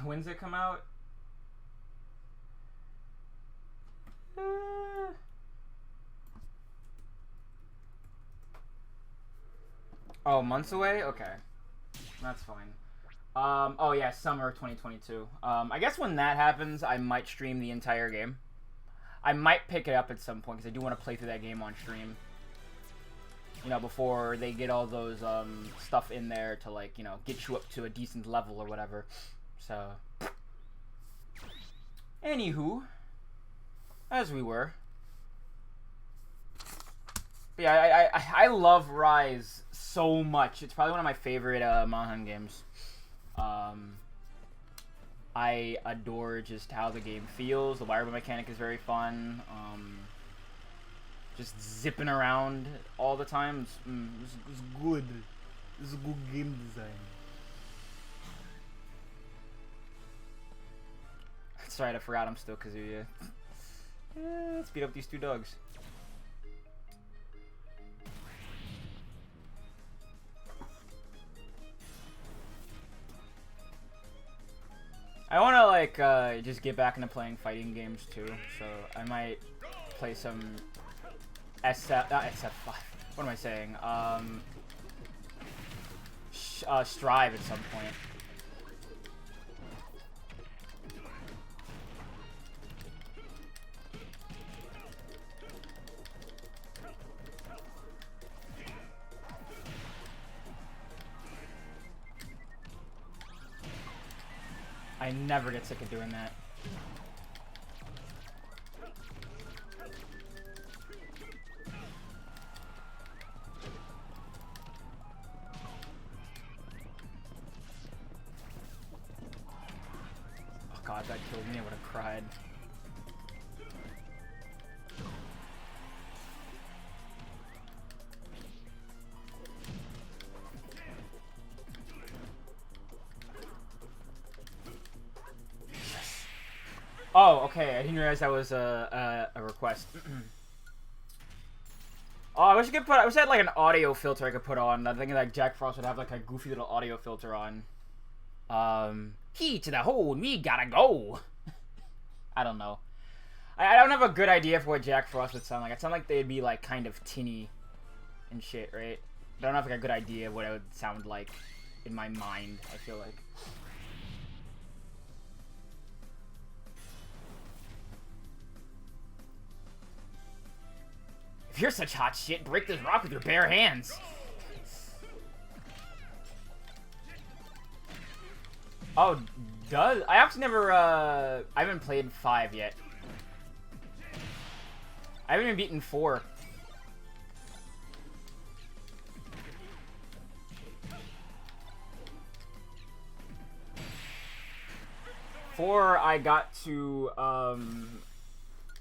When's it come out? Oh, months away? Okay. That's fine. Oh yeah, summer 2022. I guess when that happens, I might stream the entire game. I might pick it up at some point because I do want to play through that game on stream. You know, before they get all those stuff in there to, like, you know, get you up to a decent level or whatever. So, anywho, as we were. But yeah, I love Rise so much. It's probably one of my favorite Mahjong games. I adore just how the game feels. The wire mechanic is very fun. Just zipping around all the time. It's good. It's a good game design. That's right, I forgot I'm still Kazuya. Let's beat up these two dogs. I want to, like, just get back into playing fighting games too, so I might play some SF, not SF5, what am I saying, Strive at some point. I never get sick of doing that. Oh god, that killed me. I would have cried. Oh, okay. I didn't realize that was a request. Oh, I wish I could put. I wish I had like an audio filter I could put on. I'm thinking like Jack Frost would have like a goofy little audio filter on. Key to the hole. We gotta go. I don't know. I don't have a good idea for what Jack Frost would sound like. It sound like they'd be like kind of tinny and shit, right? I don't have like a good idea of what it would sound like in my mind. I feel like. If you're such hot shit, break this rock with your bare hands. Oh, does? I actually never, I haven't played 5 yet. I haven't even beaten 4. I got to,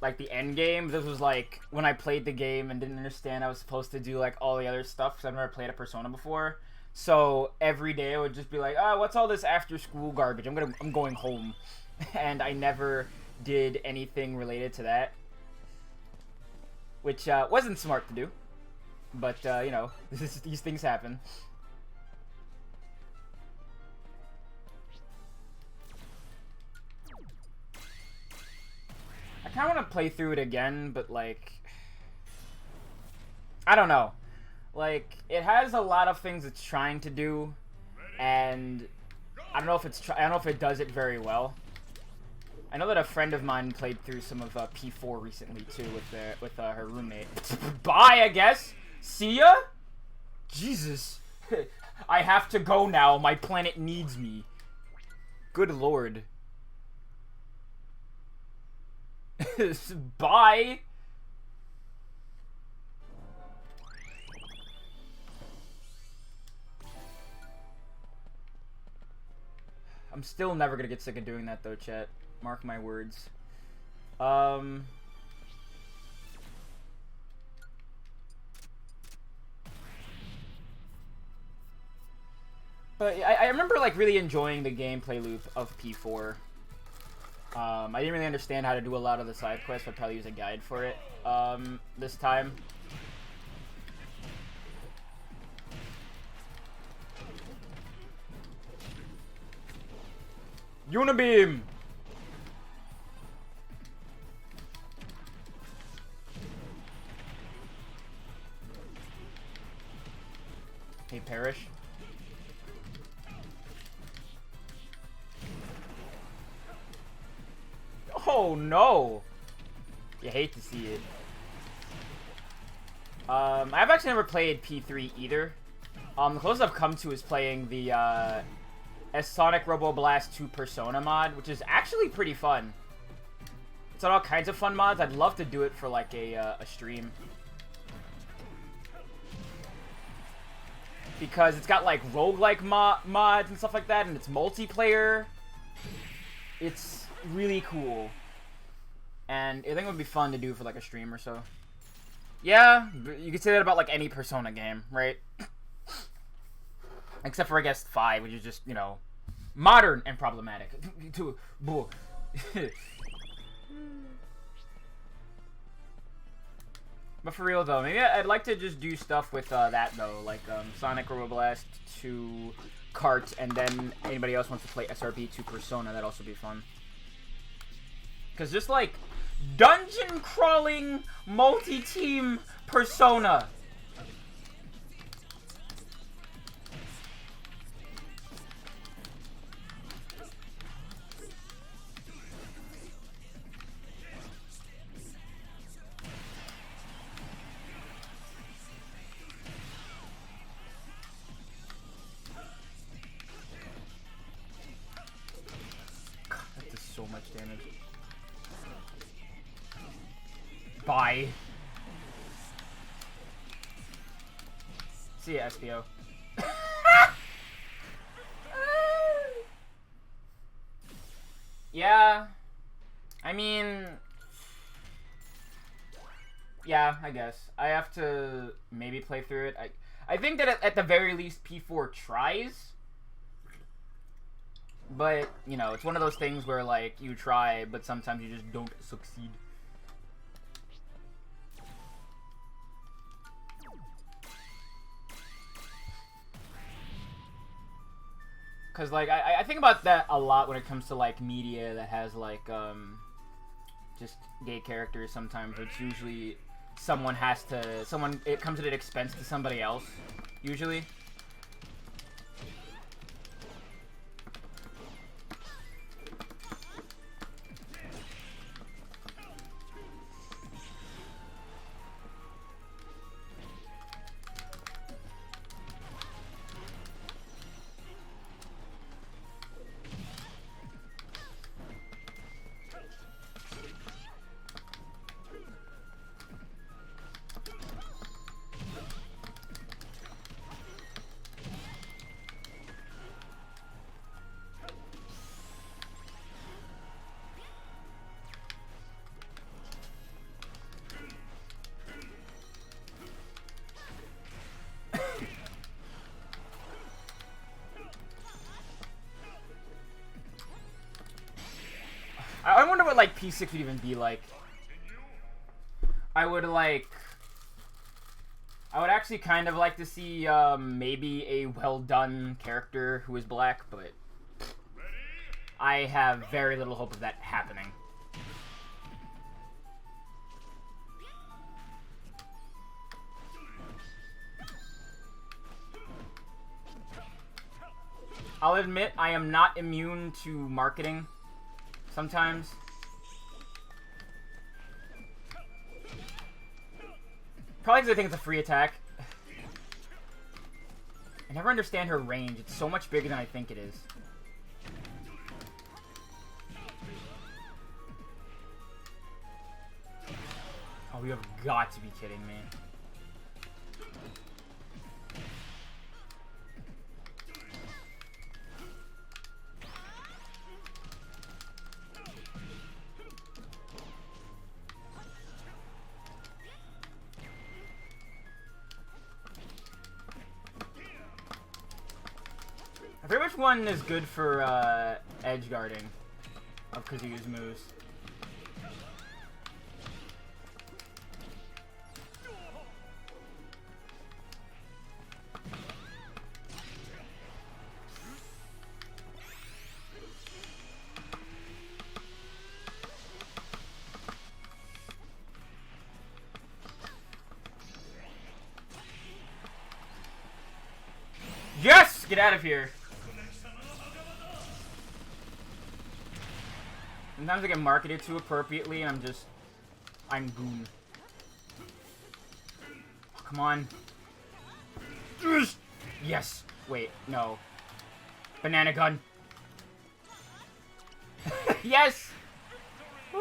like the end game. This was like when I played the game and didn't understand I was supposed to do like all the other stuff because I've never played a Persona before. So every day I would just be like, oh, what's all this after school garbage? I'm going home. And I never did anything related to that. Which wasn't smart to do. But, you know, these things happen. I kind of want to play through it again, but, like, I don't know. Like, it has a lot of things it's trying to do, and I don't know if I don't know if it does it very well. I know that a friend of mine played through some of P4 recently too with her roommate. Bye, I guess. See ya. Jesus, I have to go now. My planet needs me. Good lord. Bye. I'm still never gonna get sick of doing that though, chat. Mark my words. But I remember like really enjoying the gameplay loop of P4. I didn't really understand how to do a lot of the side quests, but I'll probably use a guide for it this time. Unibeam! Hey, Parrish. Oh no! You hate to see it. I've actually never played P3 either. The closest I've come to is playing the Sonic Roboblast 2 Persona mod, which is actually pretty fun. It's on all kinds of fun mods. I'd love to do it for like a stream. Because it's got like roguelike mods and stuff like that, and it's multiplayer. It's really cool. And I think it would be fun to do for like a stream or so. Yeah, you could say that about like any Persona game, right? Except for, I guess, 5, which is just, you know, modern and problematic. But for real, though, maybe I'd like to just do stuff with that, though. Like, Sonic Roboblast 2 Kart, and then anybody else wants to play SRB 2 Persona, that'd also be fun. Because just, like, dungeon crawling multi-team Persona. So much damage. Bye. See ya, SPO. Yeah. I mean... Yeah, I guess. I have to maybe play through it. I think that at the very least P4 tries. But, you know, it's one of those things where, like, you try, but sometimes you just don't succeed. Because, like, I think about that a lot when it comes to, like, media that has, like, just gay characters sometimes. It's usually someone has to... It comes at an expense to somebody else, usually. I wonder what, like, P6 would even be like. I would actually kind of like to see, maybe a well-done character who is black, but I have very little hope of that happening. I'll admit I am not immune to marketing sometimes. Probably because I think it's a free attack. I never understand her range. It's so much bigger than I think it is. Oh, you have got to be kidding me. I forget which one is good for edge guarding of Kazuyu's moves. Let's get out of here. Sometimes I get marketed too appropriately, and I'm goon. Oh, come on. Yes. Wait, no. Banana gun. Yes. Woo.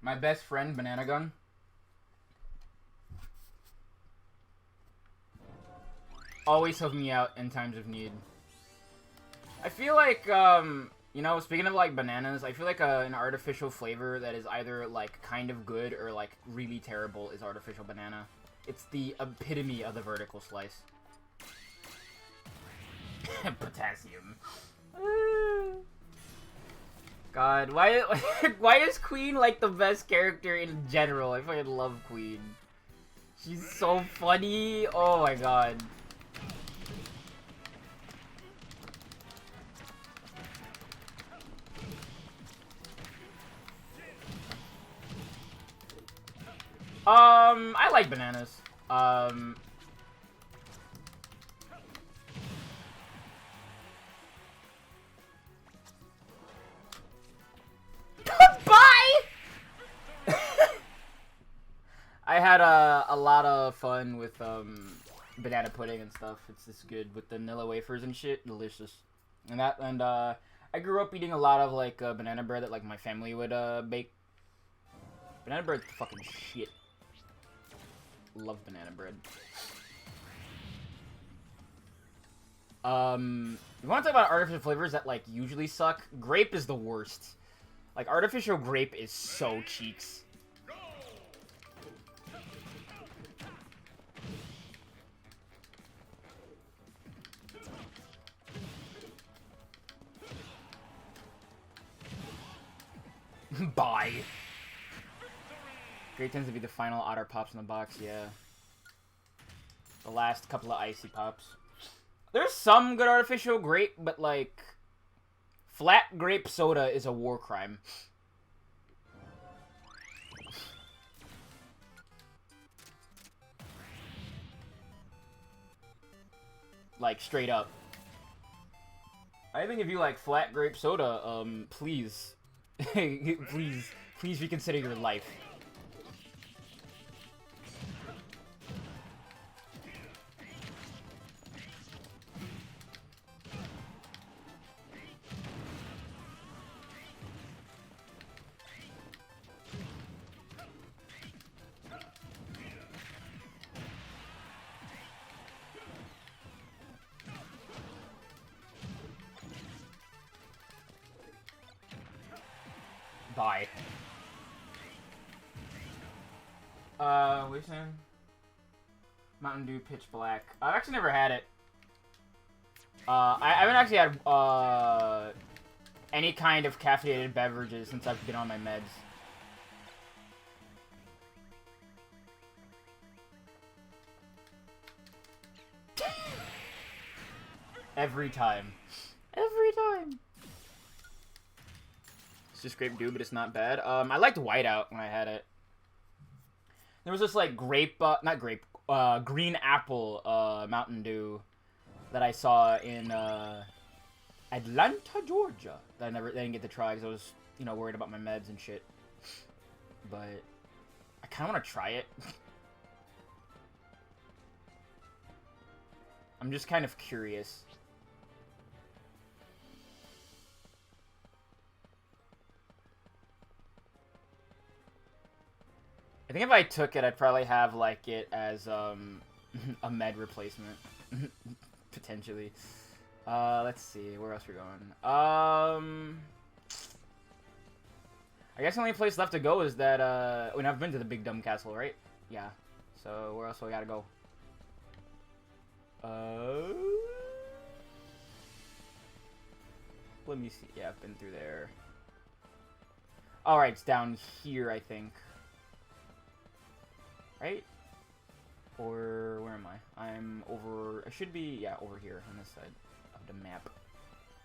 My best friend, Banana Gun. Always help me out in times of need. I feel like, you know, speaking of, like, bananas, I feel like an artificial flavor that is either, like, kind of good or, like, really terrible is artificial banana. It's the epitome of the vertical slice. Potassium. God, why is Queen, like, the best character in general? I fucking love Queen. She's so funny. Oh my god. I like bananas. Bye! I had a lot of fun with, banana pudding and stuff. It's just good with the vanilla wafers and shit. Delicious. And I grew up eating a lot of, like, banana bread that, like, my family would, bake. Banana bread's fucking shit. Love banana bread. You want to talk about artificial flavors that, like, usually suck? Grape is the worst. Like, artificial grape is so cheeks. Bye. Grape tends to be the final otter pops in the box, yeah. The last couple of icy pops. There's some good artificial grape, but, like, flat grape soda is a war crime. Like, straight up. I think if you like flat grape soda, please. please reconsider your life. Bye. What are you saying? Mountain Dew Pitch Black. I've actually never had it. I haven't actually had, any kind of caffeinated beverages since I've been on my meds. Every time. Every time. It's just grape dew, but it's not bad. I liked Whiteout when I had it. There was this, like, green apple, Mountain Dew that I saw in, Atlanta, Georgia. That I didn't get to try because I was, you know, worried about my meds and shit. But I kind of want to try it. I'm just kind of curious. I think if I took it, I'd probably have, like, it as, a med replacement. Potentially. Let's see, where else we're going. I guess the only place left to go is that, I mean, I've been to the Big Dumb Castle, right? Yeah. So, where else do we gotta go? Let me see. Yeah, I've been through there. Alright, it's down here, I think. Right? Or where am I? I'm over... I should be, yeah, over here on this side of the map.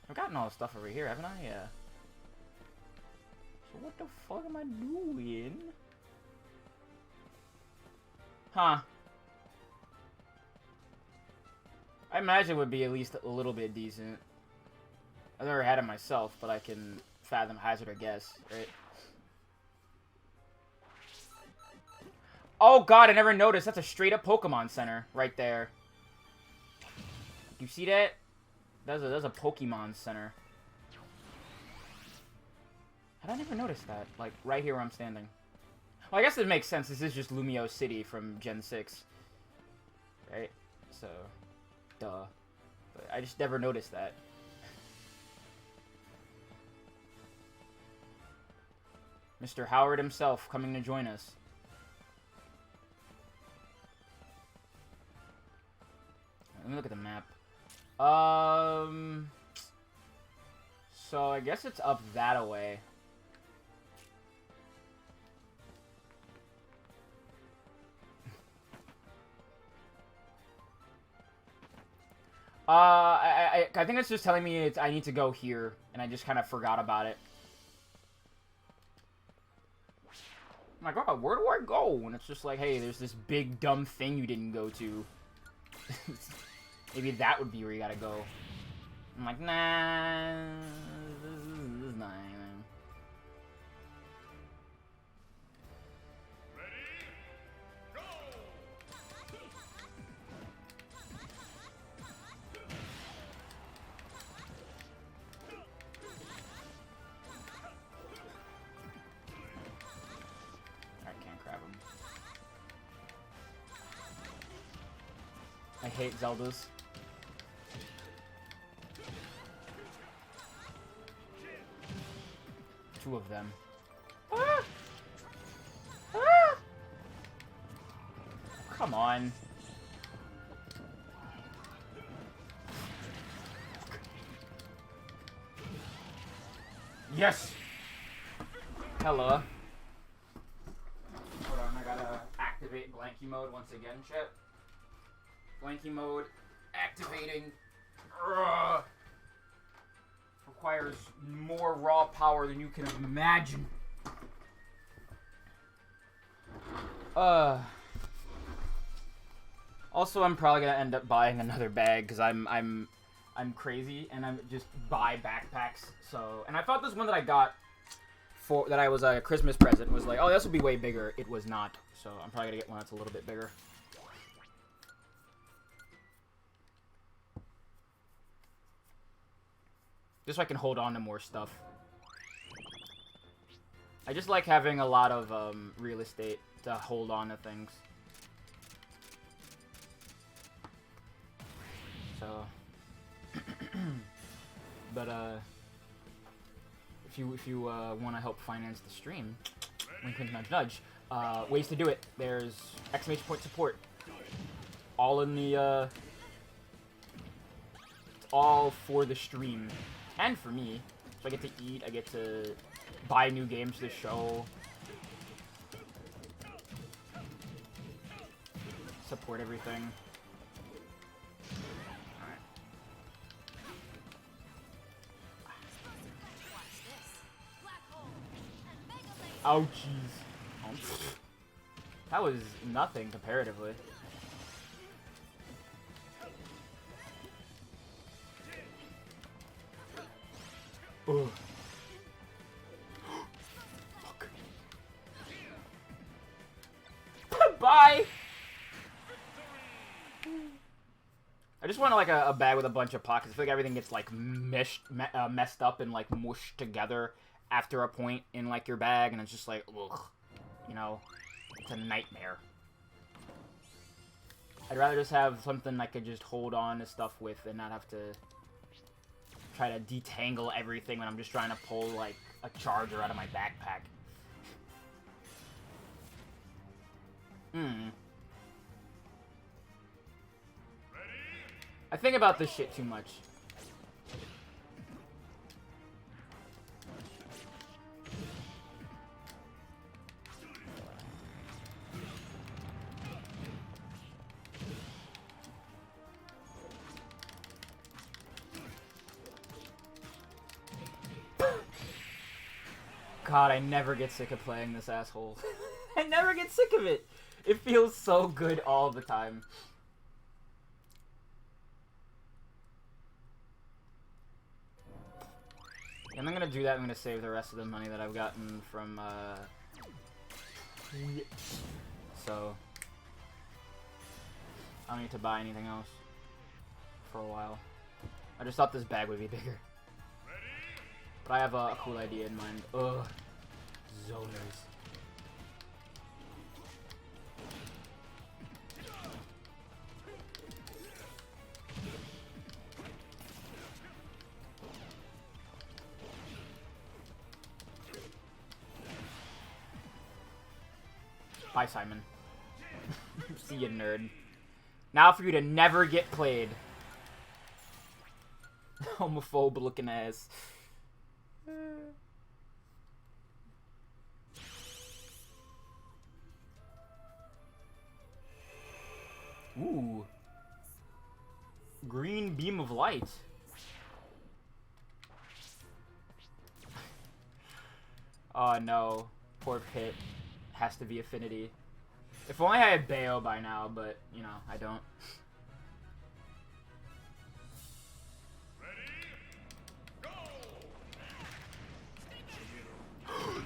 I've gotten all the stuff over here, haven't I? Yeah. What the fuck am I doing? Huh. I imagine it would be at least a little bit decent. I've never had it myself, but I can fathom, hazard, or guess, right? Oh god, I never noticed. That's a straight up Pokemon Center right there. You see that? That's a Pokemon Center. How did I never notice that? Like, right here where I'm standing. Well, I guess it makes sense. This is just Lumio City from Gen 6. Right? So, duh. But I just never noticed that. Mr. Howard himself coming to join us. Let me look at the map. So I guess it's up that way. I think it's just telling me I need to go here, and I just kind of forgot about it. Oh my god, where do I go? And it's just like, hey, there's this big dumb thing you didn't go to. Maybe that would be where you gotta go. I'm like, nah, this is not anything. Alright, can't grab him. I hate Zeldas. Two of them. Ah! Ah! Come on. Yes! Hello. Hold on, I gotta activate Blanky mode once again, chat. Blanky mode activating. Ugh. Requires more raw power than you can imagine. Also, I'm probably gonna end up buying another bag because I'm crazy and I'm just buy backpacks. So, and I thought this one that I got for that I was a Christmas present was like, oh, this will be way bigger. It was not. So I'm probably gonna get one that's a little bit bigger. Just so I can hold on to more stuff. I just like having a lot of real estate to hold on to things. So, but if you want to help finance the stream, wink, wink, nudge, nudge. Ways to do it. There's exclamation point support. All in the it's all for the stream. And for me. So I get to eat, I get to buy new games to the show. Support everything. Alright. Oh, jeez. That was nothing comparatively. Ugh. Fuck. Bye! I just want like a bag with a bunch of pockets. I feel like everything gets like messed up and like mushed together after a point in like your bag, and it's just like, ugh. You know, it's a nightmare. I'd rather just have something I could just hold on to stuff with and not have to try to detangle everything when I'm just trying to pull, like, a charger out of my backpack. I think about this shit too much. God, I never get sick of playing this asshole. I never get sick of it. It feels so good all the time. And I'm gonna do that. I'm gonna save the rest of the money that I've gotten from, So, I don't need to buy anything else for a while. I just thought this bag would be bigger. But I have a cool idea in mind. Ugh. Zoners. Bye, Simon. See you, nerd. Now for you to never get played. Homophobe looking ass. Ooh. Green beam of light. Oh no. Poor Pit. Has to be Affinity. If only I had Bayo by now, but, you know, I don't.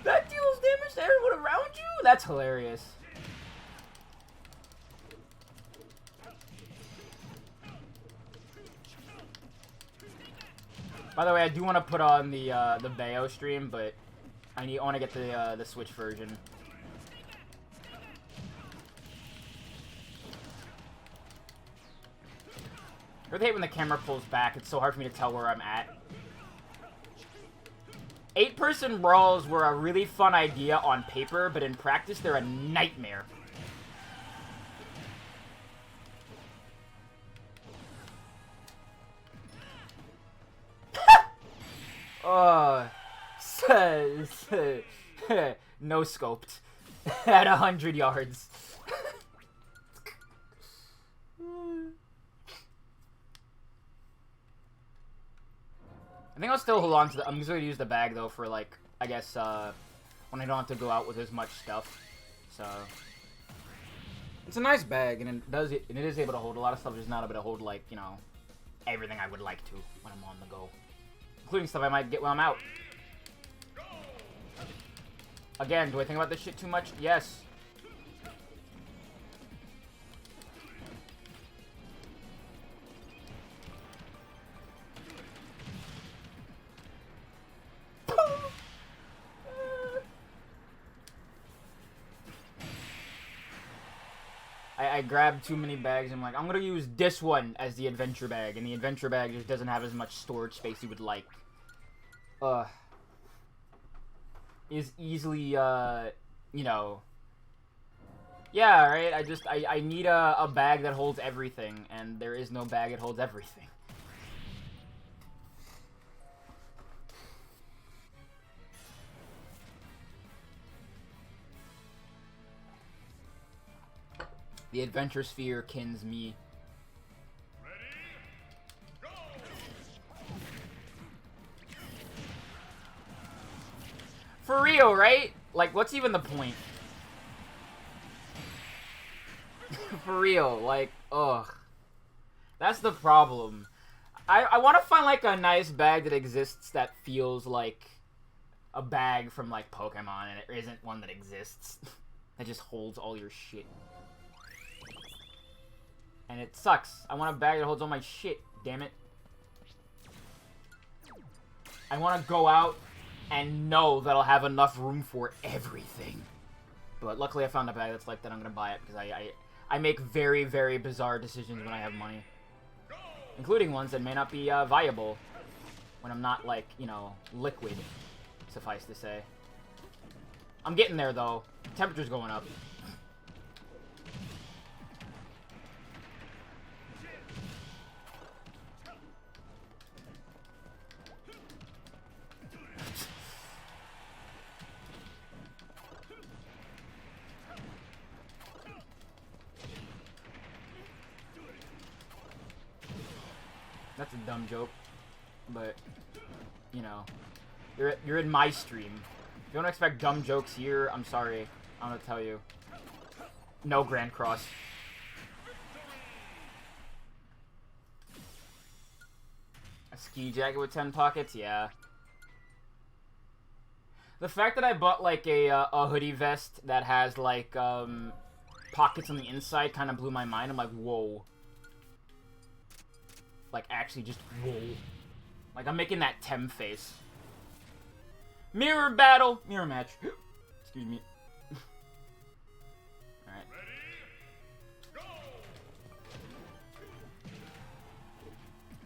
That deals damage to everyone around you? That's hilarious. By the way, I do want to put on the Bayo stream, but I want to get the Switch version. I really hate when the camera pulls back. It's so hard for me to tell where I'm at. 8-person brawls were a really fun idea on paper, but in practice, they're a nightmare. No scoped. At 100 yards. I think I'll still hold on to the... I'm just going to use the bag, though, for, like, I guess, when I don't have to go out with as much stuff. So... It's a nice bag, and it is able to hold a lot of stuff, just not able to hold, like, you know, everything I would like to when I'm on the go. Including stuff I might get when I'm out. Again, do I think about this shit too much? Yes. I grabbed too many bags. I'm like, I'm gonna use this one as the adventure bag, and the adventure bag just doesn't have as much storage space you would like. Is easily, you know... Yeah, right? I need a bag that holds everything, and there is no bag that holds everything. The adventure sphere kins me. Ready, go! For real, right? Like, what's even the point? For real, like, ugh. That's the problem. I want to find, like, a nice bag that exists that feels like a bag from, like, Pokemon, and it isn't one that exists. That just holds all your shit. And it sucks. I want a bag that holds all my shit, damn it. I want to go out and know that I'll have enough room for everything. But luckily I found a bag that's like that. I'm going to buy it because I make very, very bizarre decisions when I have money. Including ones that may not be viable when I'm not, like, you know, liquid, suffice to say. I'm getting there, though. The temperature's going up. That's a dumb joke, but, you know, you're in my stream. If you don't expect dumb jokes here, I'm sorry. I'm gonna tell you. No Grand Cross. A ski jacket with 10 pockets? Yeah. The fact that I bought, like, a hoodie vest that has, like, pockets on the inside kind of blew my mind. I'm like, whoa. Like, actually just, whoa. Like, I'm making that Tem face. Mirror battle! Mirror match. Excuse me. Alright.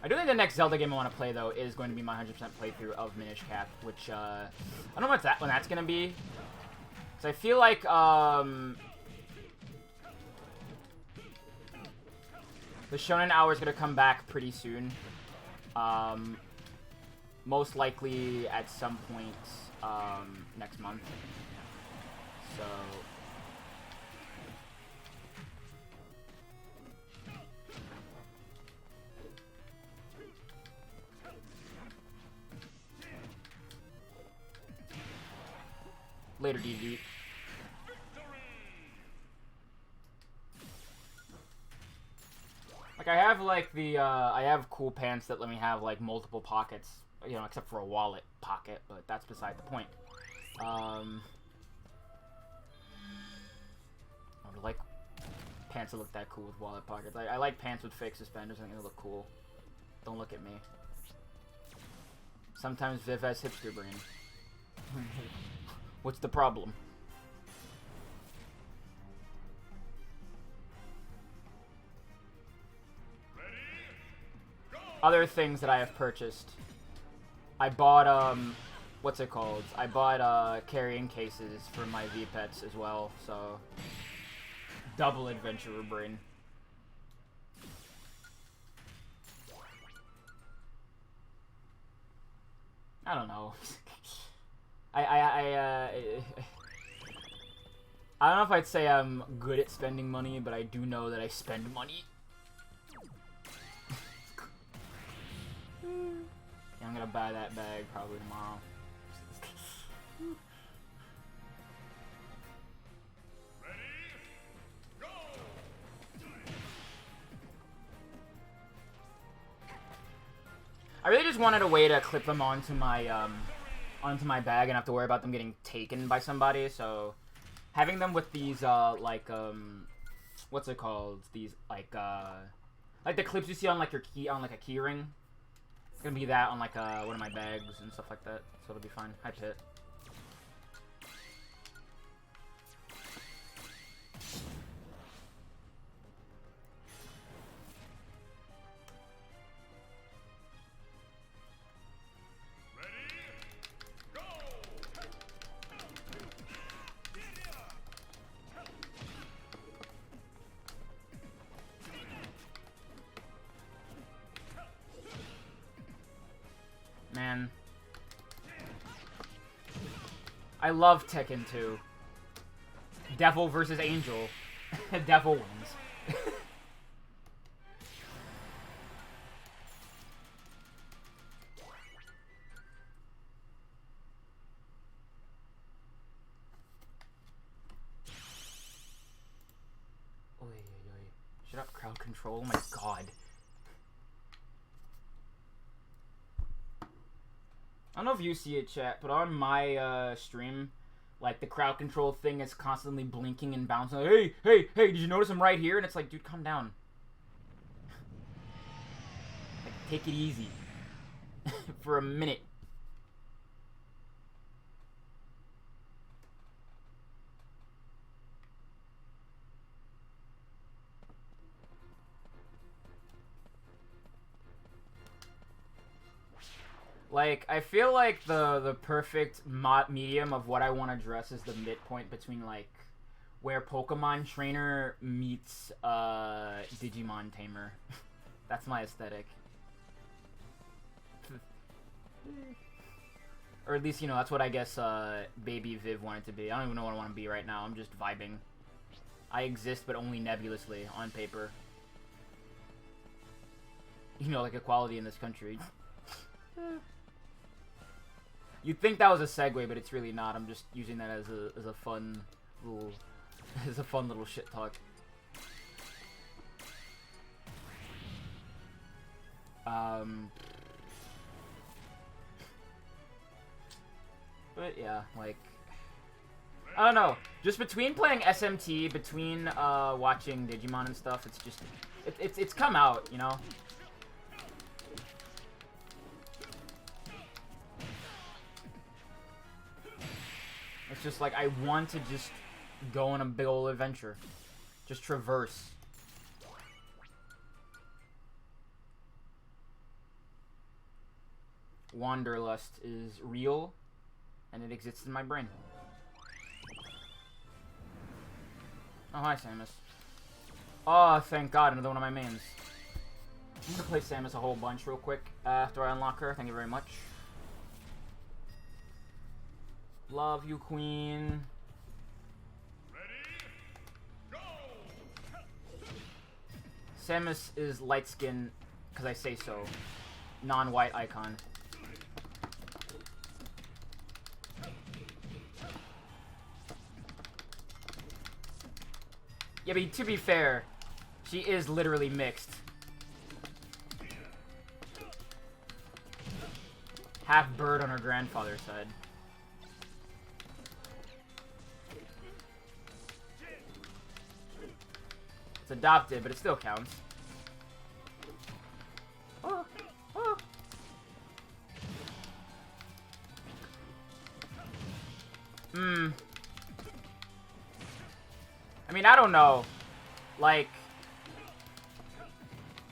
I do think the next Zelda game I want to play, though, is going to be my 100% playthrough of Minish Cap, which, I don't know when that's going to be. Because I feel like, the Shonen Hour is going to come back pretty soon. Most likely at some point, next month. So... Later, DV. Like, I have, like, I have cool pants that let me have, like, multiple pockets, you know, except for a wallet pocket, but that's beside the point. I would like pants that look that cool with wallet pockets. I like pants with fake suspenders. I think they look cool. Don't look at me. Sometimes Viv has hipster brain. What's the problem? Other things that I have purchased. I bought, what's it called? I bought, carrying cases for my V-Pets as well, so... Double adventurer brain. I don't know. I don't know if I'd say I'm good at spending money, but I do know that I spend money. Yeah, I'm gonna buy that bag probably tomorrow. I really just wanted a way to clip them onto my bag and have to worry about them getting taken by somebody, so having them with these like what's it called? These like the clips you see on like your key on like a key ring. It's gonna be that on like one of my bags and stuff like that, so it'll be fine. Hi Pit. Man. I love Tekken 2. Devil versus Angel. Devil wins. Oy, oy, oy. Shut up, crowd control. Oh my god. I don't know if you see it, chat, but on my stream, like, the crowd control thing is constantly blinking and bouncing. Like, hey, hey, hey, did you notice I'm right here? And it's like, dude, calm down. Like, take it easy. For a minute. Like, I feel like the perfect medium of what I want to address is the midpoint between, like, where Pokemon Trainer meets, Digimon Tamer. That's my aesthetic. Or at least, you know, that's what I guess, Baby Viv wanted to be. I don't even know what I want to be right now. I'm just vibing. I exist, but only nebulously, on paper. You know, like equality in this country. You'd think that was a segue, but it's really not. I'm just using that as a fun little as a fun little shit talk. But yeah, like, I don't know. Just between playing SMT, between watching Digimon and stuff, it's just it's come out, you know. It's just like I want to just go on a big old adventure, just traverse. Wanderlust is real, and it exists in my brain. Oh, hi, Samus. Oh, thank God, another one of my mains. I'm gonna play Samus a whole bunch real quick after I unlock her. Thank you very much. Love you, Queen. Ready, go! Samus is light skin because I say so. Non-white icon. Yeah, but to be fair, she is literally mixed. Half bird on her grandfather's side. It's adopted, but it still counts. Oh, oh. I mean, I don't know. Like,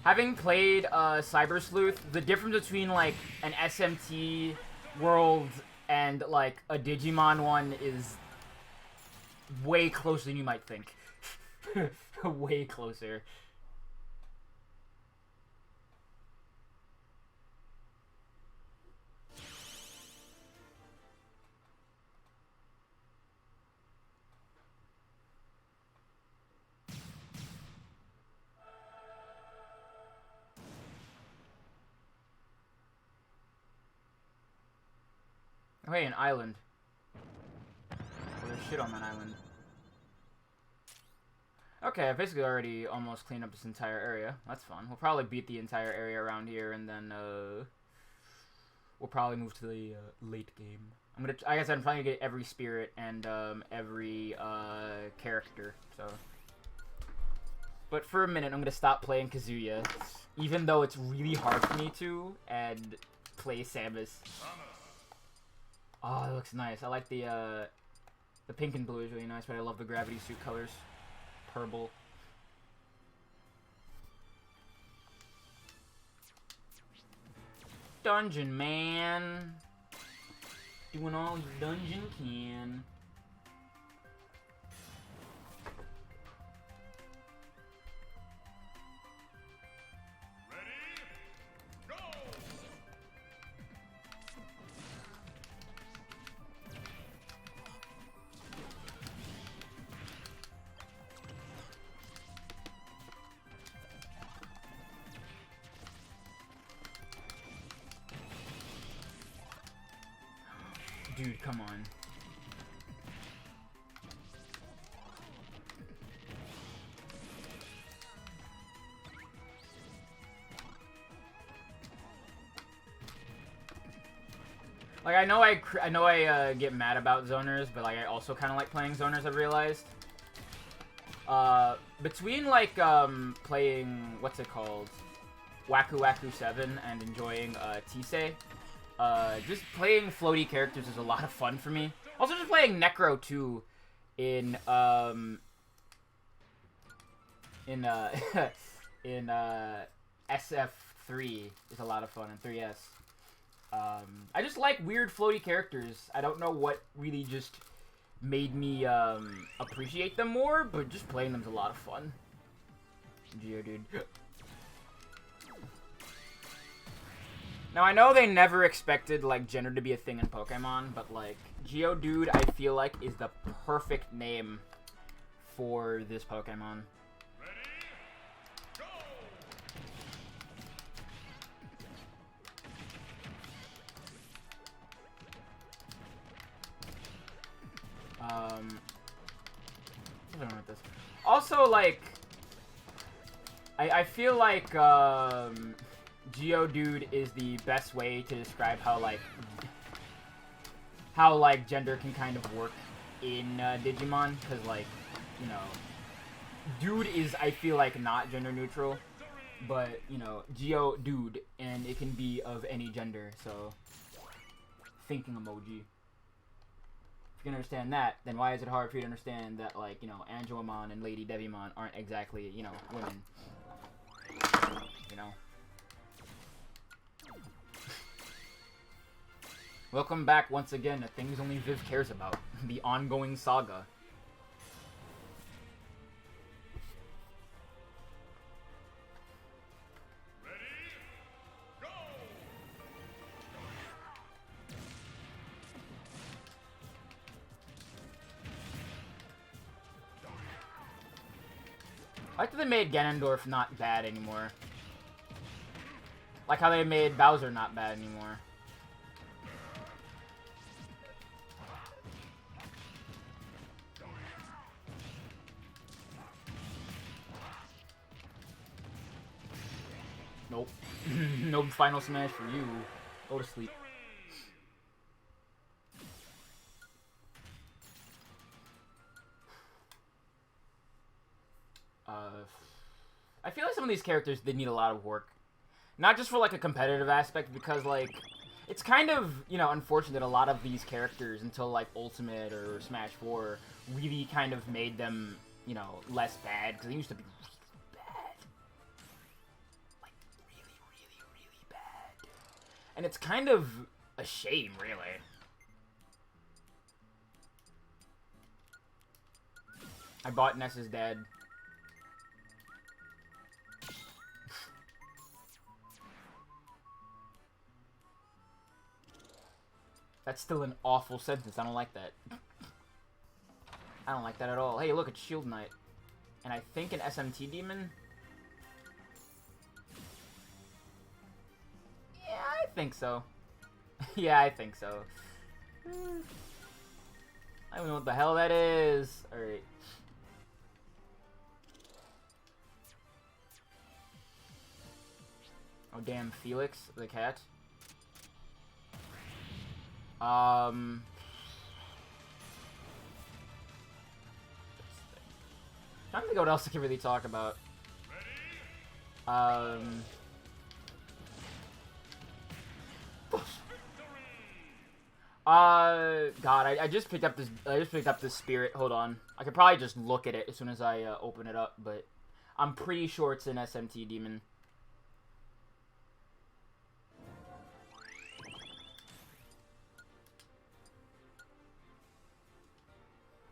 having played Cyber Sleuth, the difference between, like, an SMT world and, like, a Digimon one is way closer than you might think. Way closer. Oh, hey, an island. Oh, there's shit on that island. Okay, I've basically already almost cleaned up this entire area. That's fun. We'll probably beat the entire area around here, and then, we'll probably move to the, late game. Like I said, I'm trying to get every spirit and, every, character, so. But for a minute, I'm gonna stop playing Kazuya, even though it's really hard for me to, and play Samus. Oh, it looks nice. I like the pink and blue is really nice, but I love the gravity suit colors. Purple. Dungeon man. Doing all you dungeon can. Ready, go! Dude, come on. Like, I know I get mad about zoners, but like I also kind of like playing zoners. I've realized. Between like playing what's it called, Waku Waku 7 and enjoying Tisei, just playing floaty characters is a lot of fun for me. Also, just playing Necro 2 in SF3 is a lot of fun, in 3S. I just like weird floaty characters. I don't know what really just made me appreciate them more, but just playing them's a lot of fun. Geodude. Now, I know they never expected, like, gender to be a thing in Pokemon, but, like, Geodude, I feel like, is the perfect name for this Pokemon. Ready, go! also like... I feel like Geodude is the best way to describe how gender can kind of work in Digimon, because like, you know, dude is, I feel like, not gender neutral, but you know, Geodude, and it can be of any gender. So thinking emoji. If you can understand that, then why is it hard for you to understand that, like, you know, Angelomon and Lady Devimon aren't exactly, you know, women? You know? Welcome back once again to Things Only Viv Cares About, the ongoing saga. I like that they made Ganondorf not bad anymore. Like how they made Bowser not bad anymore. Nope. No final smash for you. Go to sleep. I feel like some of these characters, they need a lot of work. Not just for, like, a competitive aspect, because, like, it's kind of, you know, unfortunate that a lot of these characters, until, like, Ultimate or Smash 4, really kind of made them, you know, less bad, because they used to be really bad. Like, really bad. And it's kind of a shame, really. I bought Ness's dad. That's still an awful sentence. I don't like that. I don't like that at all. Hey, look, it's Shield Knight. And I think an SMT Demon? Yeah, I think so. Yeah, I think so. I don't know what the hell that is. Alright. Oh, damn, Felix, the cat. Trying to think what else I can really talk about. God, I just picked up this. I just picked up this spirit. Hold on, I could probably just look at it as soon as I open it up, but I'm pretty sure it's an SMT demon.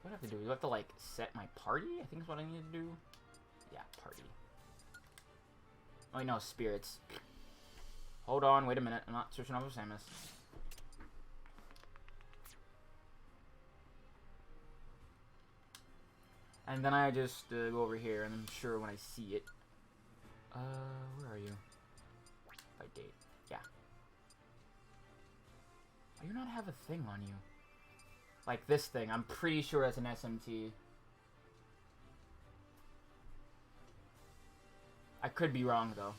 What do I have to do? Do I have to, like, set my party? I think is what I need to do. Yeah, party. Oh, no, spirits. Hold on, wait a minute. I'm not switching over Samus. And then I just go over here, and I'm sure when I see it. Where are you? By date. Yeah. Oh, you not have a thing on you. Like this thing. I'm pretty sure it's an SMT. I could be wrong, though.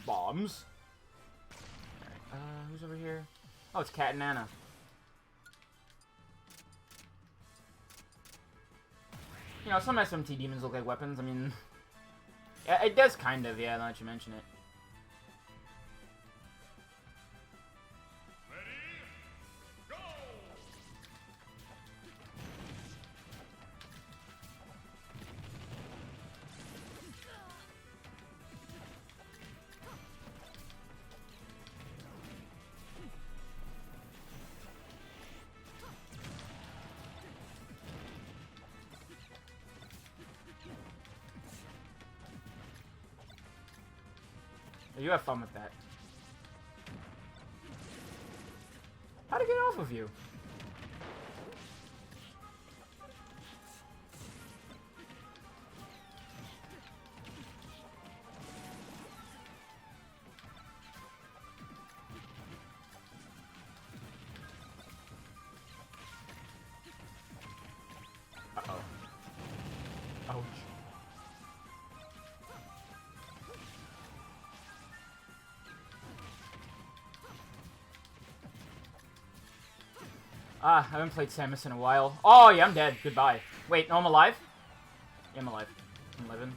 Bombs. Alright, who's over here? Oh, it's Cat and Anna. You know, some SMT demons look like weapons. I mean, yeah, it does kind of, yeah, now that you mention it. You have fun with that. How'd it get off of you? Ah, I haven't played Samus in a while. Oh, yeah, I'm dead. Goodbye. Wait, no, I'm alive? Yeah, I'm alive. I'm living.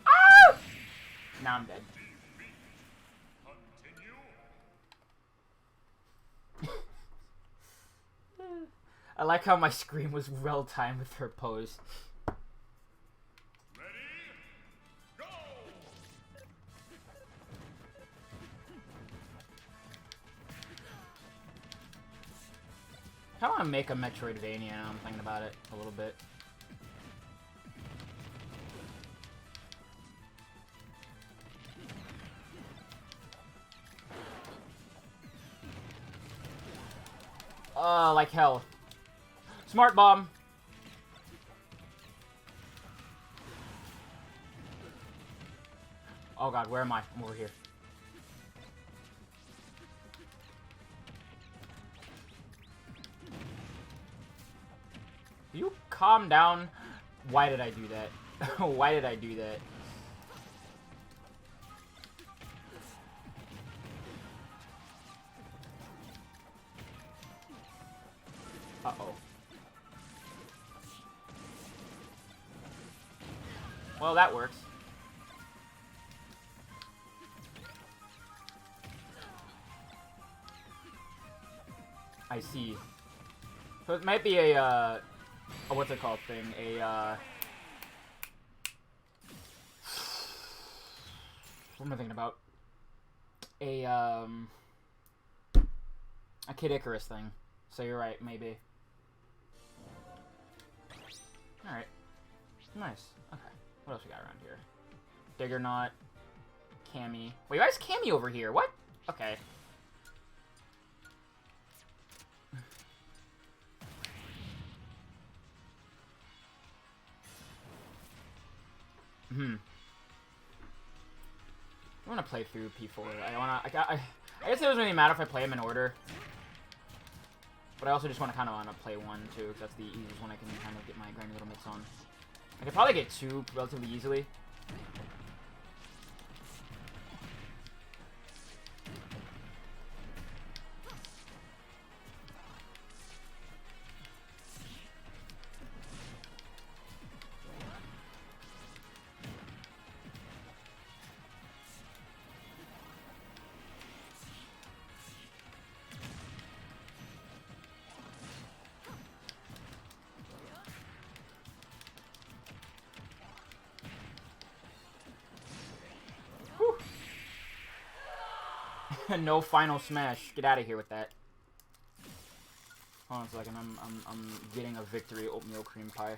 Ah! Now I'm dead. I like how my scream was well timed with her pose. Ready? Go! I want to make a Metroidvania. I'm thinking about it a little bit. Like hell. Smart bomb. Oh god, where am I? I'm over here. You calm down. Why did I do that? Why did I do that? Uh-oh. Well, that works. I see. So it might be a, what's it called thing? What am I thinking about? A Kid Icarus thing. So you're right, maybe. Alright. Nice. Okay. What else we got around here? Diggernaut. Cammy. Wait, why is Cammy over here? What? Okay. I want to play through P4. I guess it doesn't really matter if I play them in order. But I also just want to play one, too, because that's the easiest one I can kind of get my grindy little mix on. I could probably get two relatively easily. No final smash. Get out of here with that. Hold on a second. I'm getting a victory oatmeal cream pie.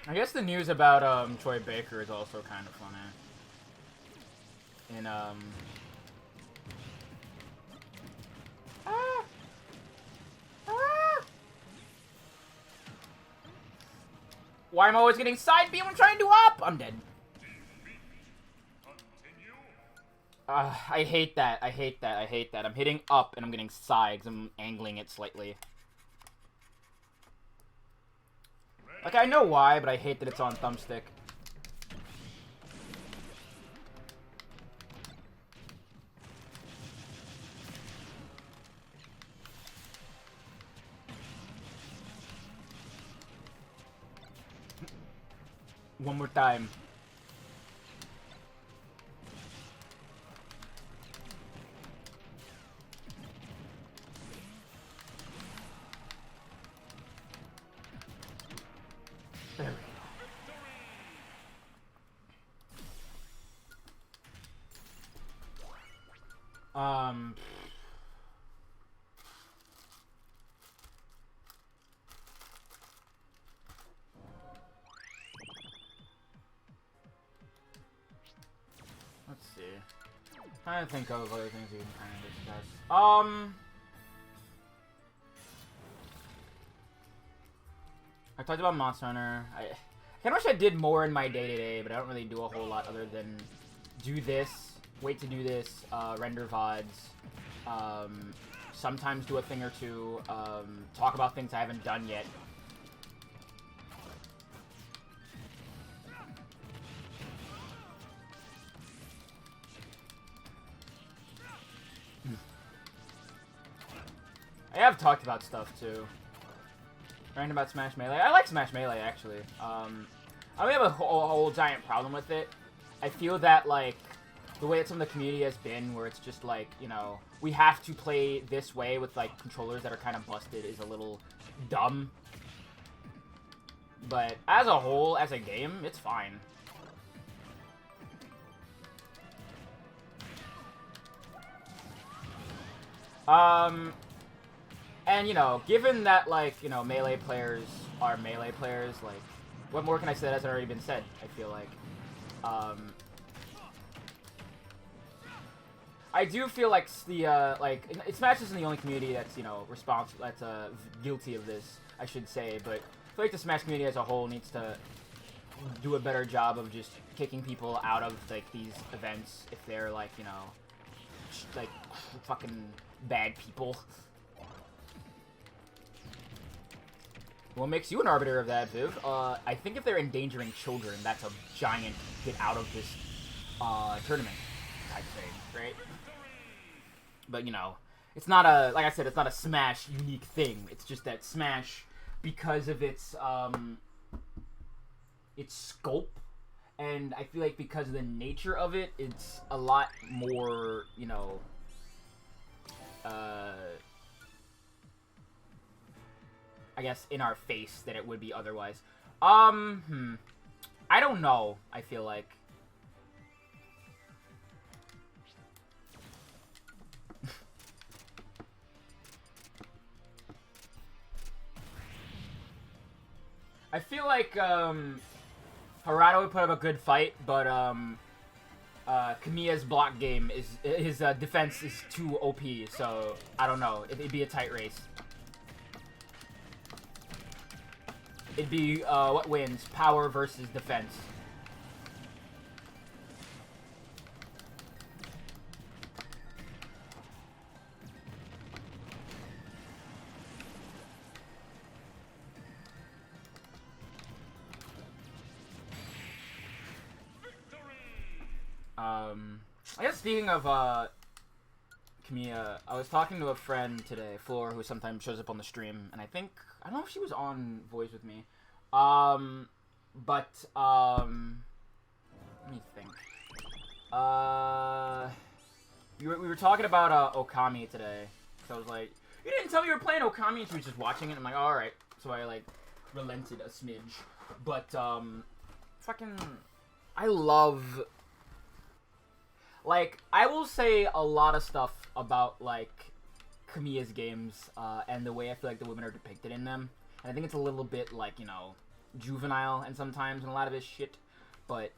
I guess the news about Troy Baker is also kind of funny. In why am I always getting side beam when I'm trying to do up? I'm dead. I hate that. I hate that. I hate that. I'm hitting up and I'm getting side because I'm angling it slightly. Like, I know why, but I hate that it's on thumbstick. One more time. There we go. Trying to think of other things we can kind of discuss. I talked about Monster Hunter. I kind of wish I did more in my day-to-day, but I don't really do a whole lot other than do this, wait to do this, render VODs, sometimes do a thing or two, talk about things I haven't done yet. I have talked about stuff too. Ranting about Smash Melee. I like Smash Melee actually. I don't have a whole giant problem with it. I feel that like the way that some of the community has been, where it's just like, you know, we have to play this way with like controllers that are kind of busted, is a little dumb. But as a whole, as a game, it's fine. And, you know, given that, like, you know, Melee players are Melee players, like, what more can I say that hasn't already been said, I feel like. I do feel like the, Smash isn't the only community that's, you know, guilty of this, I should say, but I feel like the Smash community as a whole needs to do a better job of just kicking people out of, like, these events if they're, like, you know, like, fucking bad people. What makes you an arbiter of that, Viv? I think if they're endangering children, that's a giant get out of this tournament type thing, right? But, you know, it's not a, like I said, it's not a Smash unique thing. It's just that Smash, because of its scope, and I feel like because of the nature of it, it's a lot more, you know, I guess, in our face than it would be otherwise. I don't know, I feel like. I feel like, Harada would put up a good fight, but, Kamiya's block game is, his, defense is too OP, so, I don't know. It'd be a tight race. It'd be, what wins? Power versus defense. I guess speaking of, Kamiya, I was talking to a friend today, Floor, who sometimes shows up on the stream, and I don't know if she was on Voice with me. Let me think. We were talking about, Okami today. So I was like, you didn't tell me you were playing Okami, and she was just watching it. I'm like, oh, alright. So I, like, relented a smidge. But, fucking, I love, like, I will say a lot of stuff about, like, Kamiya's games, and the way I feel like the women are depicted in them. And I think it's a little bit, like, you know, juvenile and sometimes in a lot of his shit. But,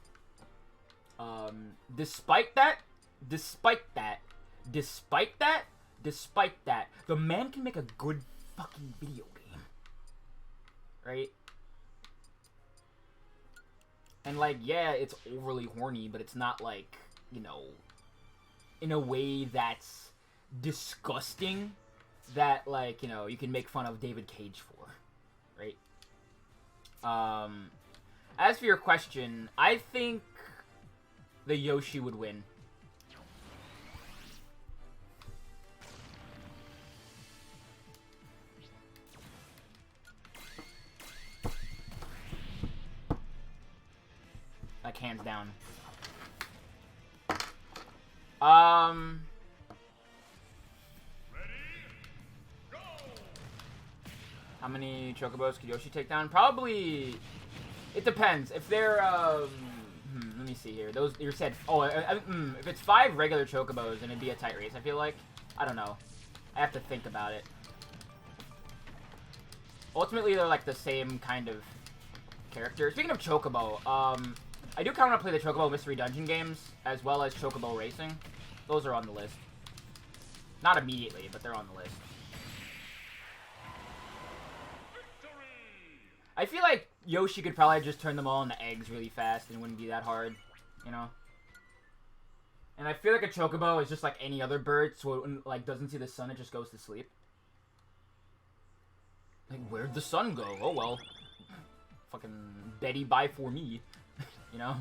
despite that, the man can make a good fucking video game. Right? And, like, yeah, it's overly horny, but it's not, like, you know, in a way that's disgusting that, like, you know, you can make fun of David Cage for, right? As for your question, I think the Yoshi would win. Like, hands down. How many Chocobos could Yoshi take down? Probably, it depends. If they're, let me see here. Those, you said, if it's 5 regular Chocobos, then it'd be a tight race, I feel like. I don't know. I have to think about it. Ultimately, they're, like, the same kind of character. Speaking of Chocobo, I do kind of want to play the Chocobo Mystery Dungeon games, as well as Chocobo Racing. those are on the list. Not immediately, but they're on the list. I feel like Yoshi could probably just turn them all into eggs really fast and it wouldn't be that hard, you know? And I feel like a chocobo is just like any other bird, so it like doesn't see the sun, it just goes to sleep. Like, where'd the sun go? Oh well. Fucking Betty bye for me. You know?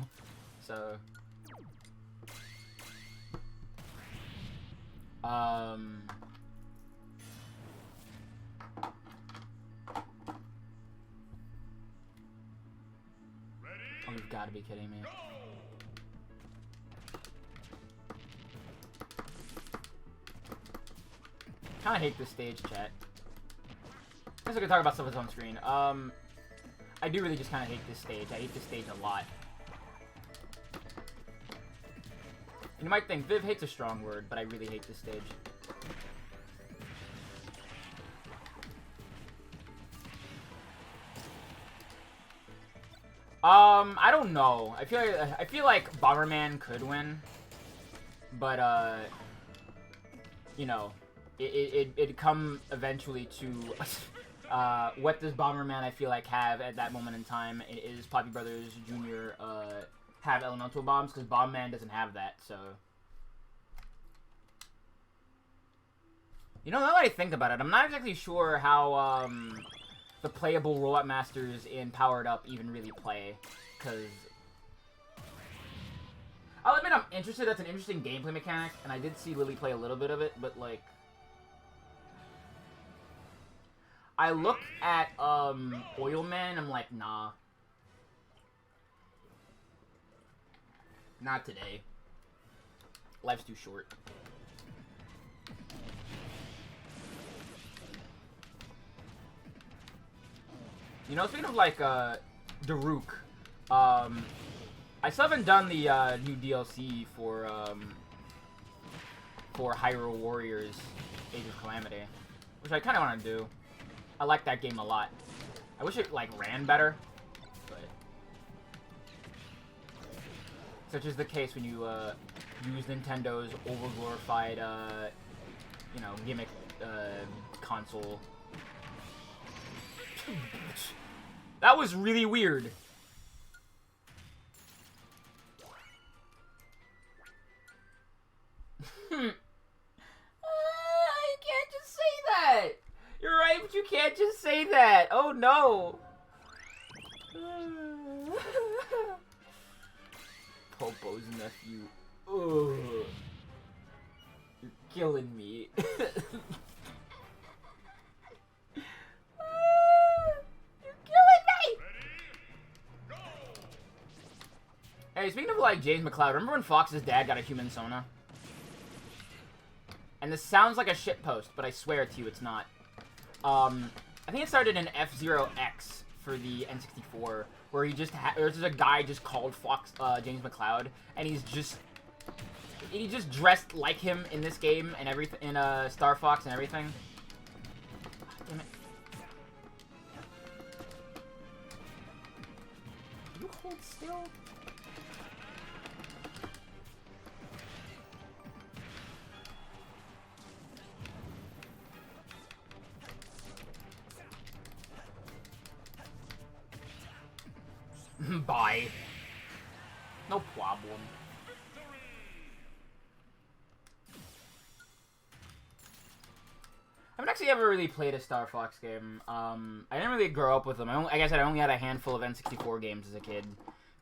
So... Oh, you've got to be kidding me. Kind of hate this stage, chat. I guess I could talk about stuff that's on screen. I do really just kind of hate this stage. I hate this stage a lot. You might think Viv hates a strong word, but I really hate this stage. I don't know. I feel like Bomberman could win, but you know, it'd come eventually to what does Bomberman I feel like have at that moment in time is Poppy Brothers Jr. Have elemental bombs, because Bomberman doesn't have that, so... You know, now that I think about it, I'm not exactly sure how, the playable Robot Masters in Powered Up even really play, because... I'll admit I'm interested, that's an interesting gameplay mechanic, and I did see Lily play a little bit of it, but, like... I look at, Oilman, I'm like, nah. Not today. Life's too short. You know, speaking of, like, Daruk, I still haven't done the, new DLC for Hyrule Warriors Age of Calamity, which I kind of want to do. I like that game a lot. I wish it, like, ran better. Such is the case when you use Nintendo's overglorified, you know, gimmick console. That was really weird. You can't just say that. You're right, but you can't just say that. Oh no. Popo's nephew. Ugh. You're killing me. You're killing me! Hey, speaking of, like, James McCloud, remember when Fox's dad got a human Sona? And this sounds like a shitpost, but I swear to you it's not. I think it started in F-Zero X for the N64, where he just there's a guy just called Fox James McCloud, and he just dressed like him in this game and everything in Star Fox and everything. Oh, damn it! Can you hold still? Bye. No problem. I haven't actually ever really played a Star Fox game. I didn't really grow up with them. Like I said, I only had a handful of N64 games as a kid,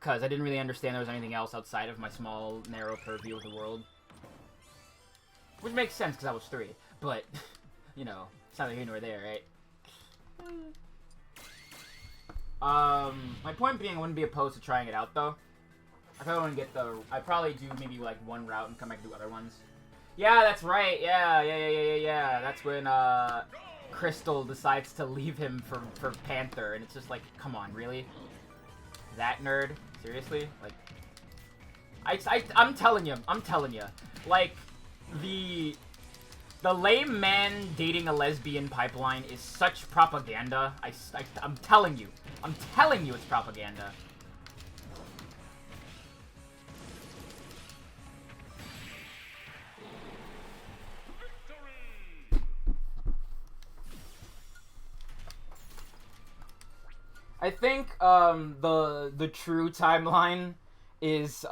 because I didn't really understand there was anything else outside of my small, narrow purview of the world. Which makes sense, because I was 3. But, you know, it's neither here nor there, right? My point being, I wouldn't be opposed to trying it out, though. I probably wouldn't get the... I'd probably do maybe, like, one route and come back and do other ones. Yeah, that's right. Yeah. That's when, Crystal decides to leave him for Panther, and it's just like, come on, really? That nerd? Seriously? Like... I'm telling you. Like, the lame man dating a lesbian pipeline is such propaganda. I'm telling you. I'm telling you it's propaganda. I think the true timeline is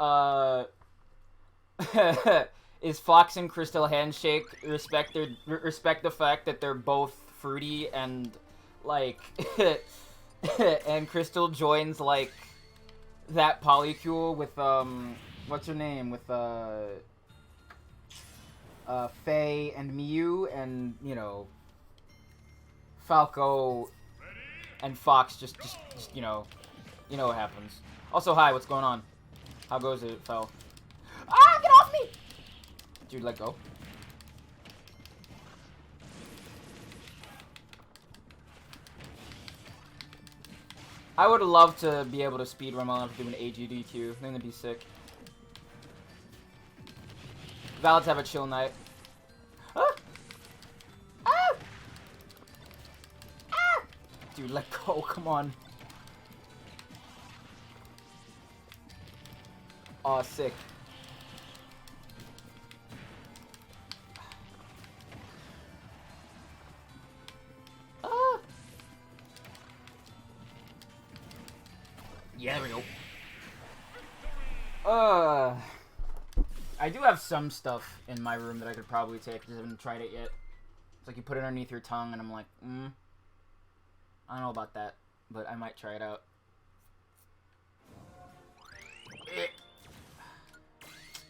is Fox and Crystal handshake, respect the fact that they're both fruity, and like and Crystal joins like that polycule with what's her name, with Faye and Miyu, and you know, Falco and Fox just you know what happens. Also, hi, what's going on? How goes it, Fel? Ah, get off me! Dude, let go. I would love to be able to speedrun while I'm doing AGDQ. I think that'd be sick. Valid's have a chill night. Ah! Ah! Ah! Dude, let go. Come on. Aw, sick. Ah! Yeah, there we go. I do have some stuff in my room that I could probably take. I just haven't tried it yet. It's like you put it underneath your tongue, and I'm like, I don't know about that, but I might try it out.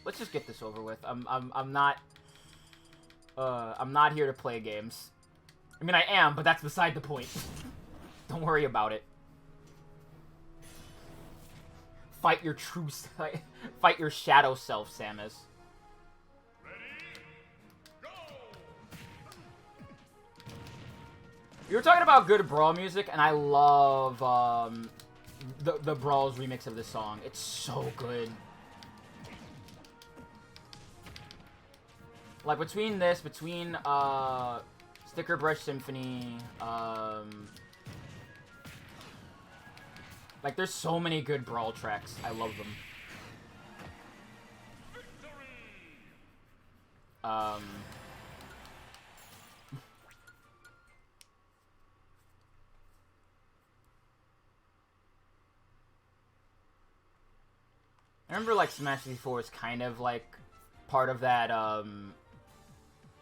Let's just get this over with. I'm not here to play games. I mean, I am, but that's beside the point. Don't worry about it. Fight your true fight your shadow self, Samus. You were talking about good Brawl music, and I love the Brawl's remix of this song. It's so good. Like between Sticker Brush Symphony, like there's so many good Brawl tracks. I love them. I remember like Smash 64 is kind of like part of that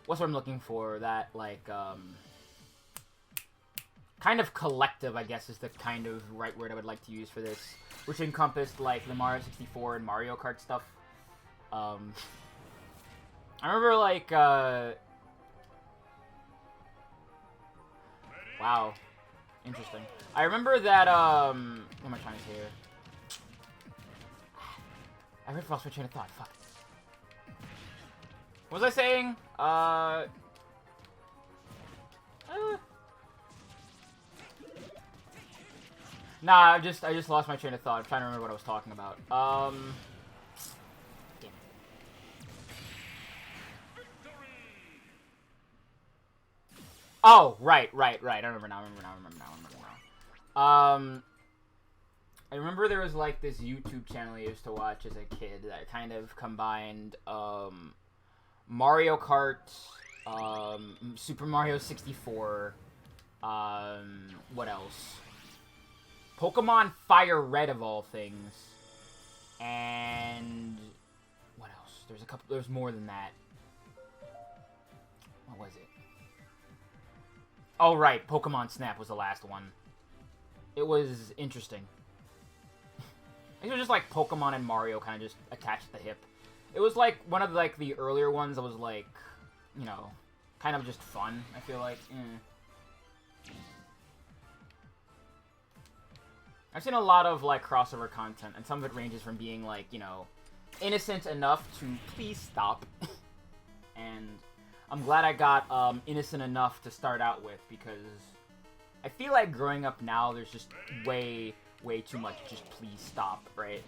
what's what I'm looking for, that like kind of collective, I guess is the kind of right word I would like to use for this, which encompassed like the Mario 64 and Mario Kart stuff. I remember like wow, interesting. I remember that what am I trying to say here? I already lost my train of thought. Fuck. What was I saying? Nah, I just lost my train of thought. I'm trying to remember what I was talking about. Damn it. Oh, right. I remember now. I remember there was like this YouTube channel I used to watch as a kid that kind of combined Mario Kart, Super Mario 64, what else? Pokemon Fire Red of all things, and what else? There's more than that. What was it? Oh right, Pokemon Snap was the last one. It was interesting. It was just like Pokemon and Mario kind of just attached at the hip. It was like one of like the earlier ones that was like, you know, kind of just fun, I feel like. I've seen a lot of like crossover content, and some of it ranges from being like, you know, innocent enough to please stop. And I'm glad I got innocent enough to start out with, because I feel like growing up now there's just way too much just please stop, right?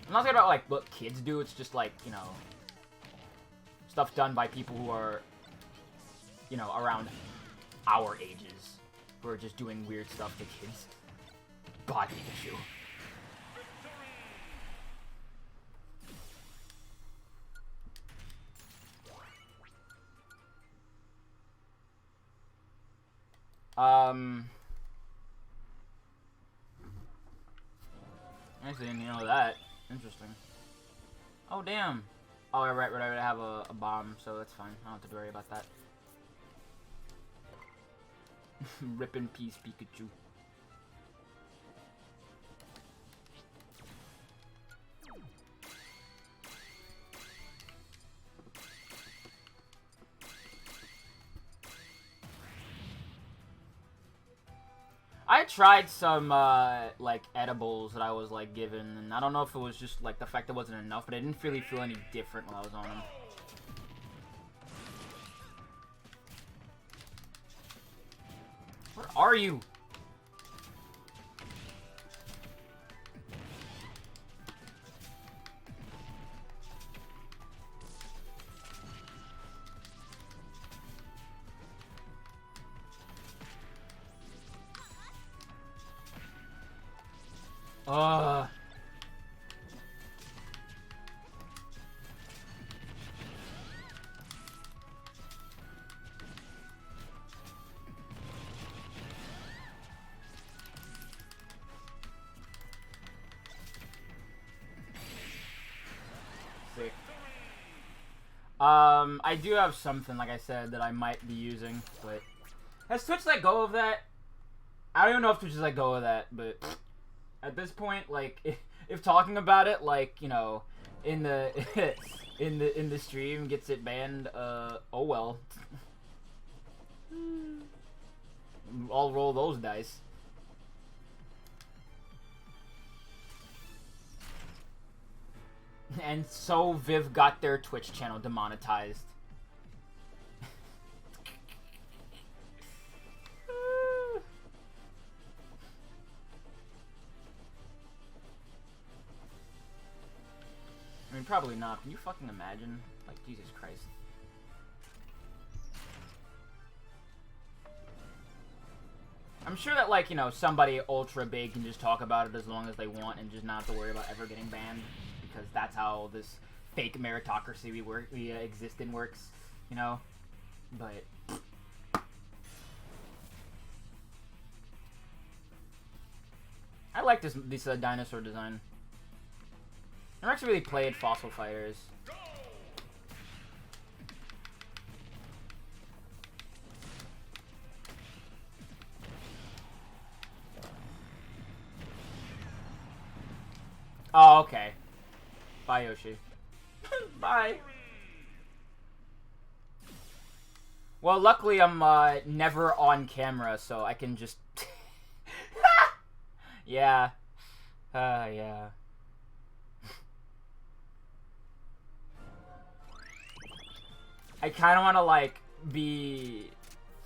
I'm not talking about like what kids do, it's just like, you know, stuff done by people who are, you know, around our ages, who are just doing weird stuff to kids. God, Pikachu. I actually didn't know that. Interesting. Oh, damn. Oh, right, I have a bomb, so that's fine. I don't have to worry about that. Rip in peace, Pikachu. I tried some, like, edibles that I was, like, given, and I don't know if it was just, like, the fact that it wasn't enough, but I didn't really feel any different while I was on them. Where are you? Ugh. Sick. I do have something, like I said, that I might be using, but... Has Twitch let go of that? I don't even know if Twitch has let go of that, but... At this point, like, if talking about it, like, you know, in the in the stream gets it banned, oh well. I'll roll those dice. And so Viv got their Twitch channel demonetized. I mean, probably not. Can you fucking imagine? Like, Jesus Christ. I'm sure that, like, you know, somebody ultra big can just talk about it as long as they want and just not have to worry about ever getting banned. Because that's how this fake meritocracy we exist in works, you know? But... I like this dinosaur design. I've actually really played Fossil Fighters. Oh, okay. Bye, Yoshi. Bye. Well, luckily I'm never on camera, so I can just... Yeah. Yeah. I kind of want to, like, be...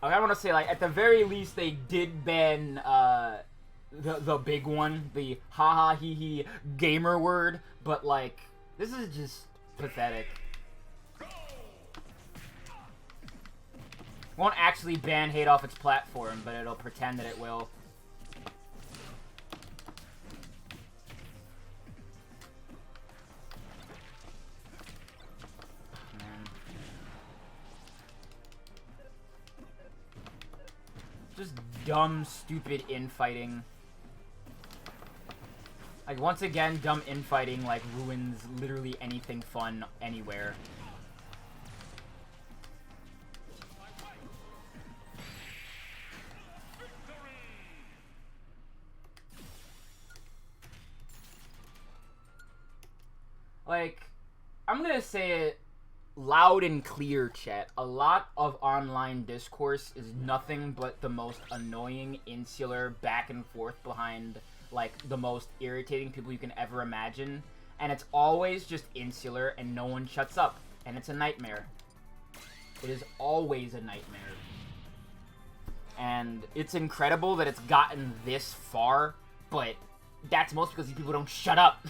I kind of want to say, like, at the very least, they did ban, the big one. The ha-ha-hee-hee gamer word. But, like, this is just pathetic. Won't actually ban hate off its platform, but it'll pretend that it will. Just dumb, stupid infighting. Like, once again, dumb infighting, like, ruins literally anything fun anywhere. Like, I'm gonna say it loud and clear, chat. A lot of online discourse is nothing but the most annoying, insular, back and forth behind, like, the most irritating people you can ever imagine. And it's always just insular, and no one shuts up. And it's a nightmare. It is always a nightmare. And it's incredible that it's gotten this far, but that's mostly because these people don't shut up.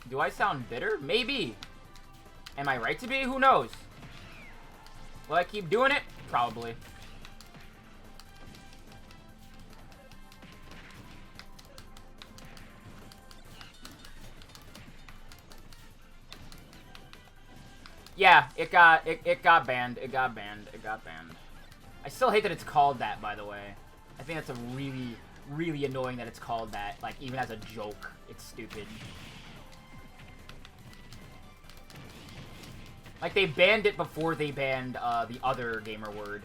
Do I sound bitter? Maybe. Am I right to be? Who knows? Will I keep doing it? Probably. Yeah, it got banned. It got banned. I still hate that it's called that, by the way. I think that's a really, really annoying that it's called that. Like, even as a joke, it's stupid. Like, they banned it before they banned the other gamer word.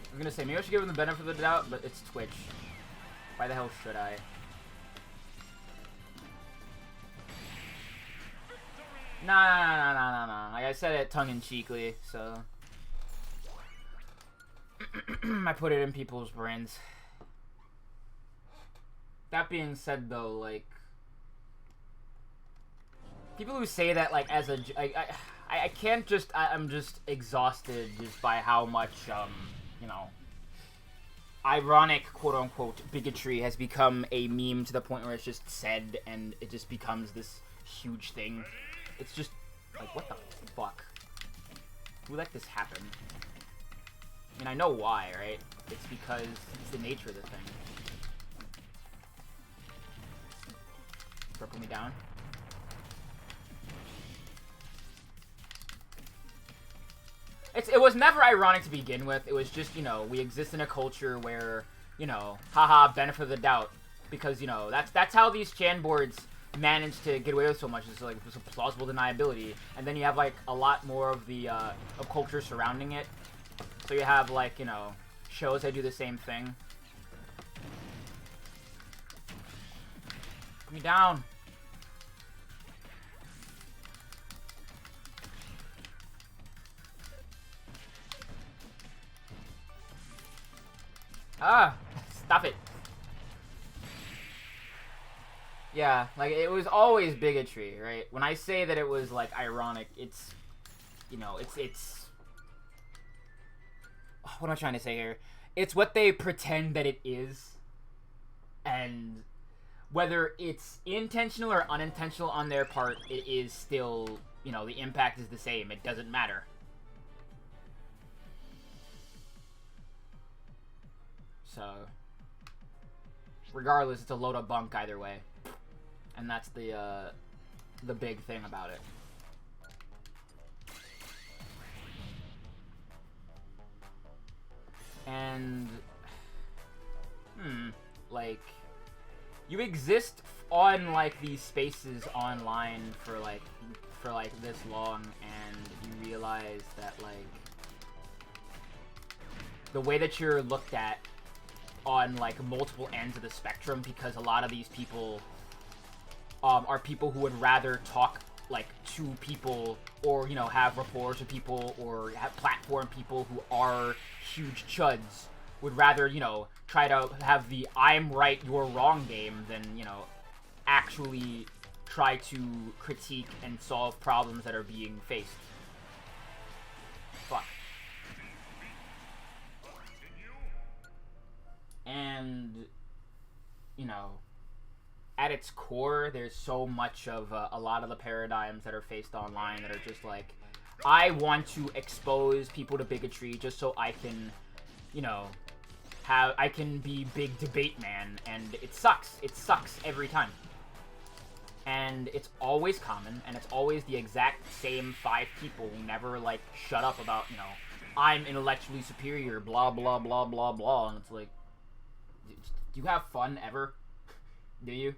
I was gonna say, maybe I should give them the benefit of the doubt, but it's Twitch. Why the hell should I? Nah. Like, I said it tongue-in-cheekly, so... I put it in people's brains. That being said, though, like... people who say that, like, as a... I can't just... I'm just exhausted just by how much, you know... ironic, quote-unquote, bigotry has become a meme to the point where it's just said, and it just becomes this huge thing. It's just, like, what the fuck? Who let this happen? I mean, I know why, right? It's because it's the nature of the thing. Put me down. It was never ironic to begin with. It was just, you know, we exist in a culture where, you know, haha, benefit of the doubt. Because, you know, that's how these Chan boards manage to get away with so much. It's like it's a plausible deniability. And then you have, like, a lot more of the, of culture surrounding it. So you have, like, you know, shows that do the same thing. Put me down. Ah, stop it. Yeah, like, it was always bigotry, right? When I say that it was, like, ironic, it's, you know, it's... what am I trying to say here? It's what they pretend that it is. And whether it's intentional or unintentional on their part, it is still, you know, the impact is the same. It doesn't matter. So, regardless, it's a load of bunk either way. And that's the big thing about it. And, like, you exist on, like, these spaces online for this long, and you realize that, like, the way that you're looked at on, like, multiple ends of the spectrum, because a lot of these people are people who would rather talk, like, to people, or, you know, have rapport with people, or have platform people who are huge chuds, would rather, you know, try to have the I'm right, you're wrong game than, you know, actually try to critique and solve problems that are being faced. Fuck. And, you know, at its core, there's so much of a lot of the paradigms that are faced online that are just like, I want to expose people to bigotry just so I can, you know, I can be big debate man, and it sucks. It sucks every time. And it's always common, and it's always the exact same 5 people who never, like, shut up about, you know, I'm intellectually superior, blah, blah, blah, blah, blah, and it's like, do you have fun ever? Do you?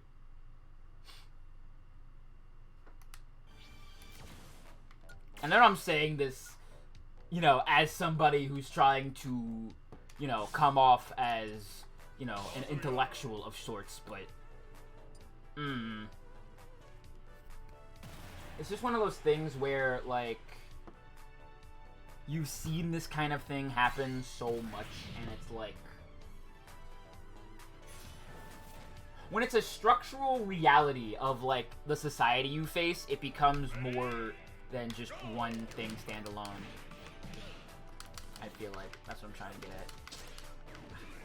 And then I'm saying this, you know, as somebody who's trying to, you know, come off as, you know, an intellectual of sorts, but, it's just one of those things where, like, you've seen this kind of thing happen so much, and it's like, when it's a structural reality of, like, the society you face, it becomes more than just one thing standalone. I feel like. That's what I'm trying to get at.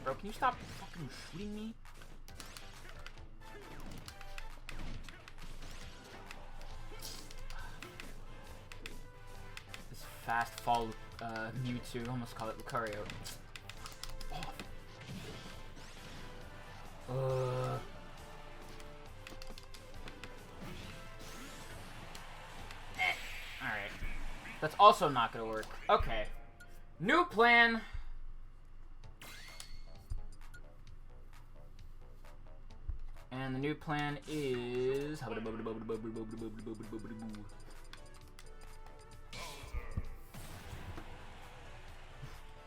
Bro, can you stop fucking shooting me? This fast fall Mewtwo, almost call it Lucario. That's also not gonna work. Okay. New plan. And the new plan is...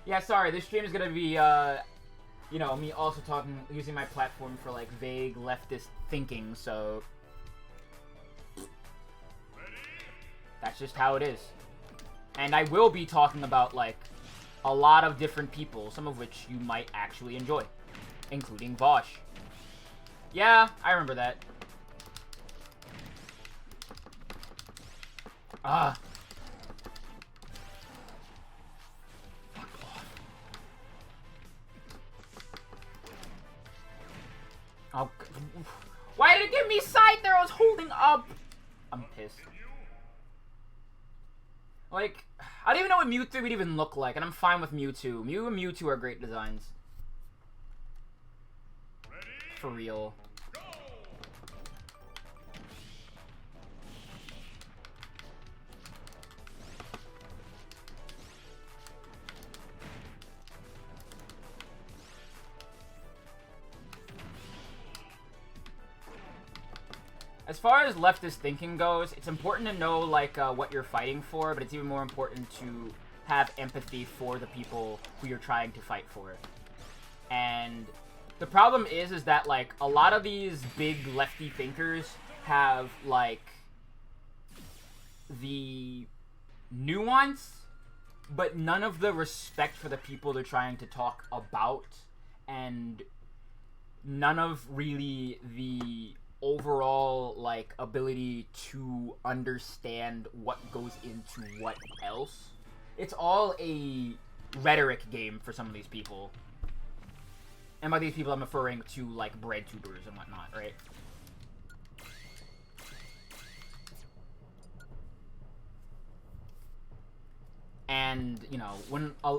Yeah, sorry, this stream is gonna be, you know, me also using my platform for, like, vague leftist thinking, so... That's just how it is. And I will be talking about, like, a lot of different people, some of which you might actually enjoy, including Vosh. Yeah, I remember that. Ah. Fuck off. Oh, why did it give me side there? I was holding up. I'm pissed. Like, I don't even know what Mewtwo would even look like, and I'm fine with Mewtwo. Mew and Mewtwo are great designs. For real. As far as leftist thinking goes, it's important to know, like, what you're fighting for, but it's even more important to have empathy for the people who you're trying to fight for. And the problem is that, like, a lot of these big lefty thinkers have, like, the nuance, but none of the respect for the people they're trying to talk about, and none of really the overall, like, ability to understand what goes into what else. It's all a rhetoric game for some of these people. And by these people, I'm referring to, like, bread tubers and whatnot, right? And, you know,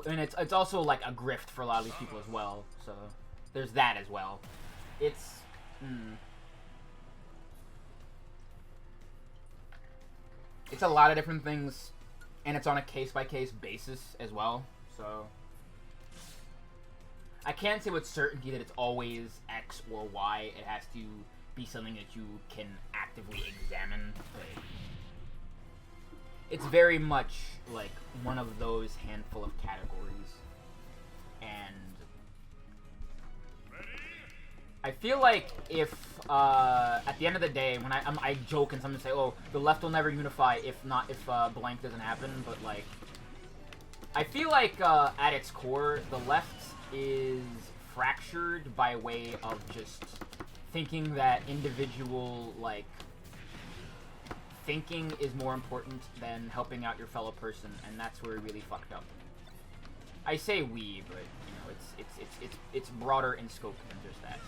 and it's also, like, a grift for a lot of these people as well. So, there's that as well. It's... It's a lot of different things, and it's on a case-by-case basis as well, so... I can't say with certainty that it's always X or Y. It has to be something that you can actively examine, but... It's very much, like, one of those handful of categories, and... I feel like if, at the end of the day, when I joke and someone say, oh, the left will never unify if blank doesn't happen, but, like, I feel like, at its core, the left is fractured by way of just thinking that individual, like, thinking is more important than helping out your fellow person, and that's where we really fucked up. I say we, but, you know, it's broader in scope than just that.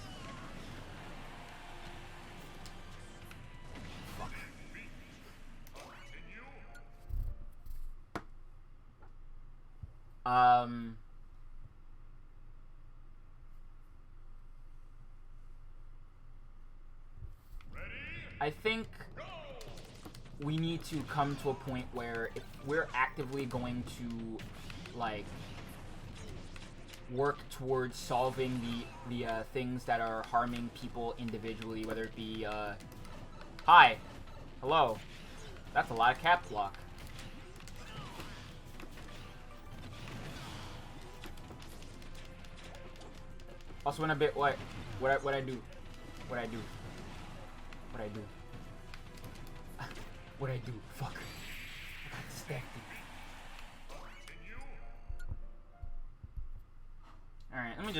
I think we need to come to a point where if we're actively going to, like, work towards solving the things that are harming people individually, whether it be, hi, hello, that's a lot of cap block. Also, in a bit, what I do? Fuck. I got distracted. Alright, let me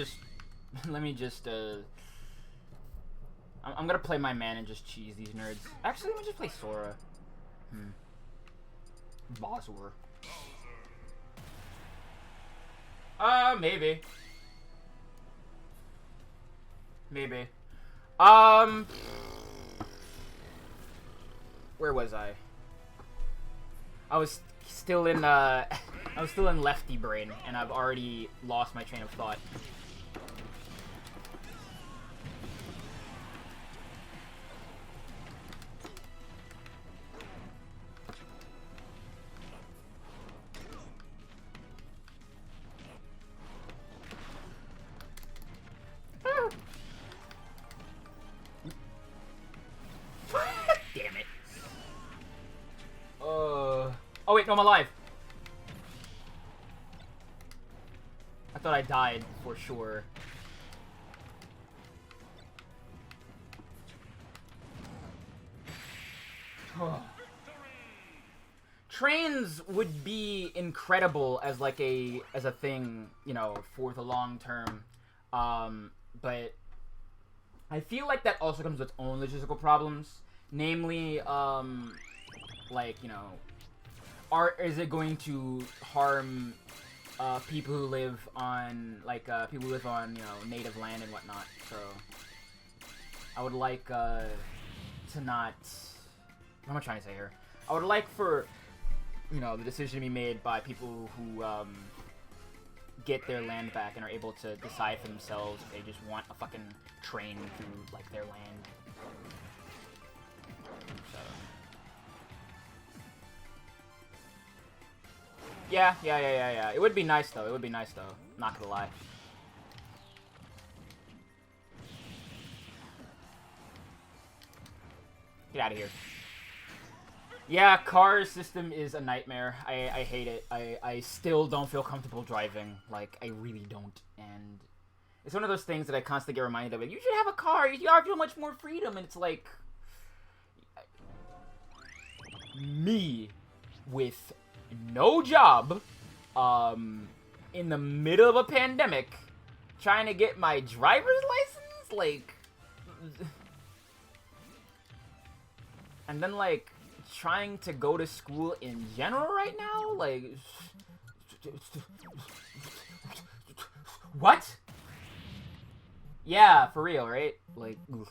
just, I'm gonna play my man and just cheese these nerds. Actually, let me just play Sora. Bosworth. Maybe. Maybe. Where was I? I was still in, lefty brain, and I've already lost my train of thought. Wait, no, I'm alive. I thought I died for sure. Trains would be incredible as like a thing, you know, for the long term. But I feel like that also comes with its own logistical problems. Namely, like, you know, is it going to harm people who live on, like, people who live on, you know, native land and whatnot. So I would like to not, what am I trying to say here? I would like for, you know, the decision to be made by people who get their land back and are able to decide for themselves if they just want a fucking train through, like, their land. So. Yeah. It would be nice, though. Not gonna lie. Get out of here. Yeah, car system is a nightmare. I hate it. I still don't feel comfortable driving. Like, I really don't. And it's one of those things that I constantly get reminded of. Like, you should have a car. You have so much more freedom. And it's like... me with no job, in the middle of a pandemic, trying to get my driver's license? Like... and then, like... trying to go to school in general right now? Like... what? Yeah, for real, right? Like, oof.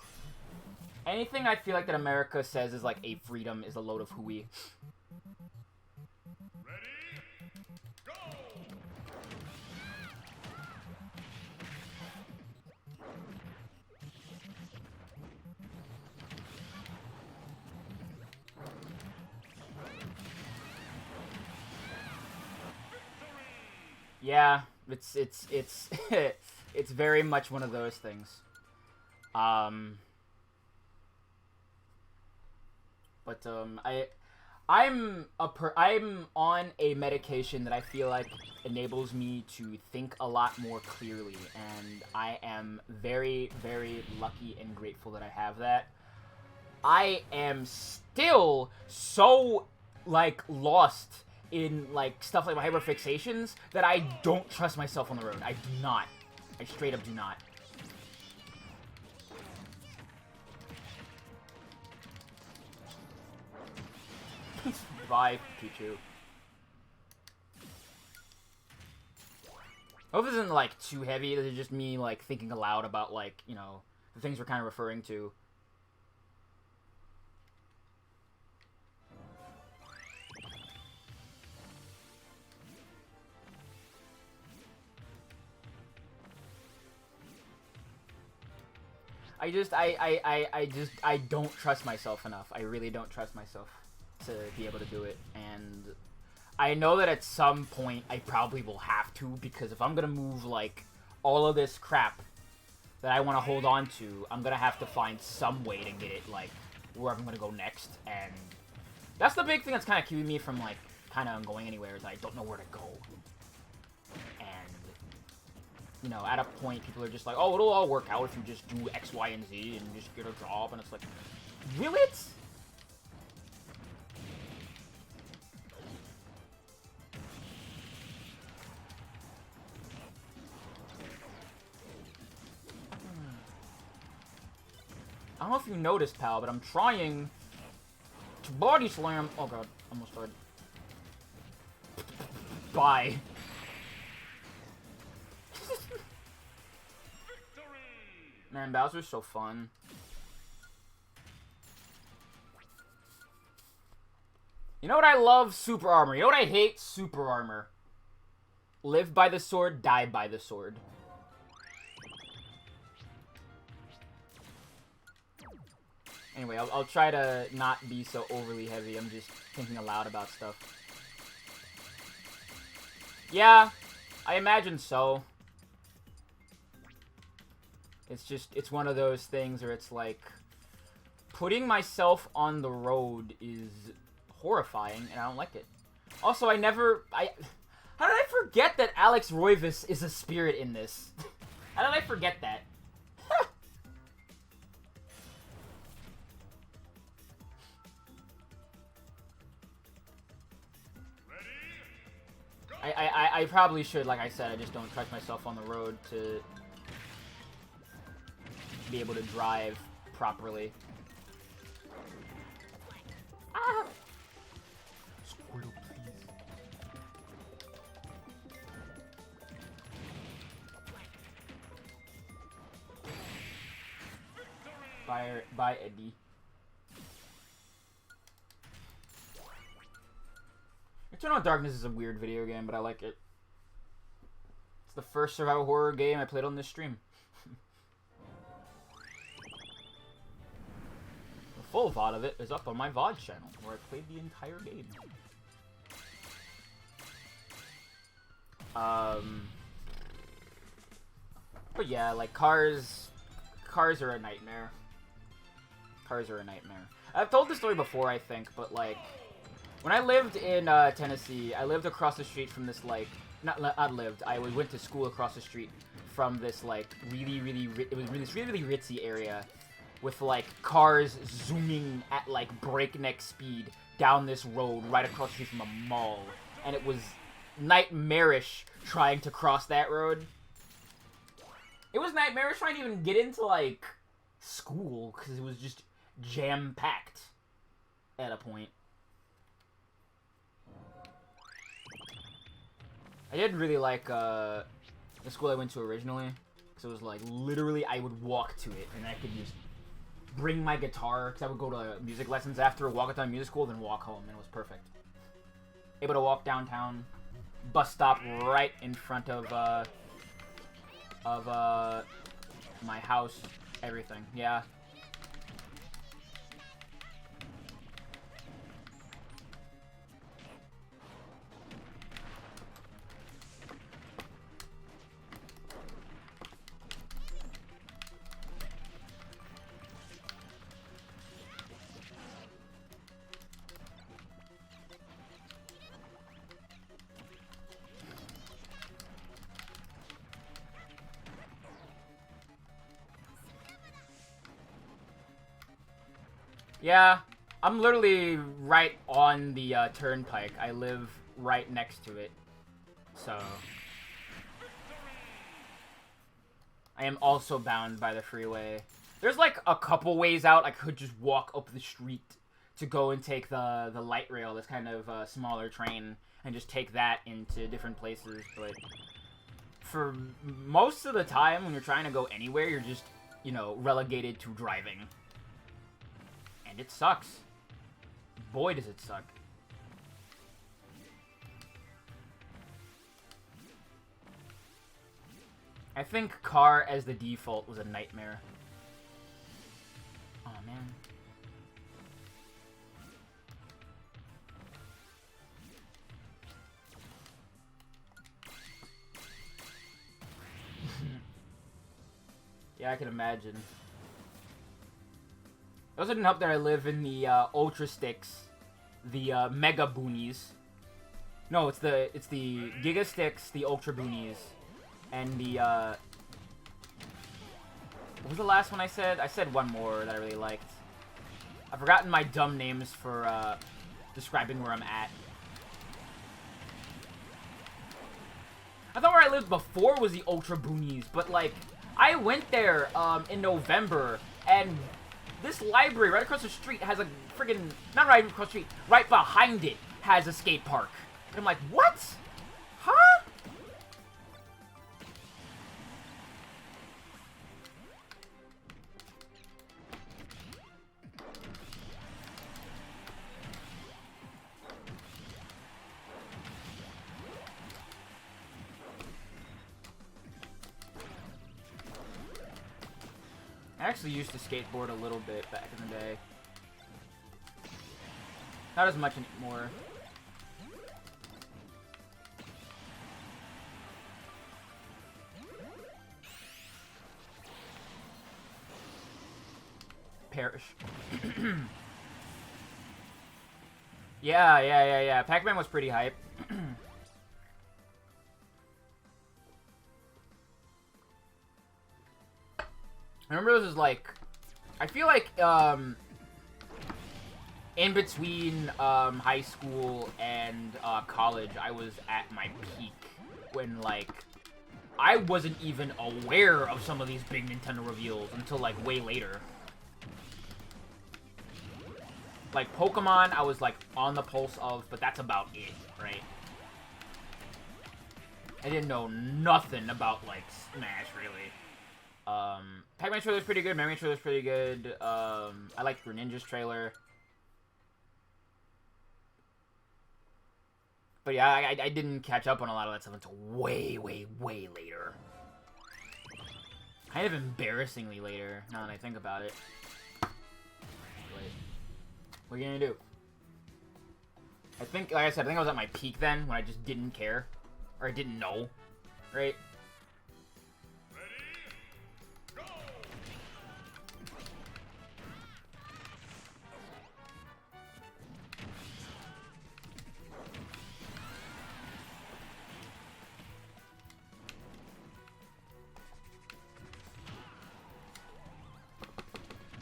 Anything I feel like that America says is like a freedom is a load of hooey. Yeah, it's it's very much one of those things. I'm on a medication that I feel like enables me to think a lot more clearly, and I am very, very lucky and grateful that I have that. I am still so, like, lost in, like, stuff like my hyperfixations that I don't trust myself on the road. I do not. I straight up do not. Bye, Pichu. I hope this isn't, like, too heavy. This is just me, like, thinking aloud about, like, you know, the things we're kind of referring to. I don't trust myself enough. I really don't trust myself to be able to do it, and I know that at some point I probably will have to, because if I'm gonna move, like, all of this crap that I want to hold on to, I'm gonna have to find some way to get it, like, where I'm gonna go next, and that's the big thing that's kind of keeping me from, like, kind of going anywhere, is I don't know where to go. And, you know, at a point, people are just like, oh, it'll all work out if you just do X, Y, and Z and just get a job, and it's like, will it? I don't know if you noticed, pal, but I'm trying to body slam. Oh god, almost died. Bye. Man, Bowser's so fun. You know what I love? Super armor. You know what I hate? Super armor. Live by the sword, die by the sword. Anyway, I'll try to not be so overly heavy. I'm just thinking aloud about stuff. Yeah, I imagine so. It's just, it's one of those things where it's like, putting myself on the road is horrifying, and I don't like it. Also, how did I forget that Alex Roivas is a spirit in this? How did I forget that? I probably should, like I said, I just don't trust myself on the road to be able to drive properly. Ah! Squirtle, please. Bye, Eddie. Eternal Darkness is a weird video game, but I like it. It's the first survival horror game I played on this stream. The full VOD of it is up on my VOD channel, where I played the entire game. But yeah, like cars are a nightmare. Cars are a nightmare. I've told this story before, I think, but like, when I lived in Tennessee, I lived across the street from this, like, I went to school across the street from this, like, really ritzy area with, like, cars zooming at, like, breakneck speed down this road right across the street from a mall. And it was nightmarish trying to cross that road. It was nightmarish trying to even get into, like, school, because it was just jam-packed at a point. I did really like the school I went to originally, because it was like literally I would walk to it and I could just bring my guitar, because I would go to music lessons after, walk down music school, then walk home, and it was perfect. Able to walk downtown, bus stop right in front of my house, everything. Yeah. Yeah, I'm literally right on the turnpike. I live right next to it, so I am also bound by the freeway. There's like a couple ways out. I could just walk up the street to go and take the light rail, this kind of smaller train, and just take that into different places. But for most of the time, when you're trying to go anywhere, you're just, you know, relegated to driving. And it sucks. Boy, does it suck. I think car as the default was a nightmare. Oh, man. Yeah, I can imagine. It also didn't help that I live in the Ultra Sticks, the Mega Boonies. No, it's the Giga Sticks, the Ultra Boonies, and the what was the last one I said? I said one more that I really liked. I've forgotten my dumb names for describing where I'm at. I thought where I lived before was the Ultra Boonies, but like I went there in November, and this library right across the street has a friggin'... Not right across the street, right behind it has a skate park. And I'm like, what? Huh? I actually used to skateboard a little bit back in the day. Not as much anymore. Perish. Yeah. Pac-Man was pretty hype. I remember this was like, I feel like, in between, high school and, college, I was at my peak when, like, I wasn't even aware of some of these big Nintendo reveals until, like, way later. Like, Pokemon, I was, like, on the pulse of, but that's about it, right? I didn't know nothing about, like, Smash, really. Pac-Man trailer's pretty good, Mega Man trailer's pretty good, I liked Greninja's trailer. But yeah, I didn't catch up on a lot of that stuff until way later. Kind of embarrassingly later, now that I think about it. Wait. What are you gonna do? I think, like I said, I think I was at my peak then, when I just didn't care. Or I didn't know. Right?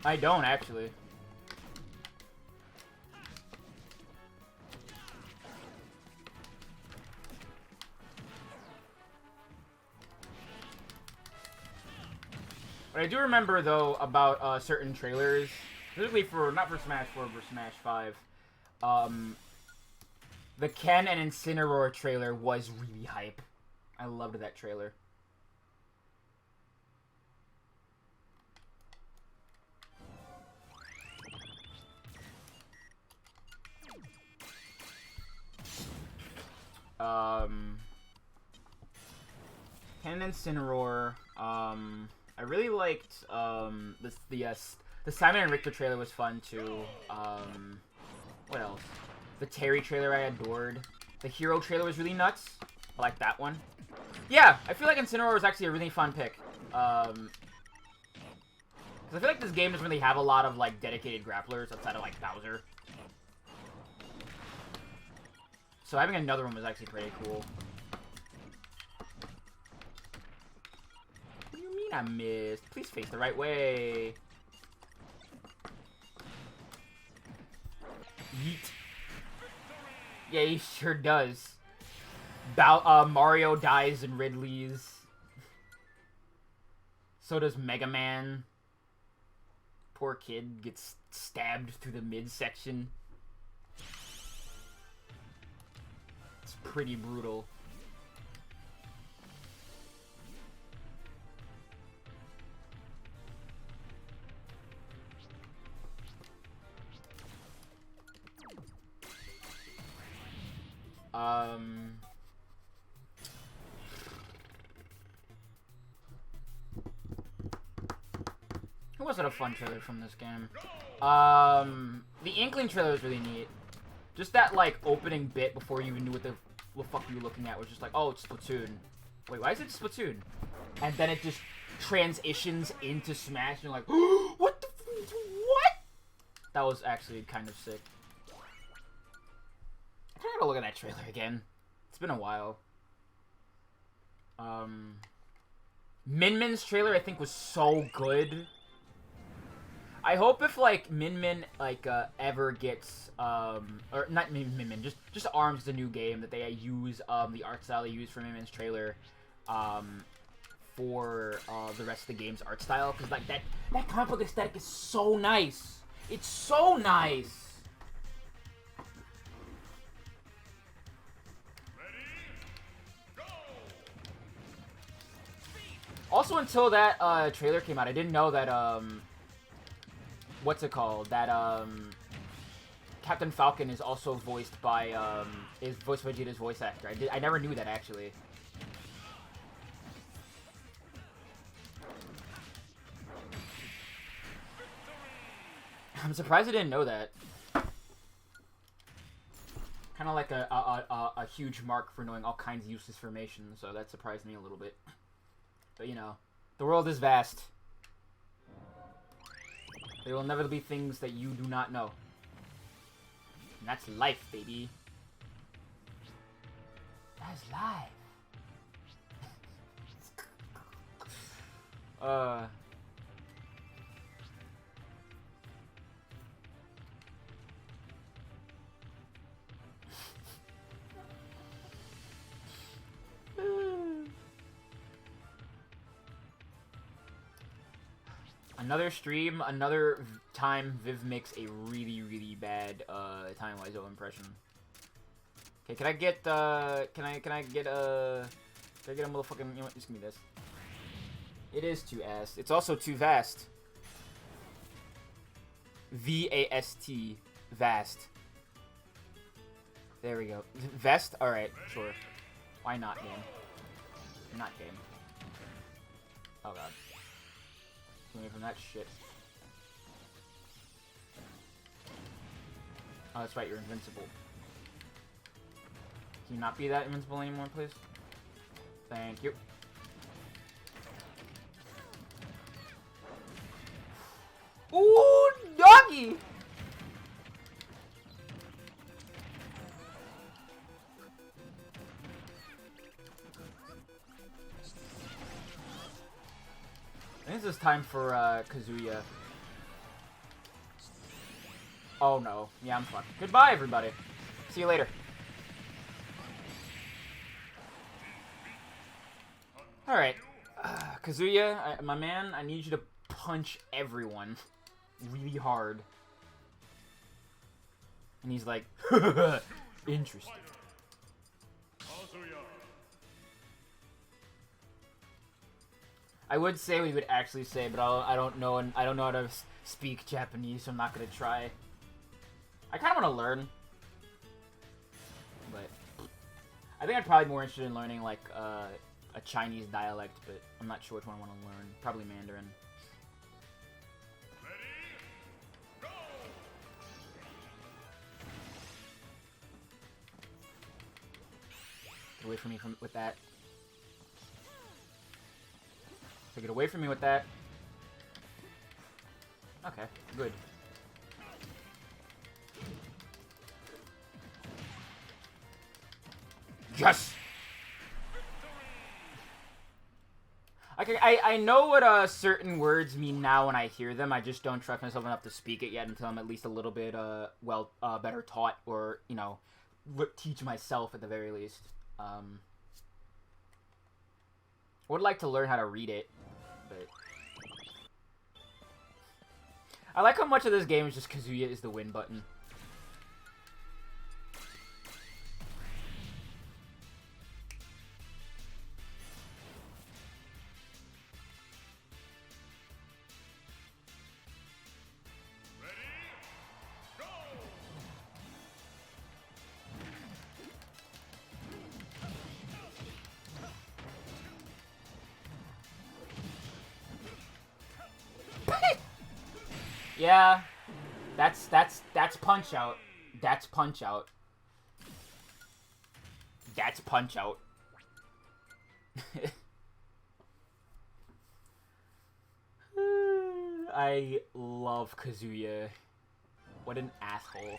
I don't, actually. What I do remember, though, about certain trailers, specifically for, not for Smash 4, but Smash 5, the Ken and Incineroar trailer was really hype. I loved that trailer. Ken and Incineroar, I really liked, the Simon and Richter trailer was fun, too. What else? The Terry trailer I adored. The Hero trailer was really nuts. I like that one. Yeah, I feel like Incineroar was actually a really fun pick. Because I feel like this game doesn't really have a lot of, like, dedicated grapplers outside of, like, Bowser. So having another one was actually pretty cool. What do you mean I missed? Please face the right way. Yeet. Yeah, he sure does. Mario dies in Ridley's. So does Mega Man. Poor kid gets stabbed through the midsection. It's pretty brutal. Who was it a fun trailer from this game? The Inkling trailer was really neat. Just that, like, opening bit before you even knew what the fuck you were looking at was just like, oh, it's Splatoon. Wait, why is it Splatoon? And then it just transitions into Smash, and you're like, what the what? That was actually kind of sick. I gotta look at that trailer again. It's been a while. Min Min's trailer, I think, was so good. I hope if, like, Min Min, like, ever gets, or not Min Min, just ARMS, the new game, that they use, the art style they use for Min Min's trailer, for, the rest of the game's art style, because, like, that comic book aesthetic is so nice. It's so nice. Also, until that, trailer came out, I didn't know that, what's it called? That, Captain Falcon is also voiced by, is voiced by Vegeta's voice actor. I never knew that, actually. I'm surprised I didn't know that. Kind of like a huge mark for knowing all kinds of useless information, so that surprised me a little bit. But, you know, the world is vast. There will never be things that you do not know. And that's life, baby. That's life. Another stream, another time Viv makes a really, really bad Time Wiseau impression. Okay, can I get can I get a motherfucking, you know what, just give me this. It is too ass. It's also too vast. V-A-S-T. Vast. There we go. Vest? Alright, sure. Why not, game? Not game. Oh god. Get away from that shit. Oh, that's right, you're invincible. Can you not be that invincible anymore, please? Thank you. Ooh, doggy! I think this is time for Kazuya. Oh no. Yeah, I'm fucked. Goodbye, everybody. See you later. Alright. Kazuya, my man, I need you to punch everyone really hard. And he's like, interesting. I would say what he would actually say, but I don't know, and I don't know how to speak Japanese, so I'm not gonna try. I kind of want to learn, but I think I'd probably be more interested in learning like a Chinese dialect, but I'm not sure which one I want to learn. Probably Mandarin. Get away from me with that. So get away from me with that. Okay, good. Yes! Okay, I know what certain words mean now when I hear them. I just don't trust myself enough to speak it yet until I'm at least a little bit better taught, or you know, teach myself at the very least. I would like to learn how to read it, but I like how much of this game is just Kazuya is the win button. Yeah, that's punch out. That's punch out. That's punch out. I love Kazuya. What an asshole.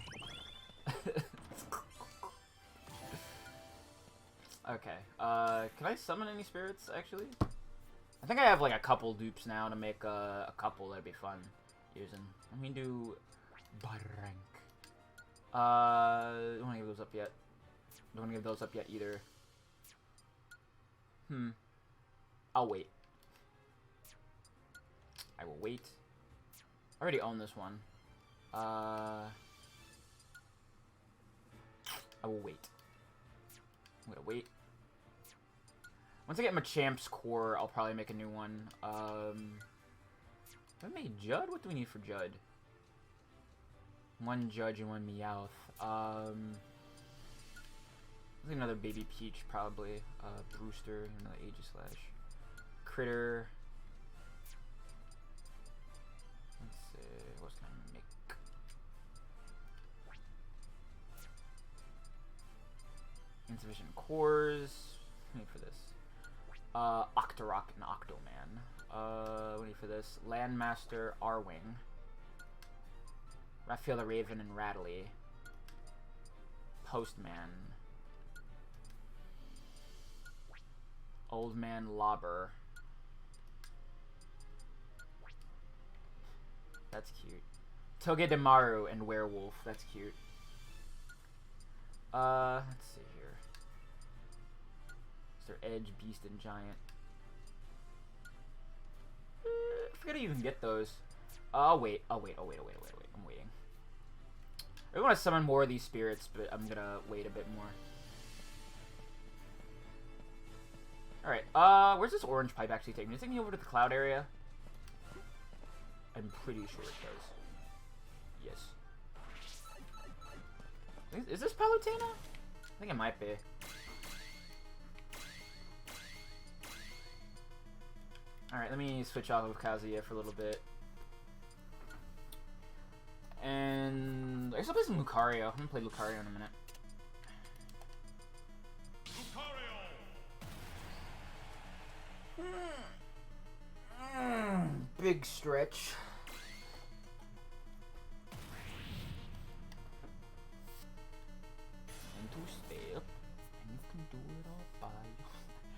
Okay, can I summon any spirits, actually? I think I have, like, a couple dupes now to make a couple that'd be fun using. Let me do Barank. Don't want to give those up yet. Don't want to give those up yet, either. I'll wait. I will wait. I already own this one. I will wait. I'm gonna wait. Once I get Machamp's core, I'll probably make a new one. Have I made Judd? What do we need for Judd? One Judge and one Meowth. There's another Baby Peach, probably. Brewster, another Aegislash. Critter. Let's see, what can I make? Insufficient cores. What do we need for this? Octorok and Octoman. What do we need for this? Landmaster, Arwing. Raphael the Raven and Rattly. Postman. Old Man Lobber. That's cute. Togedemaru and Werewolf. That's cute. Let's see here. Is there Edge, Beast, and Giant? I forget to even get those. I'll wait. I'm waiting. I want to summon more of these spirits, but I'm gonna wait a bit more. Alright, where's this orange pipe actually take me? Does it take me over to the cloud area? I'm pretty sure it does. Yes. Is this Palutena? I think it might be. Alright, let me switch off of Kazuya for a little bit. And I guess I'll play some Lucario. I'm gonna play Lucario in a minute. Big stretch. And to stay up, and you can do it all by yourself.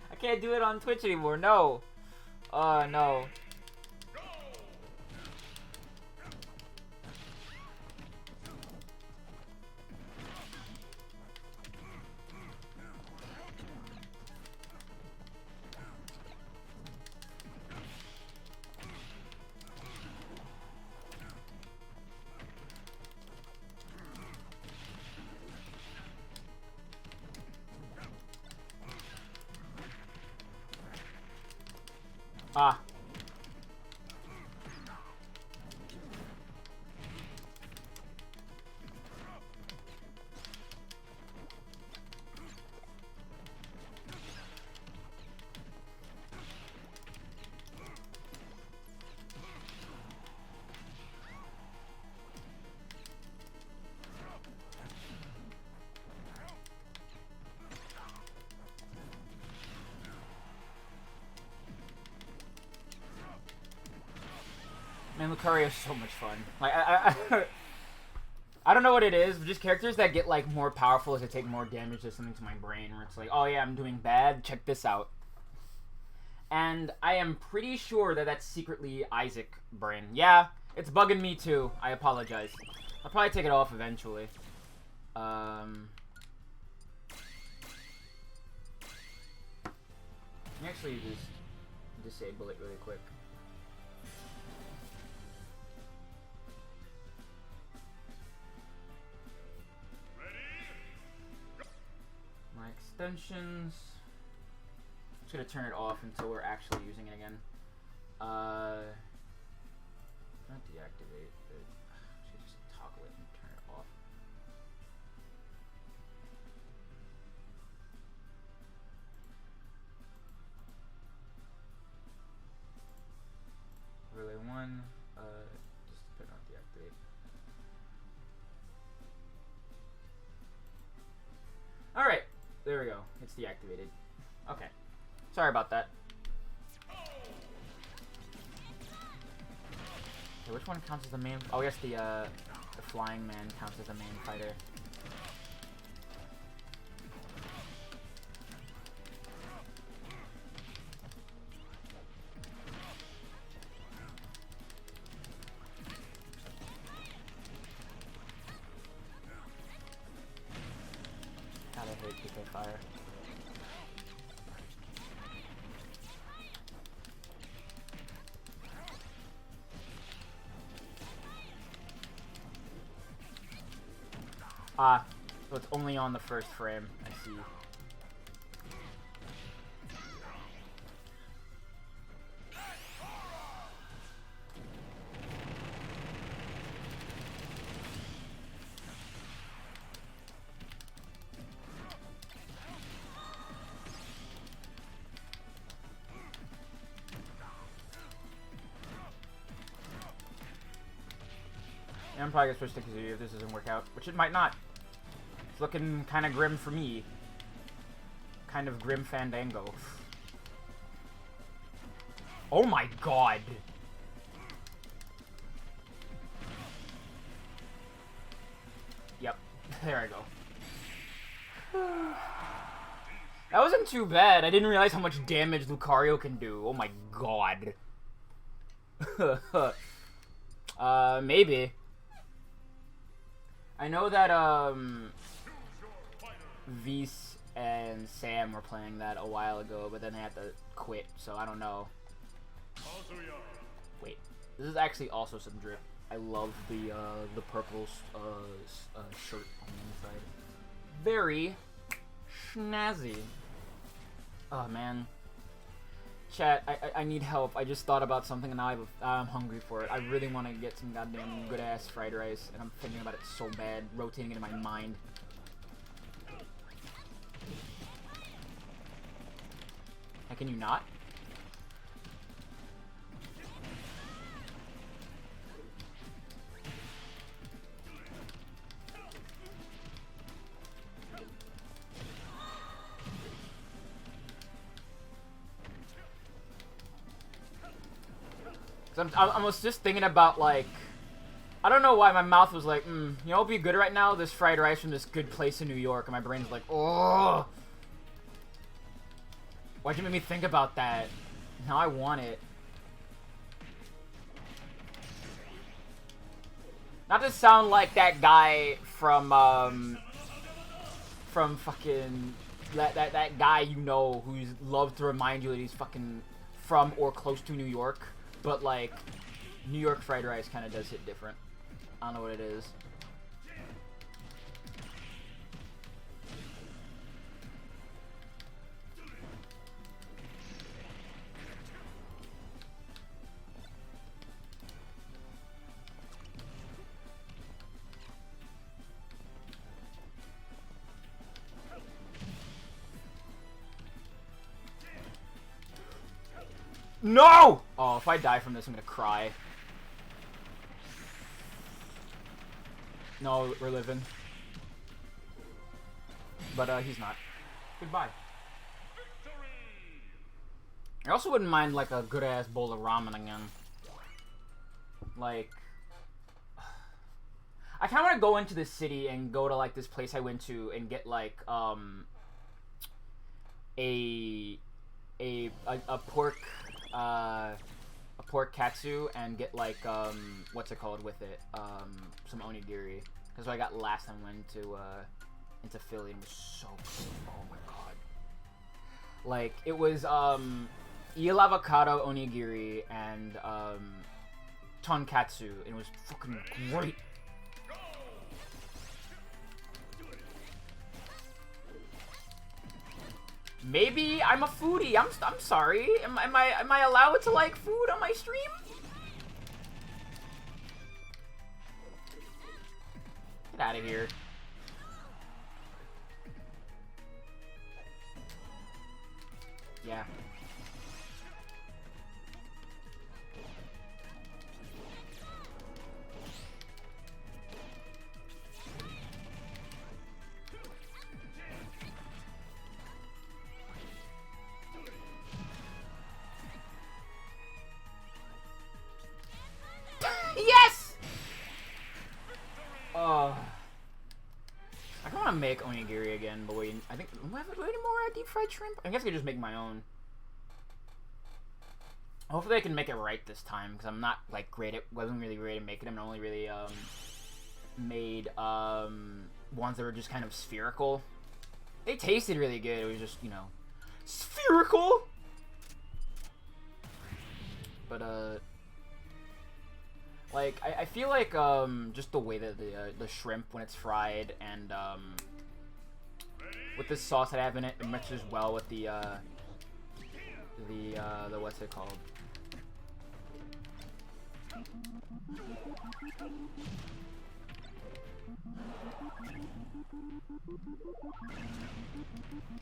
I can't do it on Twitch anymore. No. Oh no. Ah. Man, Lucario is so much fun. Like, I don't know what it is, but just characters that get, like, more powerful as they take more damage to something to my brain, where it's like, oh yeah, I'm doing bad, check this out. And I am pretty sure that that's secretly Isaac brain. Yeah, it's bugging me too. I apologize. I'll probably take it off eventually. Let me actually just disable it really quick. Extensions. Just gonna turn it off until we're actually using it again. Not deactivate, but should just toggle it and turn it off. Relay 1, just put on deactivate. Alright. There we go. It's deactivated. Okay. Sorry about that. Okay, which one counts as the main? Oh, I guess the flying man counts as the main fighter. God, I hate PK Fire. Ah, so it's only on the first frame. I see. Yeah, I'm probably gonna switch to Kazuya if this doesn't work out, which it might not. It's looking kind of grim for me. Kind of grim Fandango. Oh my god! Yep, there I go. That wasn't too bad. I didn't realize how much damage Lucario can do. Oh my god. Maybe. I know that, Vise and Sam were playing that a while ago, but then they had to quit, so I don't know. Wait, this is actually also some drip. I love the purple, shirt on the inside. Very snazzy. Oh, man. Chat, I need help. I just thought about something and now I'm hungry for it. I really want to get some goddamn good-ass fried rice, and I'm thinking about it so bad, rotating it in my mind. How can you not? I was just thinking about, like, I don't know why my mouth was like, you know what'd be good right now? This fried rice from this good place in New York. And my brain's like, oh. Why'd you make me think about that? Now I want it. Not to sound like that guy from fucking, that guy you know who's loved to remind you that he's fucking from or close to New York. But, like, New York fried rice kind of does hit different. I don't know what it is. No! Oh, if I die from this, I'm gonna cry. No, we're living. But, he's not. Goodbye. I also wouldn't mind, like, a good-ass bowl of ramen again. Like... I kinda wanna go into the city and go to, like, this place I went to and get, like, a pork... a pork katsu and get like what's it called with it, some onigiri. That's what I got last time I went to into Philly and it was so good. Oh my god. Like it was eel avocado onigiri and tonkatsu and it was fucking great. Maybe I'm a foodie. I'm sorry. Am I allowed to like food on my stream? Get out of here. Yeah. Yes! I kind of want to make onigiri again, but wait, I think, do I have any more deep fried shrimp? I guess I could just make my own. Hopefully I can make it right this time, because I'm not, like, wasn't really great at making them. I only really, made, ones that were just kind of spherical. They tasted really good, it was just, you know, spherical! But, like, I feel like, just the way that the shrimp, when it's fried, and, with this sauce that I have in it, it mixes well with the what's it called?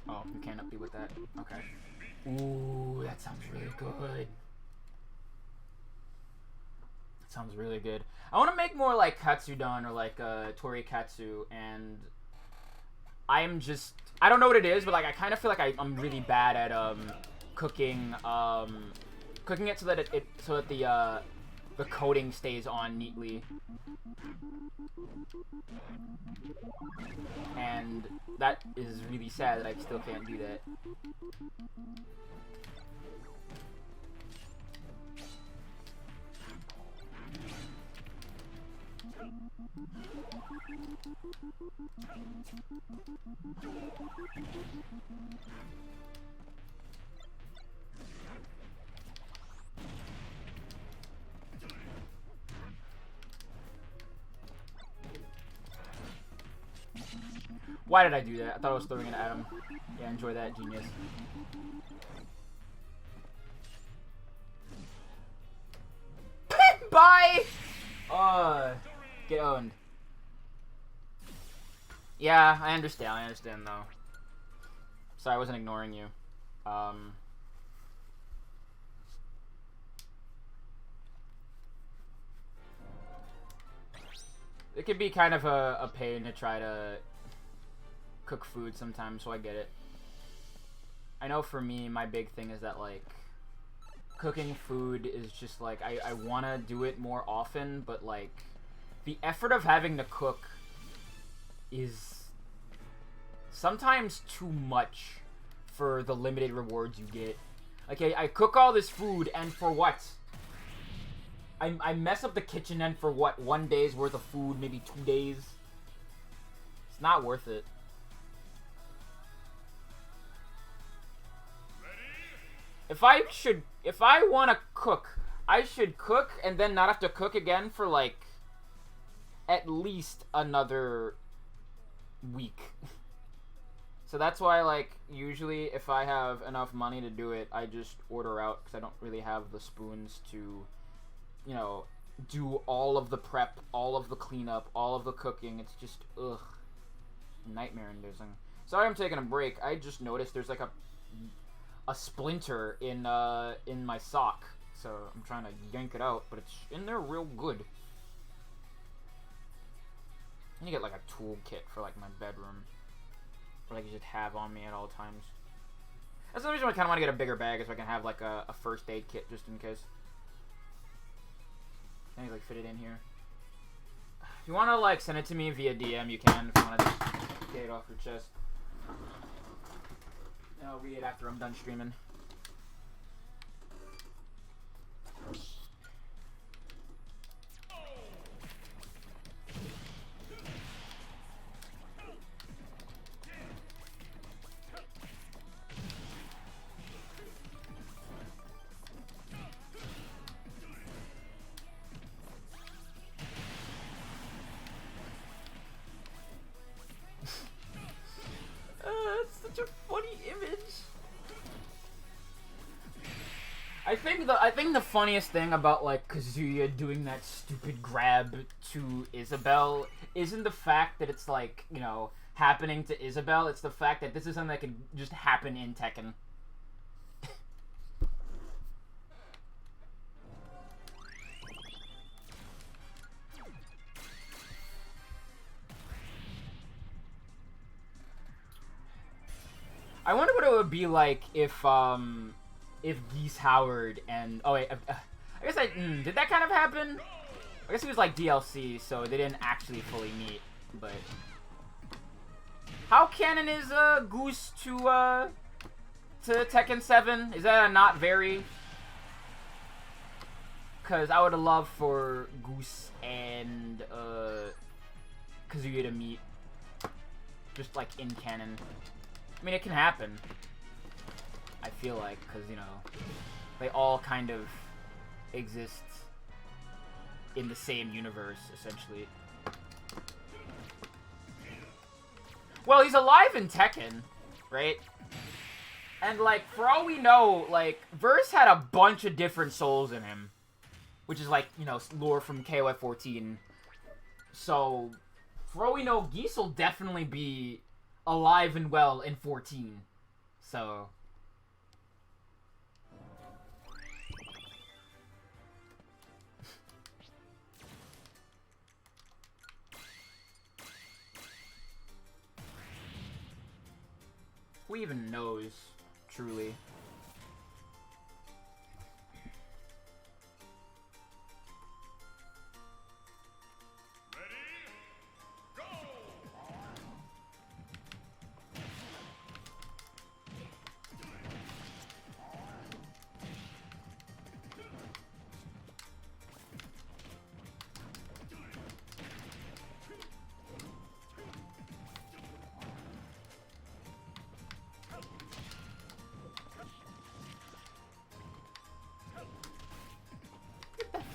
Oh, you can't upbeat with that? Okay. Ooh, that sounds really good. Sounds really good. I want to make more like katsudon or like torikatsu, and I don't know what it is, but like I kind of feel like I'm really bad at cooking cooking it so that the coating stays on neatly. And that is really sad that I still can't do that. Why did I do that? I thought I was throwing it at him. Yeah, enjoy that, genius. Bye! Get owned. Yeah, I understand though. Sorry, I wasn't ignoring you. It could be kind of a pain to try to cook food sometimes, so I get it. I know for me, my big thing is that, like, cooking food is just, like, I want to do it more often, but, like, the effort of having to cook is sometimes too much for the limited rewards you get. Okay, I cook all this food, and for what? I mess up the kitchen, and for what? 1 day's worth of food, maybe 2 days? It's not worth it. If I want to cook, I should cook and then not have to cook again for, like, at least another week. So that's why, like, usually if I have enough money to do it, I just order out because I don't really have the spoons to, you know, do all of the prep, all of the cleanup, all of the cooking. It's just, ugh, nightmare inducing. Sorry I'm taking a break. I just noticed there's, like, a splinter in my sock, so I'm trying to yank it out, but it's in there real good. I need to get, like, a tool kit for, like, my bedroom, or, like, you just have on me at all times. That's the reason I kind of want to get a bigger bag, is so I can have, like, a first aid kit just in case. Can you, like, fit it in here? If you want to, like, send it to me via DM, you can. If you want to just get it off your chest. I'll read it after I'm done streaming. That's such a funny image. I think the funniest thing about, like, Kazuya doing that stupid grab to Isabelle isn't the fact that it's, like, you know, happening to Isabelle. It's the fact that this is something that could just happen in Tekken. I wonder what it would be like if Geese Howard and... Oh, wait. I guess did that kind of happen? I guess it was, like, DLC, so they didn't actually fully meet, but... How canon is, Goose to Tekken 7? Is that a not very? Because I would have loved for Goose and, Kazuya to meet. Just, like, in canon. I mean, it can happen. I feel like, because, you know, they all kind of exist in the same universe, essentially. Well, he's alive in Tekken, right? And, like, for all we know, like, Verse had a bunch of different souls in him. Which is, like, you know, lore from KOF 14. So, for all we know, Geese will definitely be alive and well in 14. So... Who even knows, truly?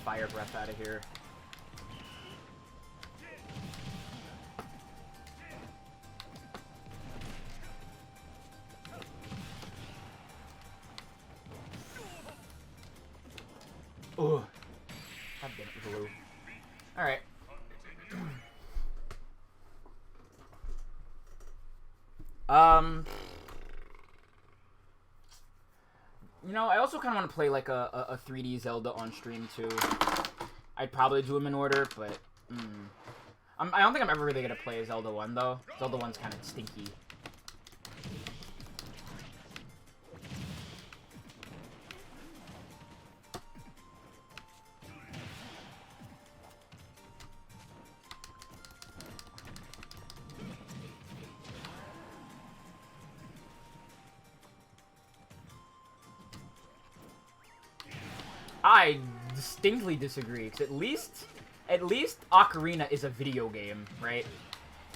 fire breath out of here. Ugh. God damn it, Blue. Alright. You know, I also kind of want to play like a 3D Zelda on stream too. I'd probably do them in order, but I don't think I'm ever really gonna play Zelda 1 though. Zelda 1's kind of stinky. I distinctly disagree. 'Cause at least Ocarina is a video game, right?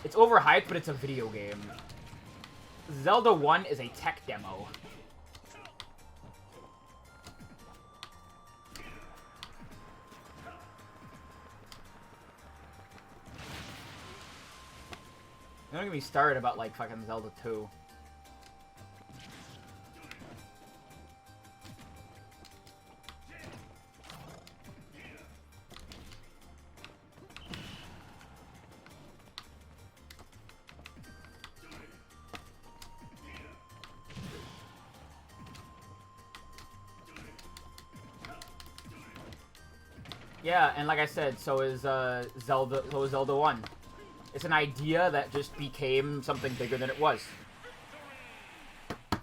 It's overhyped, but it's a video game. Zelda 1 is a tech demo. Don't get me started about like fucking Zelda 2. Yeah, and like I said, so is Zelda 1. It's an idea that just became something bigger than it was.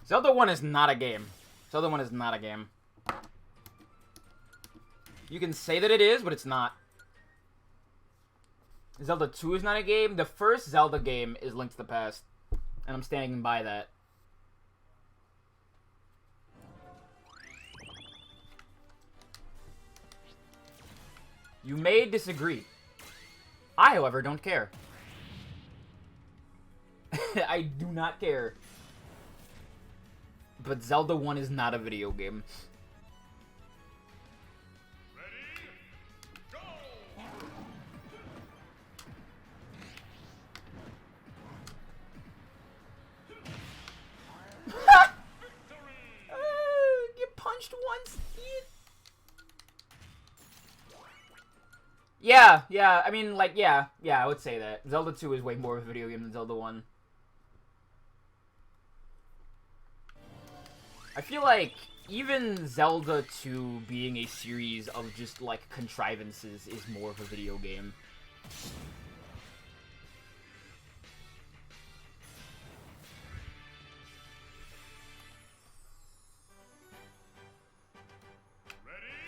Zelda 1 is not a game. Zelda 1 is not a game. You can say that it is, but it's not. Zelda 2 is not a game. The first Zelda game is Link to the Past. And I'm standing by that. You may disagree. I, however, don't care. I do not care. But Zelda 1 is not a video game. Get punched once. Yeah, I mean, like, yeah, I would say that. Zelda 2 is way more of a video game than Zelda 1. I feel like even Zelda 2 being a series of just, like, contrivances is more of a video game.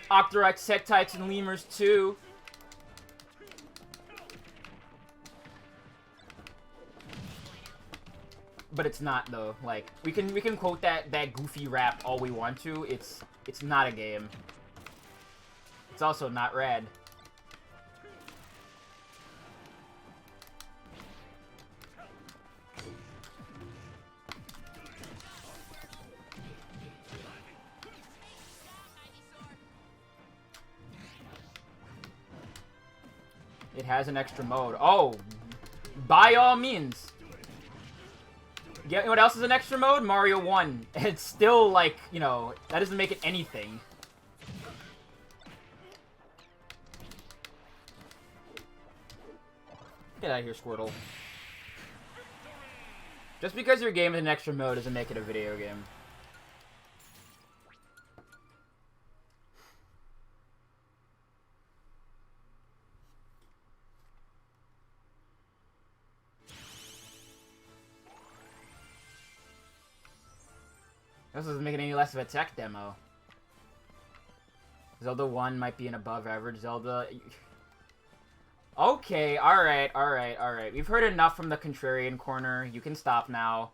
Octorok, Sektites, and Lemurs 2. But it's not though. Like we can quote that goofy rap all we want to. It's not a game. It's also not rad. It has an extra mode. Oh, by all means. Yeah, you know what else is an extra mode? Mario 1. It's still, like, you know, that doesn't make it anything. Get out of here, Squirtle. Just because your game is an extra mode doesn't make it a video game. This doesn't make it any less of a tech demo. Zelda 1 might be an above-average Zelda. Okay, alright. We've heard enough from the contrarian corner. You can stop now.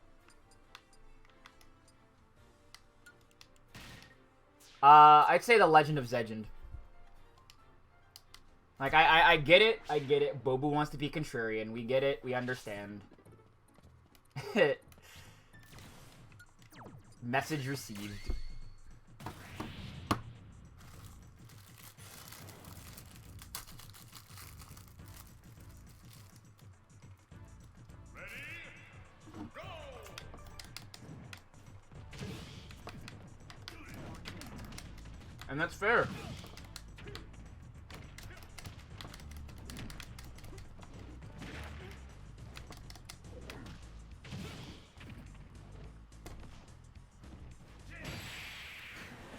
I'd say The Legend of Zegend. Like, I get it. Bobu wants to be contrarian. We get it. We understand. Message received. And that's fair.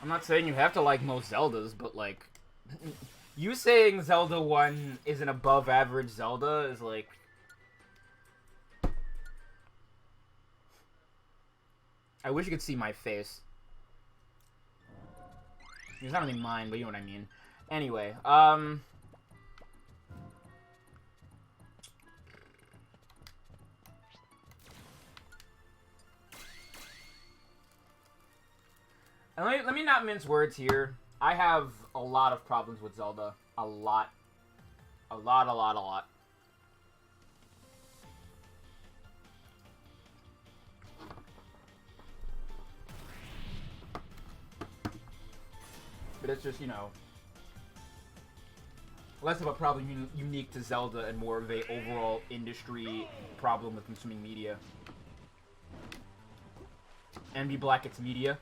I'm not saying you have to like most Zeldas, but like, you saying Zelda 1 is an above average Zelda is like... I wish you could see my face. It's not really mine, but you know what I mean. Anyway, and let me not mince words here. I have a lot of problems with Zelda. A lot. A lot. But it's just, you know, less of a problem unique to Zelda and more of a overall industry problem with consuming media. NB Black, it's media.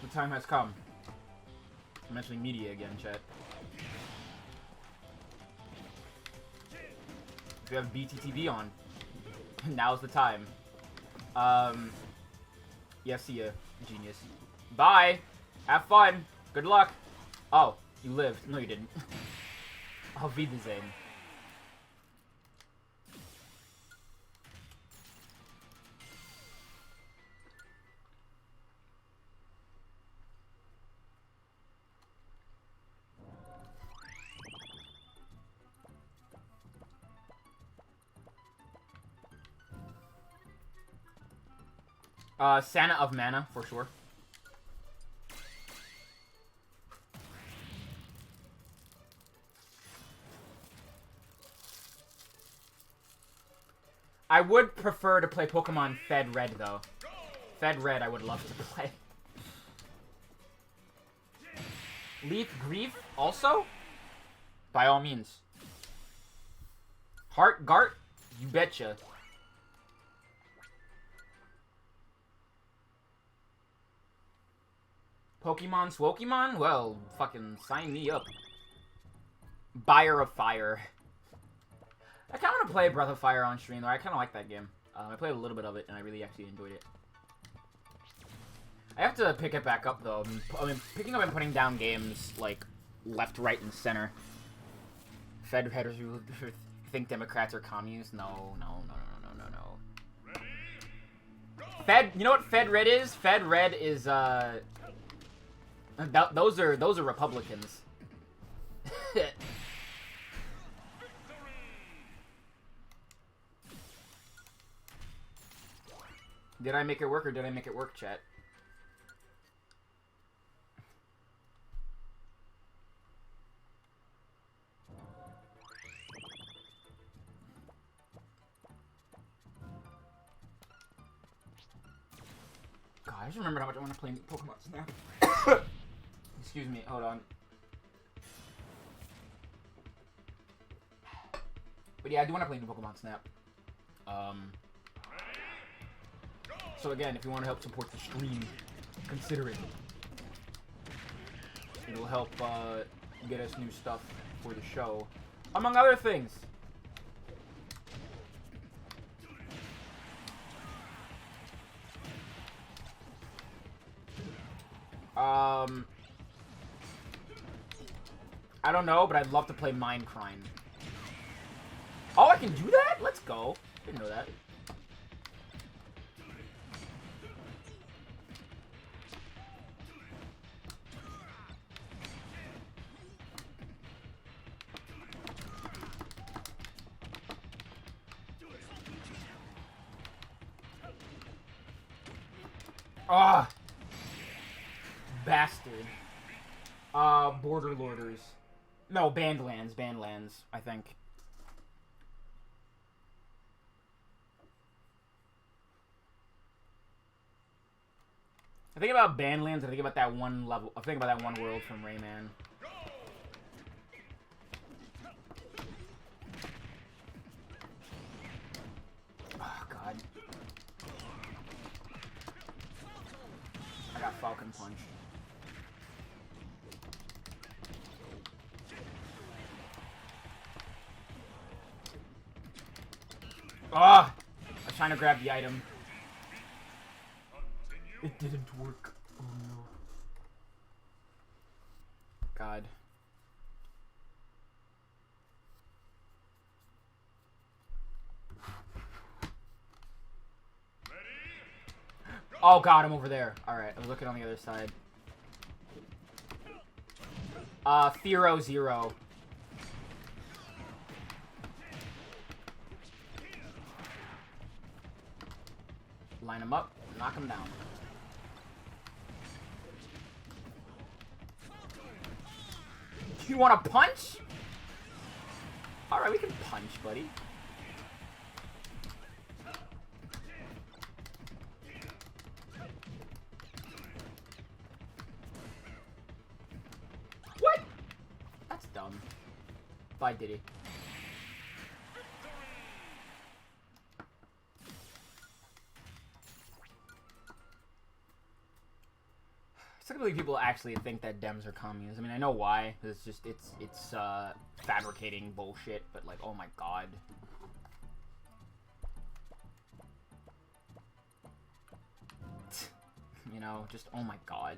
The time has come. I'm mentioning media again, chat. If you have BTTV on, now's the time. Yeah, see ya, genius. Bye! Have fun! Good luck! Oh, you lived. No, you didn't. Auf Wiedersehen. Santa of Mana, for sure. I would prefer to play Pokemon Fed Red, though. Fed Red, I would love to play. Leaf Grief, also? By all means. Heart Gart? You betcha. Pokemon Swokemon? Well, fucking sign me up. Buyer of Fire. I kind of want to play Breath of Fire on stream, though. I kind of like that game. I played a little bit of it, and I really actually enjoyed it. I have to pick it back up, though. I mean, picking up and putting down games, like, left, right, and center. Fed headers who think Democrats are communists? No. Fed, you know what Fed Red is? Fed Red is, those are Republicans. Did I make it work or did I make it work, chat? God, I just remembered how much I want to play Pokemon Snap. Excuse me, hold on. But yeah, I do want to play new Pokemon Snap. So again, if you want to help support the stream, consider it. It'll help get us new stuff for the show, among other things. I don't know, but I'd love to play Minecraft. Oh, I can do that? Let's go. Didn't know that. Ah, bastard. Border Lorders. No, Bandlands, I think. I think about Bandlands, I think about that one level, I think about that one world from Rayman. Oh, God. I got Falcon Punch. Ah! I was trying to grab the item. It didn't work. Oh no. God. Oh god, I'm over there. Alright, I was looking on the other side. Thero 0. Line him up, knock him down. You wanna punch? Alright, we can punch, buddy. What? That's dumb. Bye, Diddy. Typically, people actually think that Dems are communists. I mean, I know why. It's just it's fabricating bullshit. But like, oh my god. You know, just oh my god.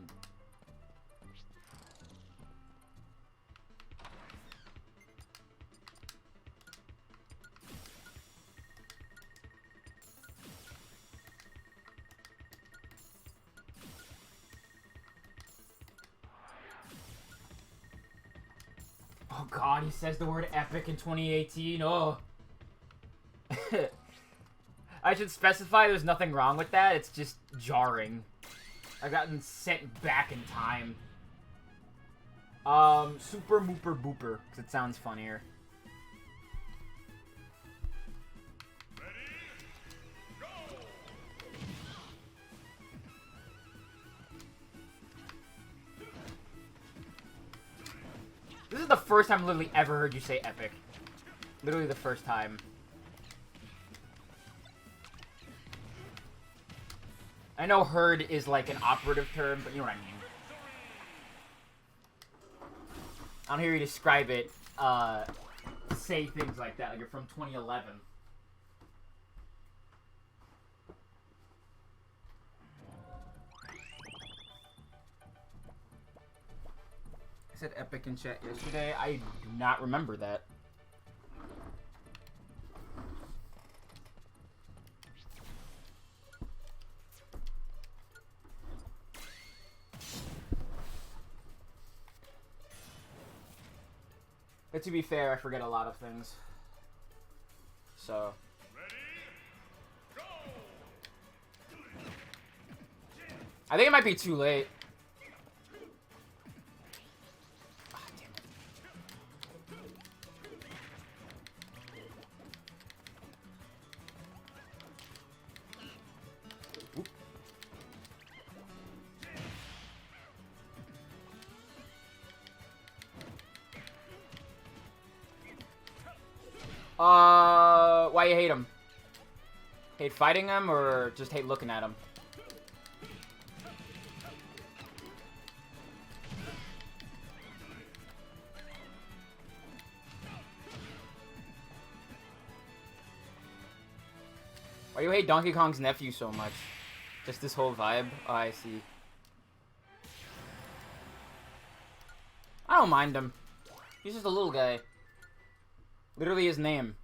Oh god, he says the word epic in 2018. Oh. I should specify there's nothing wrong with that. It's just jarring. I've gotten sent back in time. Super Mooper Booper, because it sounds funnier. This is the first time I literally ever heard you say epic. Literally the first time. I know heard is like an operative term, but you know what I mean. I don't hear you describe it, say things like that, like you're from 2011. I said epic in chat yesterday. I do not remember that. But to be fair, I forget a lot of things. So. I think it might be too late. Ah, damn it. Oop. Why you hate him? Hate fighting him, or just hate looking at him? Why do you hate Donkey Kong's nephew so much? Just this whole vibe? Oh, I see. I don't mind him. He's just a little guy. Literally his name.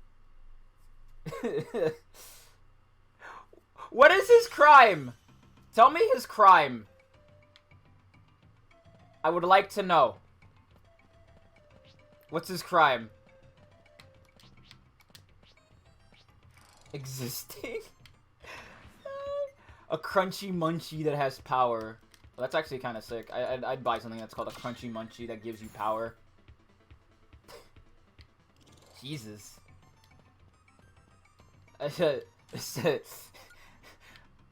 What is his crime? Tell me his crime. I would like to know. What's his crime? Existing? A crunchy munchie that has power. Well, that's actually kind of sick. I'd buy something that's called a crunchy munchie that gives you power. Jesus.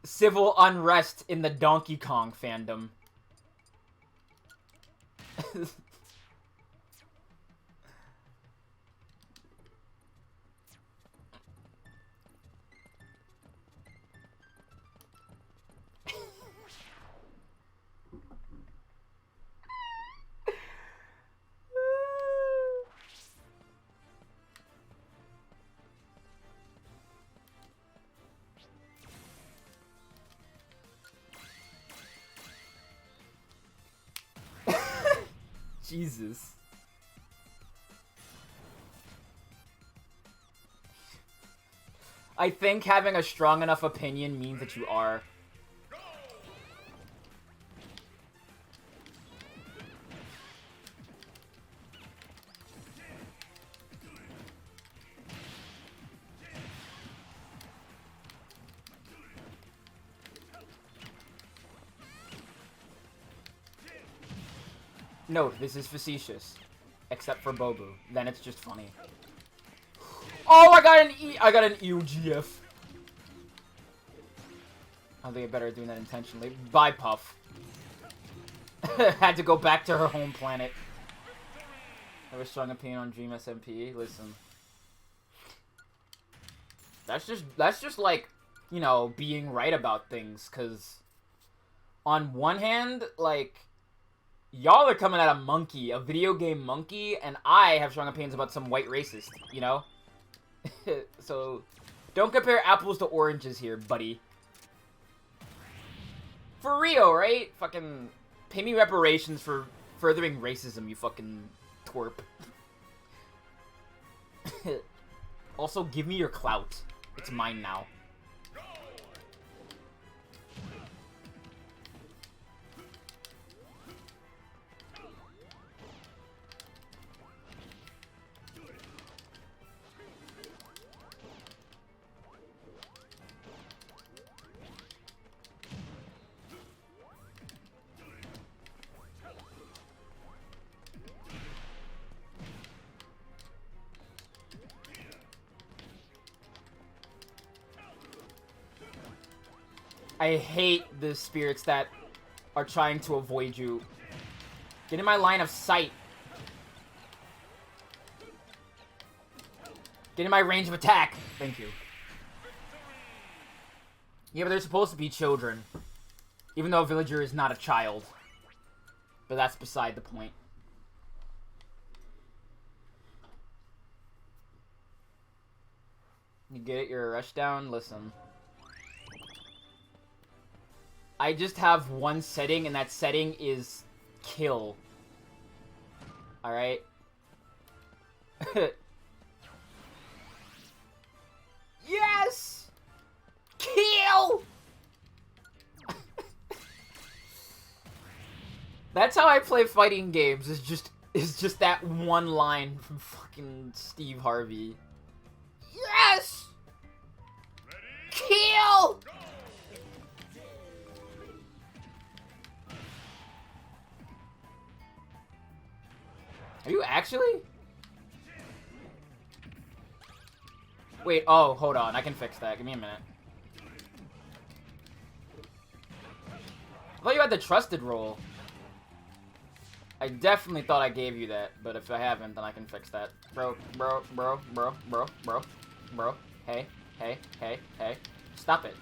Civil unrest in the Donkey Kong fandom. Jesus. I think having a strong enough opinion means that you are. No, this is facetious. Except for Bobu. Then it's just funny. Oh, I got an EUGF. I think I better doing that intentionally. Bye, Puff. Had to go back to her home planet. I have a strong opinion on Dream SMP. Listen. That's just like, you know, being right about things, cause on one hand, like, y'all are coming at a monkey, a video game monkey, and I have strong opinions about some white racist, you know? So, don't compare apples to oranges here, buddy. For real, right? Fucking pay me reparations for furthering racism, you fucking twerp. Also, give me your clout. It's mine now. I hate the spirits that are trying to avoid you. Get in my line of sight. Get in my range of attack. Thank you. Yeah, but they're supposed to be children. Even though a villager is not a child. But that's beside the point. You get it? You're a rushdown? Listen. I just have one setting, and that setting is kill. Alright? Yes! Kill! That's how I play fighting games, is just that one line from fucking Steve Harvey. Yes! Kill! Are you actually? Wait, oh, hold on. I can fix that. Give me a minute. I thought you had the trusted roll. I definitely thought I gave you that, but if I haven't, then I can fix that. Bro. Hey. Stop it.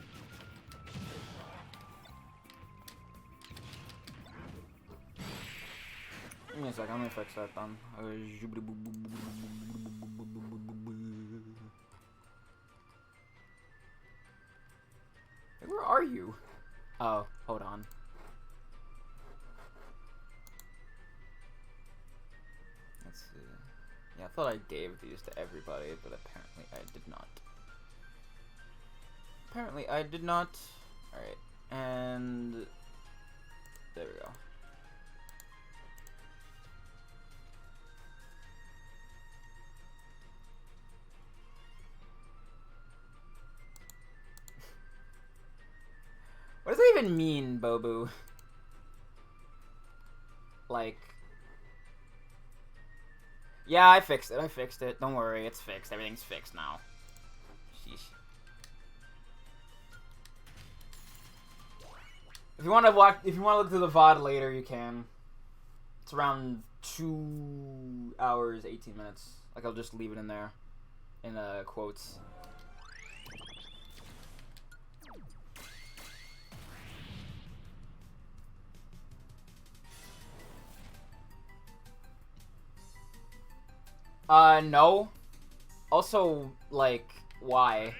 Give me a second, let me fix that then. Hey, where are you? Oh, hold on. Let's see. Yeah, I thought I gave these to everybody, but apparently I did not. Apparently I did not. Alright, and there we go. What does that even mean, Bobu? Like... Yeah, I fixed it. Don't worry, it's fixed. Everything's fixed now. Sheesh. If you want to look through the VOD later, you can. It's around 2 hours, 18 minutes. Like, I'll just leave it in there. In, quotes. No. Also, like, why?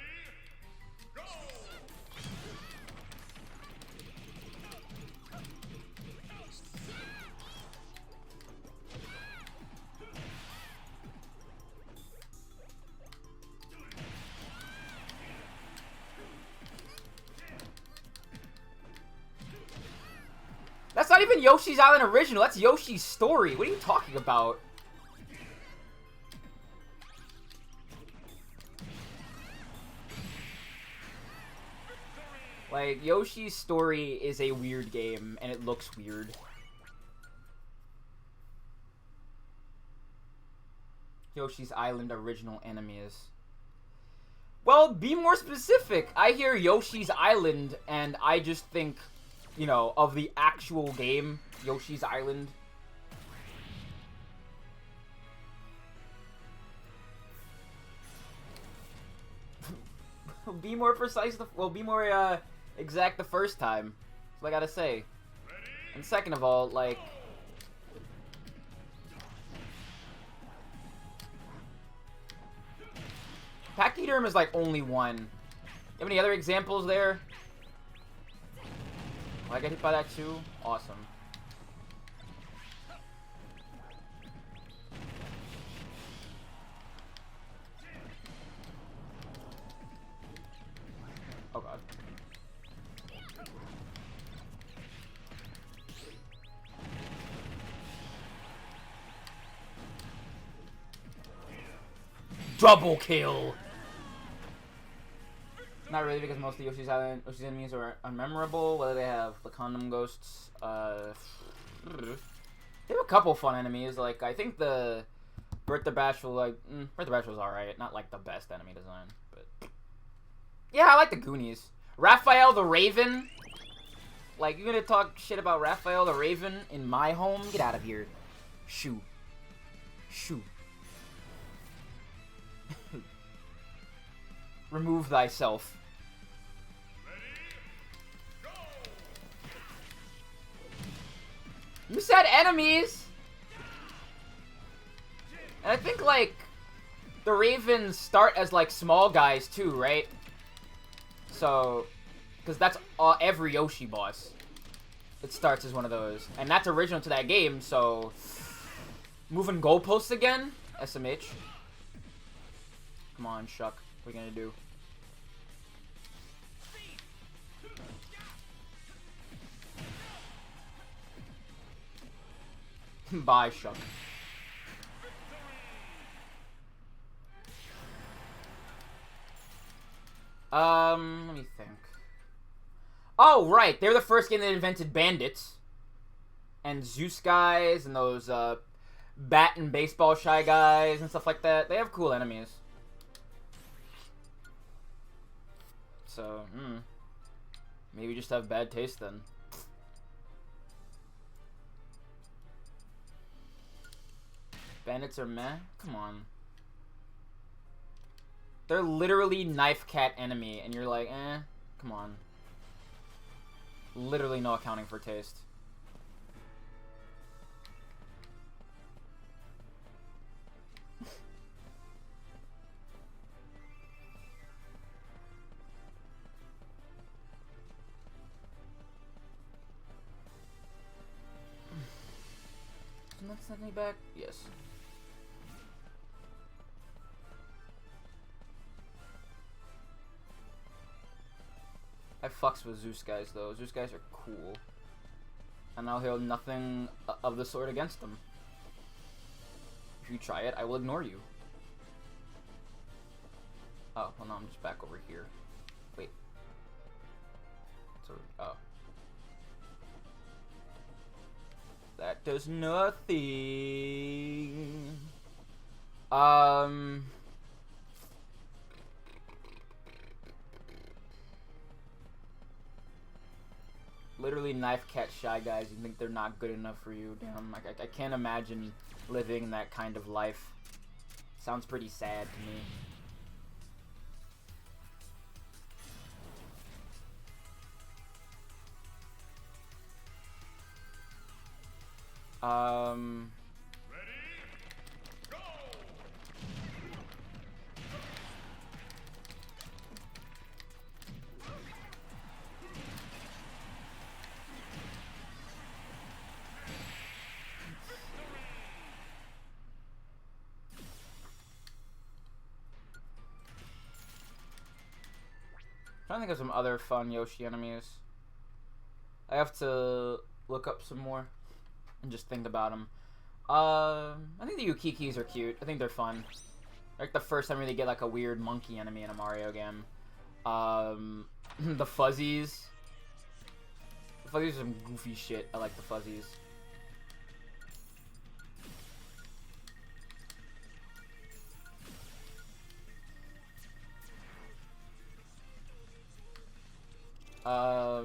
even Yoshi's Island original. That's Yoshi's Story. What are you talking about? Like, Yoshi's Story is a weird game, and it looks weird. Yoshi's Island original enemies. Well, be more specific. I hear Yoshi's Island, and I just think, you know, of the actual game, Yoshi's Island. Be more precise. Well, be more exact the first time. That's what I gotta say. And second of all, like, Pachyderm is like only one. You have any other examples there? Oh, I get hit by that too? Awesome. Oh god. Double kill! Not really, because most of Yoshi's enemies are unmemorable. Whether they have the condom ghosts, they have a couple fun enemies. Like, I think the Bertha Bashful, like, Bertha Bashful's alright. Not like the best enemy design, but yeah, I like the Goonies. Raphael the Raven. Like, you're gonna talk shit about Raphael the Raven in my home? Get out of here. Shoo. Shoo. Remove thyself. You said enemies! And I think, like, the Ravens start as, like, small guys, too, right? So, because that's every Yoshi boss. It starts as one of those. And that's original to that game, so... Moving goalposts again? SMH. Come on, Shuck. What are you gonna do? Bye, Shuck. Let me think. Oh, right. They're the first game that invented bandits. And Zeus guys and those, bat and baseball shy guys and stuff like that. They have cool enemies. So, maybe just have bad taste then. Bandits are meh? Come on. They're literally Knife Cat enemy, and you're like, eh, come on. Literally no accounting for taste. Can that send me back? Yes. I fucks with Zeus guys though. Zeus guys are cool. And I'll hold nothing of the sort against them. If you try it, I will ignore you. Oh, well no, I'm just back over here. Wait. So, oh. That does nothing. Literally Knife Cat shy guys, you think they're not good enough for you. Damn, like, I can't imagine living that kind of life. Sounds pretty sad to me. Trying to think of some other fun Yoshi enemies. I have to look up some more and just think about them. I think the Ukikis are cute. I think they're fun. Like the first time we really get like a weird monkey enemy in a Mario game. The Fuzzies. The Fuzzies are some goofy shit. I like the Fuzzies. I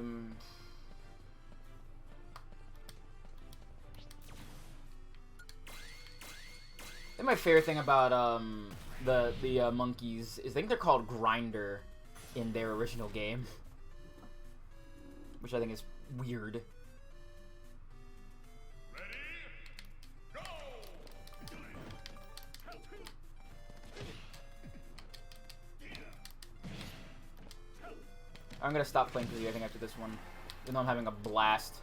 think my favorite thing about the monkeys is I think they're called Grinder in their original game, which I think is weird. Ready? Go! I'm gonna stop playing Kazooie, I think, after this one, even though I'm having a blast.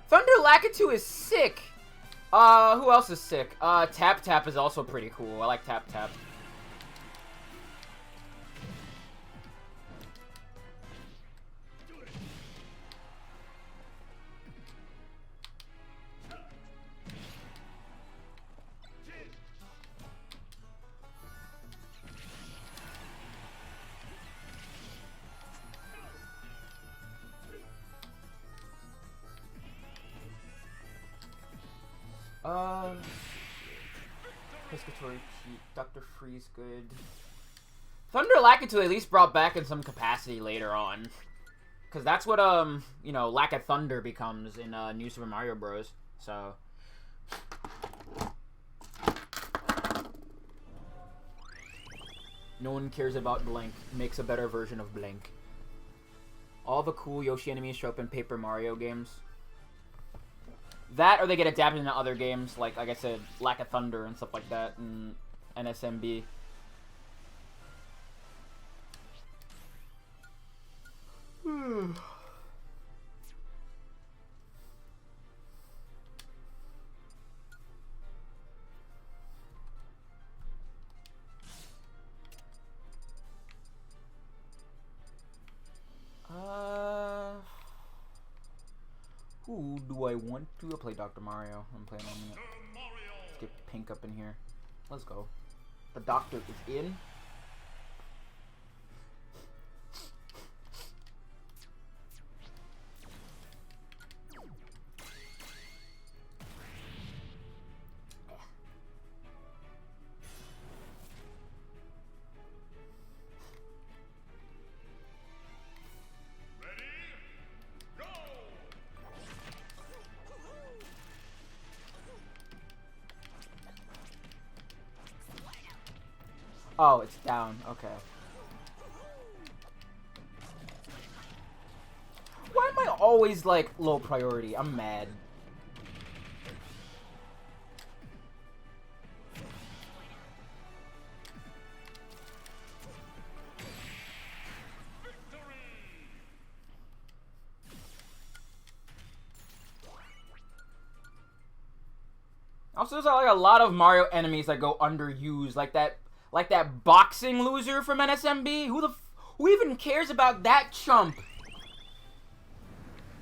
Thunder Lakitu is sick! Who else is sick? Tap Tap is also pretty cool. I like Tap Tap. Piscatory cheap. Dr. Freeze good. Thunder Lakitu at least brought back in some capacity later on. Because that's what, you know, Lack of Thunder becomes in, New Super Mario Bros. So. No one cares about Blank. Makes a better version of Blank. All the cool Yoshi enemies show up in Paper Mario games. That, or they get adapted into other games, like I said, Lack of Thunder and stuff like that, and NSMB. Who do I want to play? Dr. Mario. I'm playing on it. Let's get Pink up in here. Let's go. The doctor is in. Oh, it's down. Okay. Why am I always, like, low priority? I'm mad. Also, there's like a lot of Mario enemies that go underused, like that boxing loser from NSMB. Who even cares about that chump?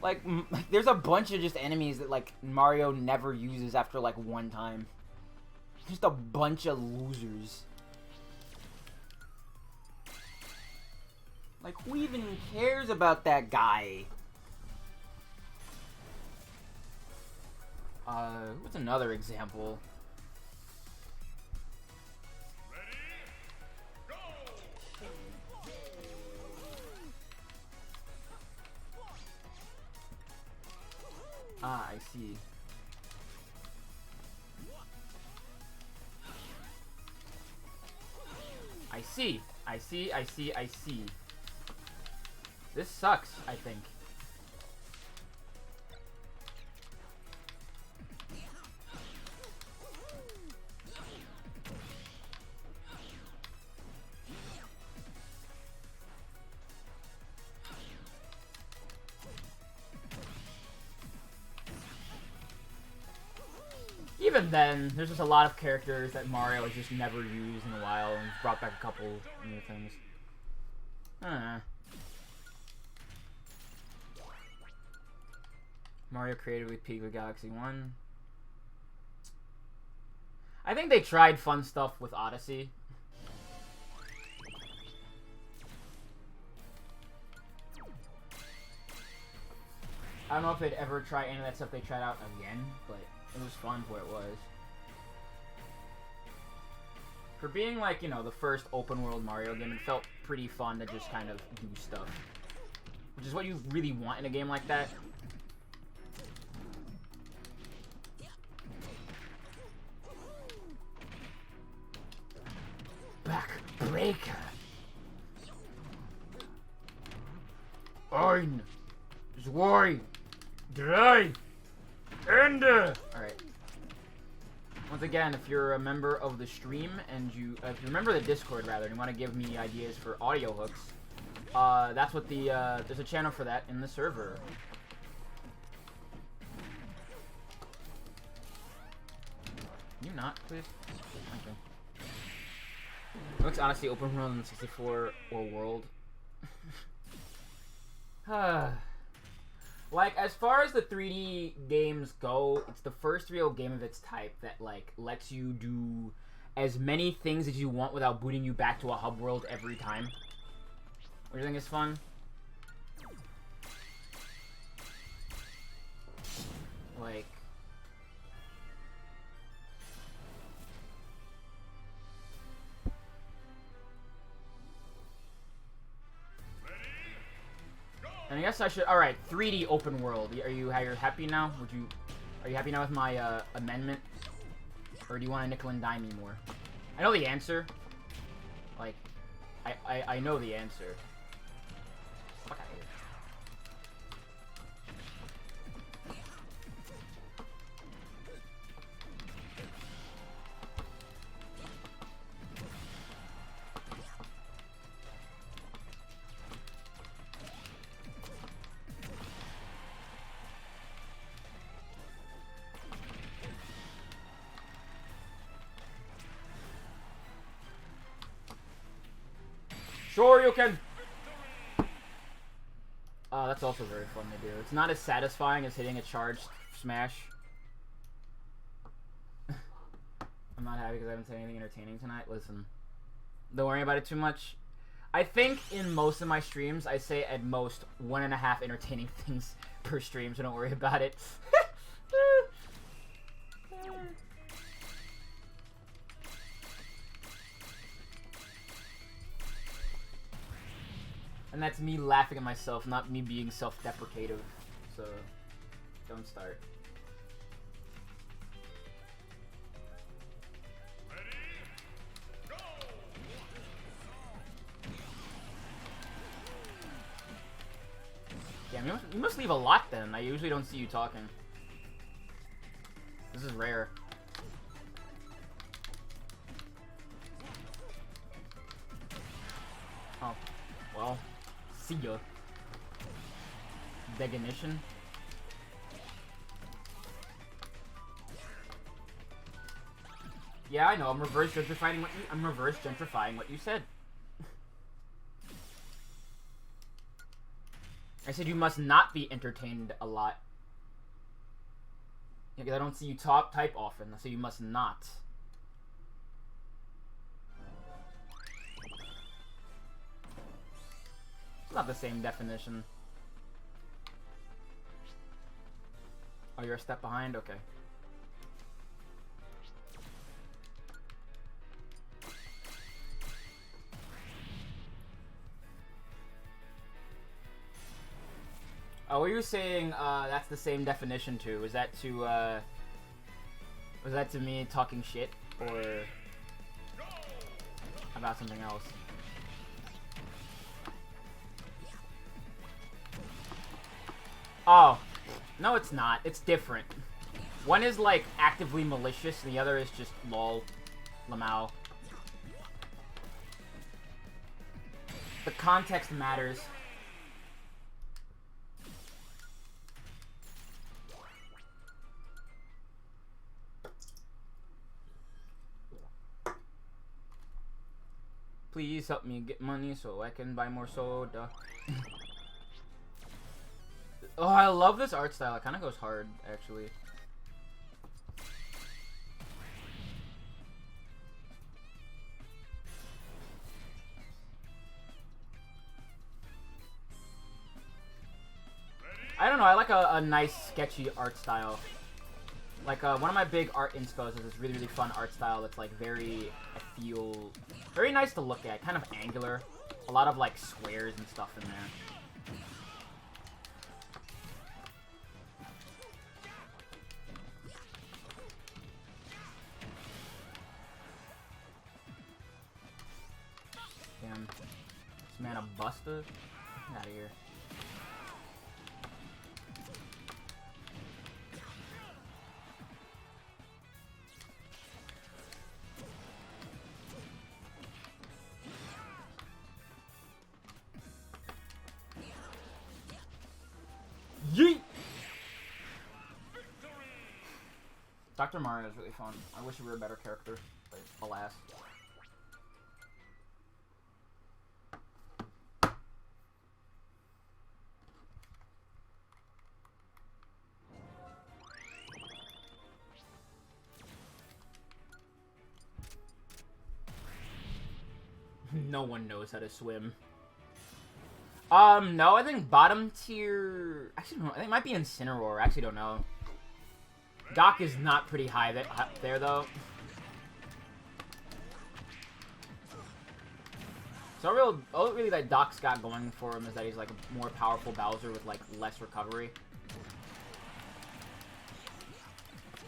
Like, there's a bunch of just enemies that like Mario never uses after like one time. Just a bunch of losers. Like, who even cares about that guy? What's another example? Ah, I see. I see. This sucks, I think. Even then, there's just a lot of characters that Mario has just never used in a while, and brought back a couple new things. Mario created with Peak of Galaxy 1. I think they tried fun stuff with Odyssey. I don't know if they'd ever try any of that stuff they tried out again, but it was fun for what it was. For being like, you know, the first open world Mario game, it felt pretty fun to just kind of do stuff. Which is what you really want in a game like that. Backbreaker. Ein. Zwei. Drei. Ende. Alright. Once again, if you're a member of the stream and if you're a member of the Discord rather, and you want to give me ideas for audio hooks, that's what there's a channel for that in the server. Can you not, please? Okay. Looks honestly open world in 64 or world. Like, as far as the 3D games go, it's the first real game of its type that, like, lets you do as many things as you want without booting you back to a hub world every time. What do you think is fun? Like... And I guess I should... Alright, 3D open world. Are you happy now? Are you happy now with my amendment? Or do you want to nickel and dime me more? I know the answer. Like, I know the answer. Fuck out of here. Sure, you can. That's also very fun to do. It's not as satisfying as hitting a charged smash. I'm not happy because I haven't said anything entertaining tonight. Listen, don't worry about it too much. I think in most of my streams, I say at most 1.5 entertaining things per stream, so don't worry about it. And that's me laughing at myself, not me being self-deprecative. So, don't start. Ready? Go! Damn, you must leave a lot then. I usually don't see you talking. This is rare. Oh, well. See ya. Degonition. Yeah, I know. I'm reverse gentrifying what you said. I said you must not be entertained a lot. Yeah, because I don't see you type often, so you must not. It's not the same definition. Oh, you're a step behind? Okay. Oh, were you saying that's the same definition too? Was that to was that to me talking shit or about something else? Oh, no it's not. It's different. One is like actively malicious and the other is just lol. Lamau. The context matters. Please help me get money so I can buy more soda. Oh, I love this art style. It kind of goes hard, actually. I don't know. I like a nice, sketchy art style. Like, one of my big art inspos is this really, really fun art style that's, like, very ethereal. Very nice to look at. Kind of angular. A lot of, like, squares and stuff in there. Damn. This man a buster? Get out of here. Yeet! Dr. Mario is really fun. I wish he were a better character, but alas. No one knows how to swim. No, I think bottom tier... Actually, I think it might be Incineroar. I actually don't know. Doc is not pretty high there, though. So all really that Doc's got going for him is that he's like a more powerful Bowser with like less recovery.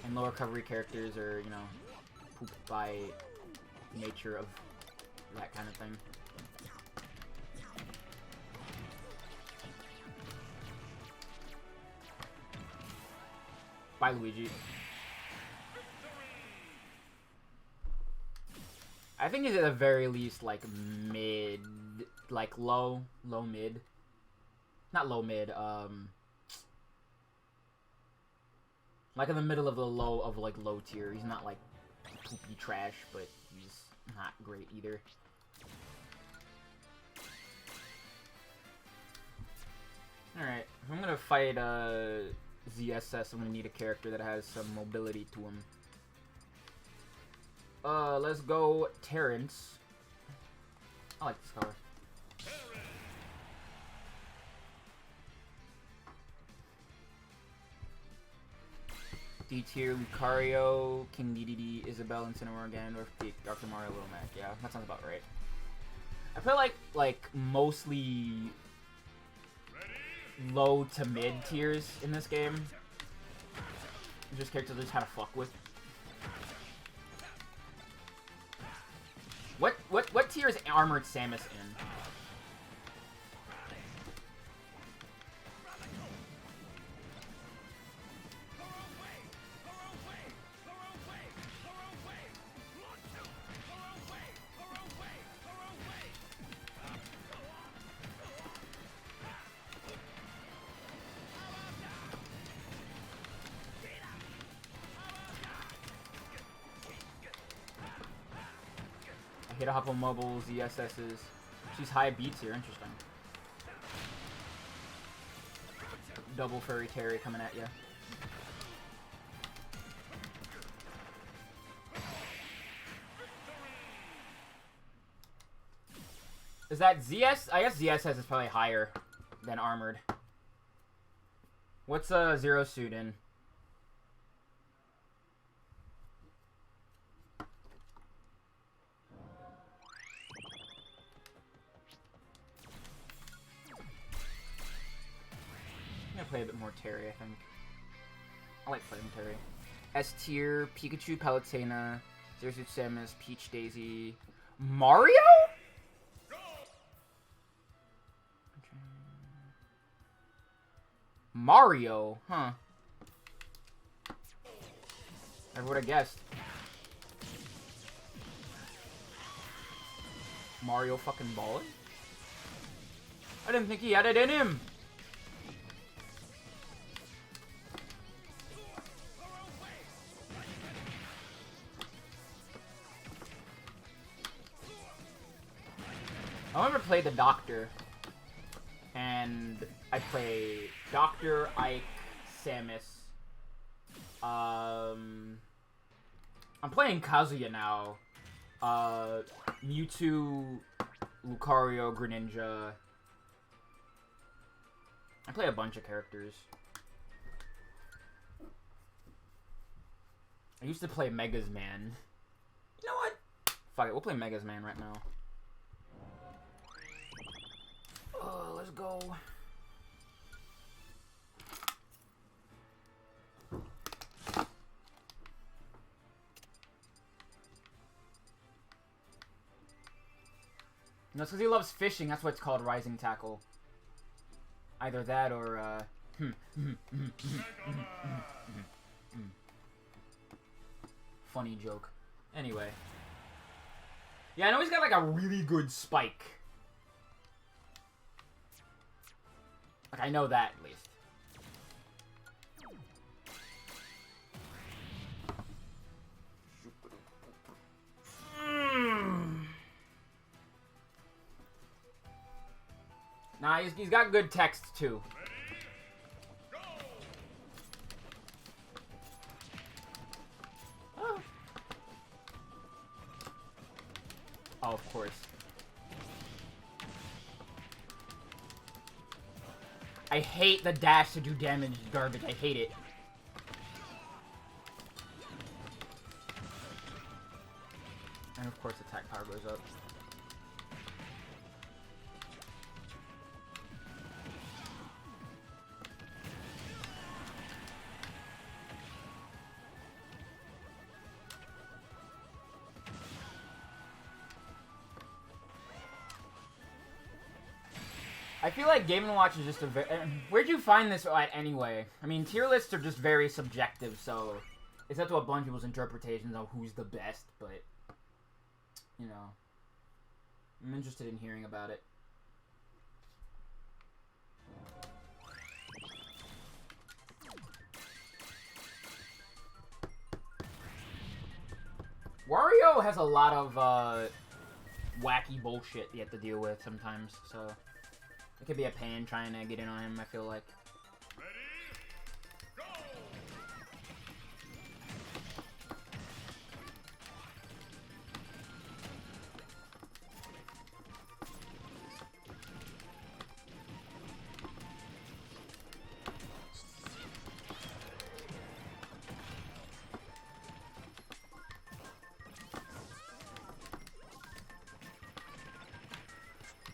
And low recovery characters are, you know, pooped by nature of that kind of thing. Bye, Luigi. I think he's at the very least like mid, like low mid. Not low mid, like in the middle of the low tier. He's not like poopy trash, but he's not great either. Alright, if I'm gonna fight ZSS, I'm gonna need a character that has some mobility to him. Let's go Terrence. I like this color. D tier Lucario, King Dedede, Isabelle, Incineroar, Ganondorf, Peak, Dr. Mario, Little Mac. Yeah, that sounds about right. I feel like mostly low to mid tiers in this game. Just characters I just kind of fuck with. What tier is Armored Samus in? Hit a Hopple Mobile, ZSS's. She's high beats here, interesting. Double Furry Terry coming at you. Is that ZS? I guess ZSS is probably higher than Armored. What's Zero Suit in? Play a bit more Terry, I think. I like playing Terry. S tier, Pikachu, Palutena, Zero Suit Samus, Peach, Daisy, Mario? Mario, huh? I would have guessed. Mario fucking ballin'? I didn't think he had it in him. I remember played the Doctor, and I play Doctor, Ike, Samus. I'm playing Kazuya now. Mewtwo, Lucario, Greninja. I play a bunch of characters. I used to play Mega's Man. You know what? Fuck it, we'll play Mega's Man right now. Oh, let's go. No, it's because he loves fishing. That's why it's called Rising Tackle. Either that or, funny joke. Anyway. Yeah, I know he's got, like, a really good spike. Like, I know that, at least. Nah, he's got good text, too. Oh. Oh, of course. I hate the dash to do damage garbage. I hate it. And of course attack power goes up. I feel like Game & Watch is just a very... Where'd you find this at anyway? I mean, tier lists are just very subjective, so... It's up to a bunch of people's interpretations of who's the best, but... You know... I'm interested in hearing about it. Wario has a lot of, wacky bullshit you have to deal with sometimes, so... It could be a pain trying to get in on him, I feel like. Ready, go!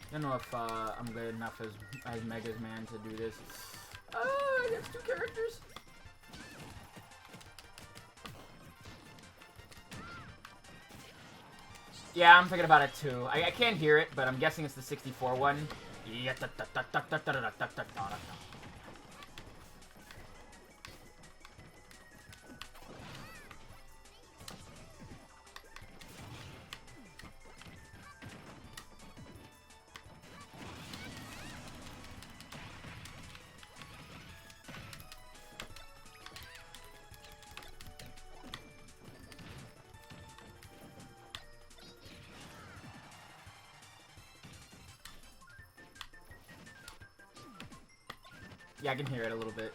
I don't know if I'm good enough as Mega's Man to do this. Against two characters. Yeah, I'm thinking about it too. I can't hear it, but I'm guessing it's the 64 one. Yeah, I can hear it a little bit.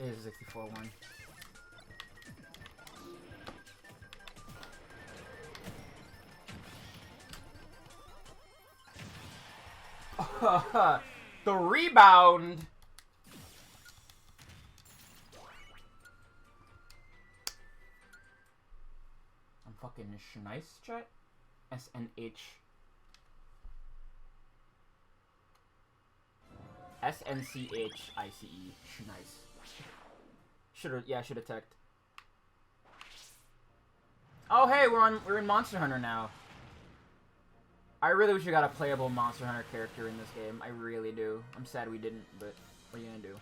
It is a 64 one. The rebound! I'm fucking nice, chat? SNH. SNCHICE. Nice. Should've checked. Oh hey, we're in Monster Hunter now. I really wish we got a playable Monster Hunter character in this game. I really do. I'm sad we didn't, but what are you gonna do?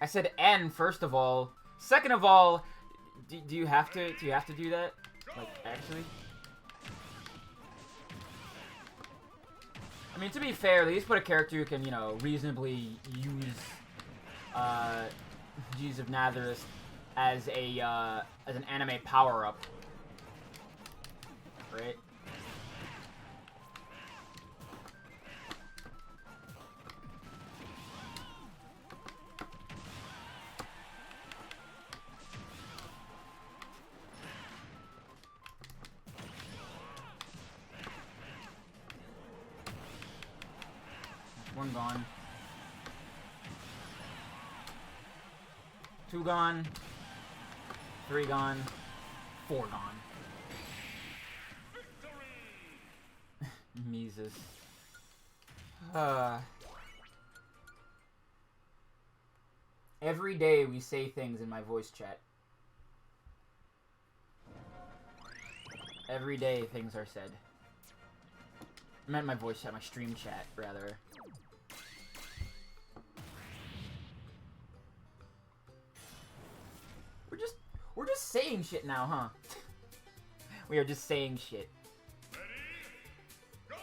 I said N first of all. Second of all, do you have to do that? Like, actually? I mean, to be fair, at least put a character who can, you know, reasonably use, Jesus of Nazareth as an anime power-up. Right? One gone. Two gone. Three gone. Four gone. Mises. Every day we say things in my voice chat. Every day things are said. I meant my voice chat, my stream chat, rather. We're just saying shit now, huh? We are just saying shit. Ready, go!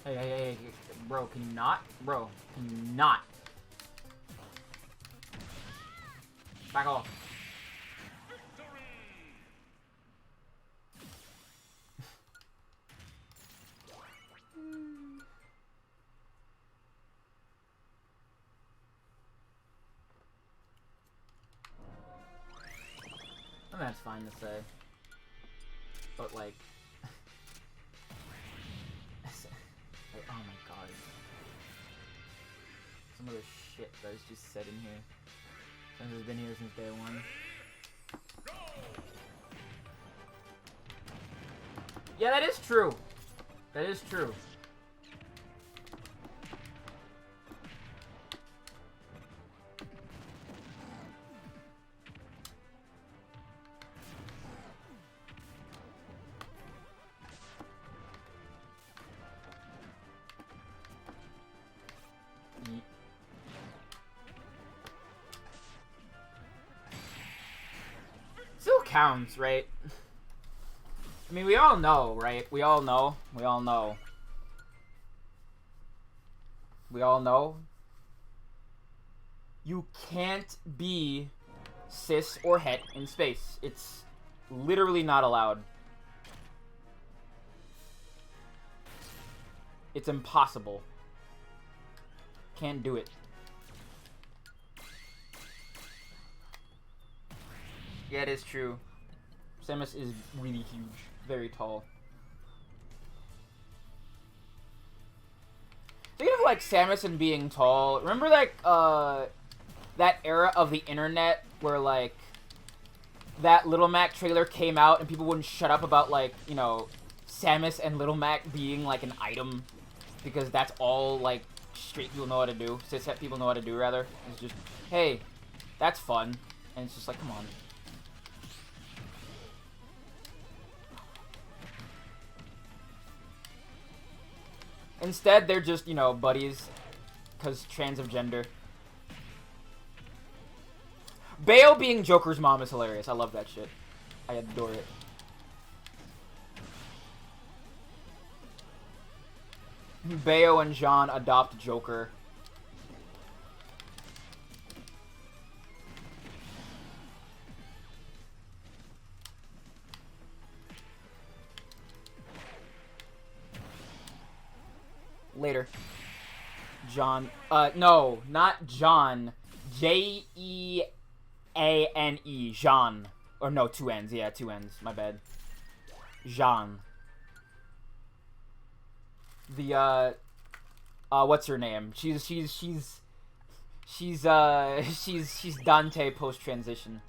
Hey, bro, can you not? Bro, can you not? Back off. And that's fine to say. But like... like, oh my god. Some of the shit that is just said in here. Since it's been here since day one. Yeah, that is true. That is true. Still counts, right? I mean, we all know, right? We all know. We all know. We all know. You can't be cis or het in space. It's literally not allowed. It's impossible. Can't do it. Yeah, it is true. Samus is really huge. Very tall. Speaking of, like, Samus and being tall, remember, like, that era of the internet where, like, that Little Mac trailer came out and people wouldn't shut up about, like, you know, Samus and Little Mac being, like, an item because that's all, like, straight people know how to do. Cishet people know how to do, rather. It's just, hey, that's fun. And it's just like, come on. Instead, they're just, you know, buddies. Because trans of gender. Bayo being Joker's mom is hilarious. I love that shit. I adore it. Bayo and Jean adopt Joker. Later. John. No, not John. Jeane. Jean. Or no, two N's. Yeah, two N's. My bad. Jean. The, what's her name? She's Dante post-transition.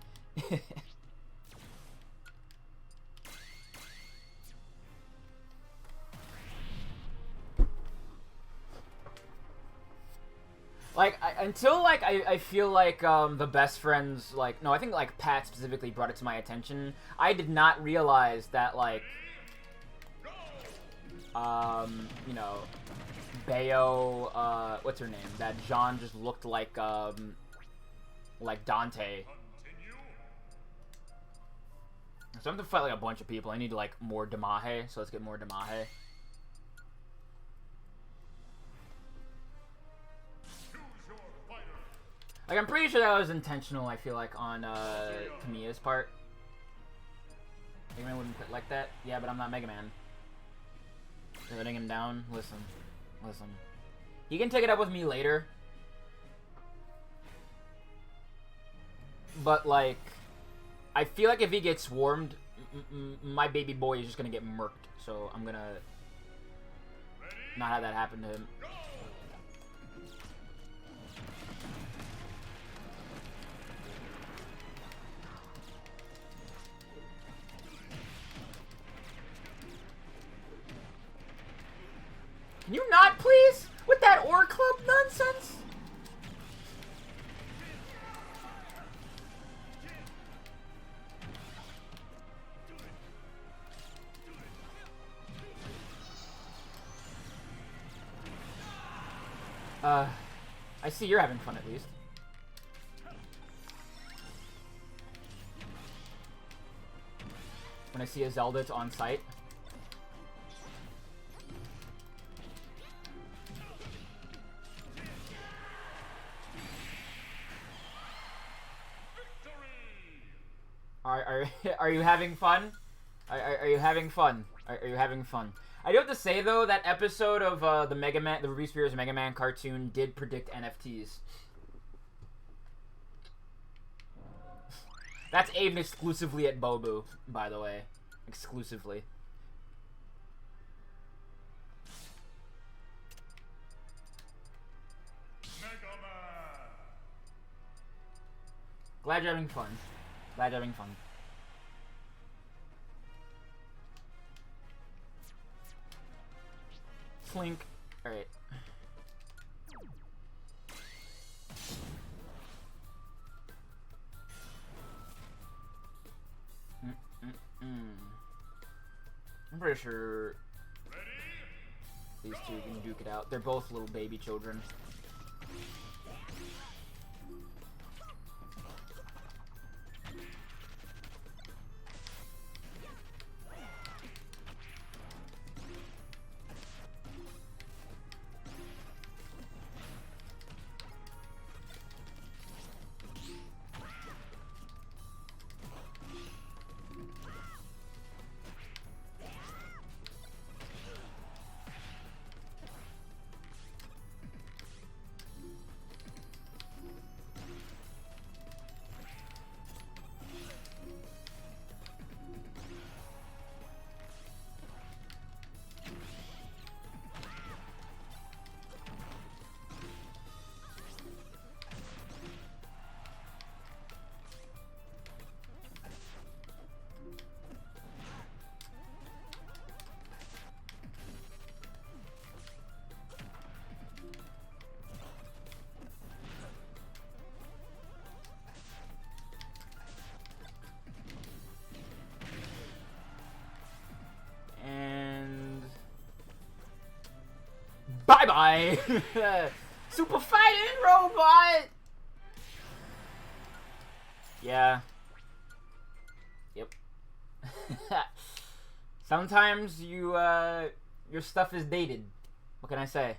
Like, until, like, I feel like, the best friends, like, no, I think, like, Pat specifically brought it to my attention. I did not realize that, like, you know, Bayo, what's her name? That Jean just looked like Dante. So I'm gonna fight, like, a bunch of people. I need, like, more Damahe, so let's get more Damahe. Like, I'm pretty sure that was intentional, I feel like, on Tamiya's part. Mega Man wouldn't put like that. Yeah, but I'm not Mega Man. You're letting him down? Listen. Listen. He can take it up with me later. But, like, I feel like if he gets swarmed, my baby boy is just gonna get murked. So I'm gonna not have that happen to him. Can you not, please? With that Ore Club nonsense? I see you're having fun at least. When I see a Zelda, it's on site. Are you having fun? Are you having fun? Are you having fun? I do have to say though, that episode of the Ruby Spears Mega Man cartoon did predict NFTs. That's aimed exclusively at Bobu, by the way. Exclusively. Mega Man. Glad you're having fun. Glad you're having fun. Slink. Alright. I'm pretty sure these two can duke it out. They're both little baby children. Bye-bye! Super Fighting Robot! Yeah. Yep. Sometimes you, your stuff is dated. What can I say?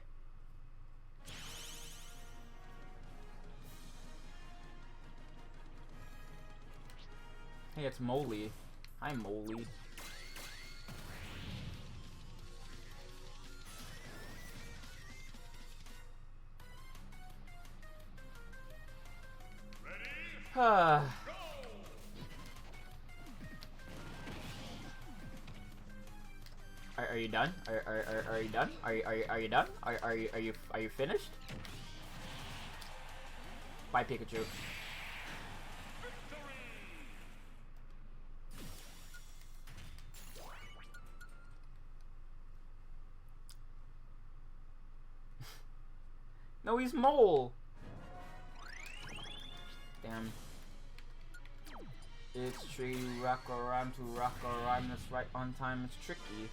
Hey, it's Moley. Hi, Moley. Are you done? Are you done? Are you done? Are you finished? Bye, Pikachu. No, he's Mole. Damn. It's tree, rock or rhyme to rock or rhyme that's right on time. It's tricky.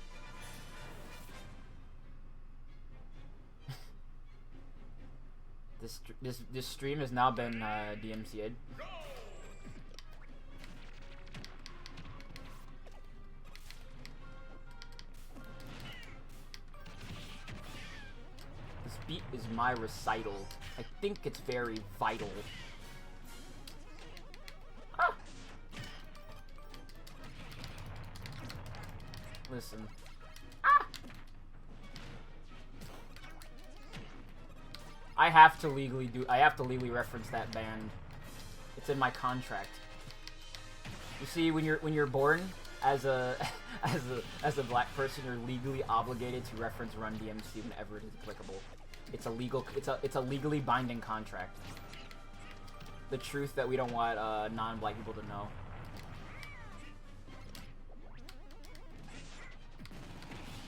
This stream has now been DMCA'd. This beat is my recital. I think it's very vital. Listen. I have to legally reference that band. It's in my contract. You see, when you're born as a as a black person, you're legally obligated to reference Run DMC whenever it is applicable. It's a legally binding contract. The truth that we don't want non-black people to know.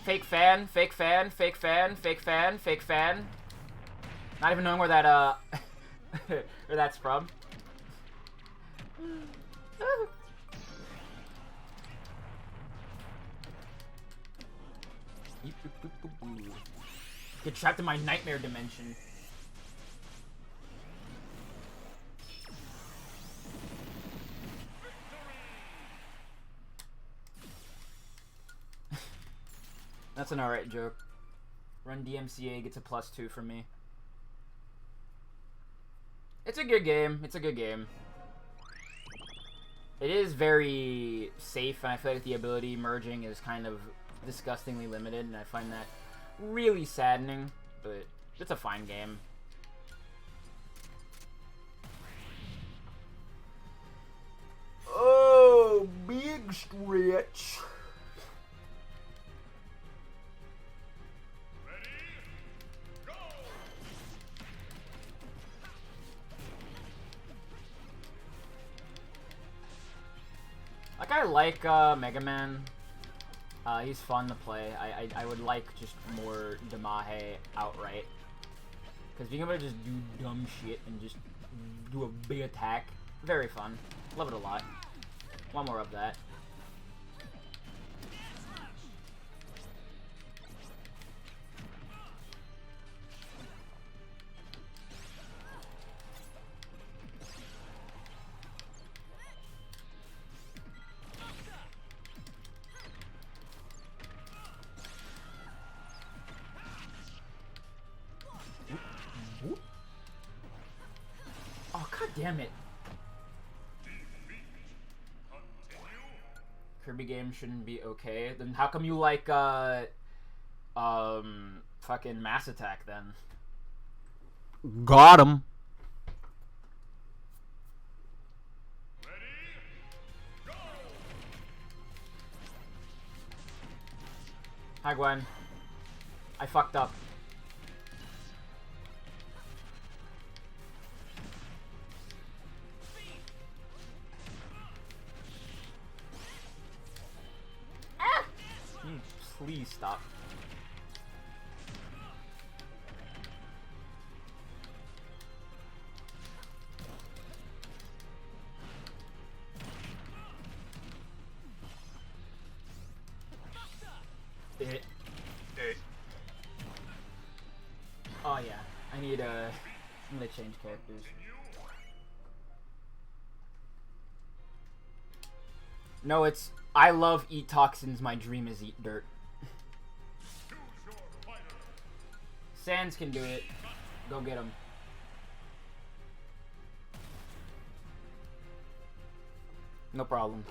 Fake fan, fake fan, fake fan, fake fan, fake fan. Not even knowing where that where that's from. Get trapped in my nightmare dimension. That's an alright joke. Run DMCA gets a +2 from me. It's a good game. It's a good game. It is very safe, and I feel like the ability merging is kind of disgustingly limited, and I find that really saddening, but it's a fine game. Oh, big stretch. Like, I like Mega Man. He's fun to play. I would like just more Damahe outright. Because being able to just do dumb shit and just do a big attack, very fun. Love it a lot. Want more of that. Oh, god damn it. Kirby games shouldn't be okay. Then how come you like, fucking Mass Attack then? Got him. Hi, Gwen. I fucked up. Please stop. Oh yeah, I'm gonna change characters. No, it's I love eat toxins, my dream is eat dirt. Sans can do it. Go get him. No problem.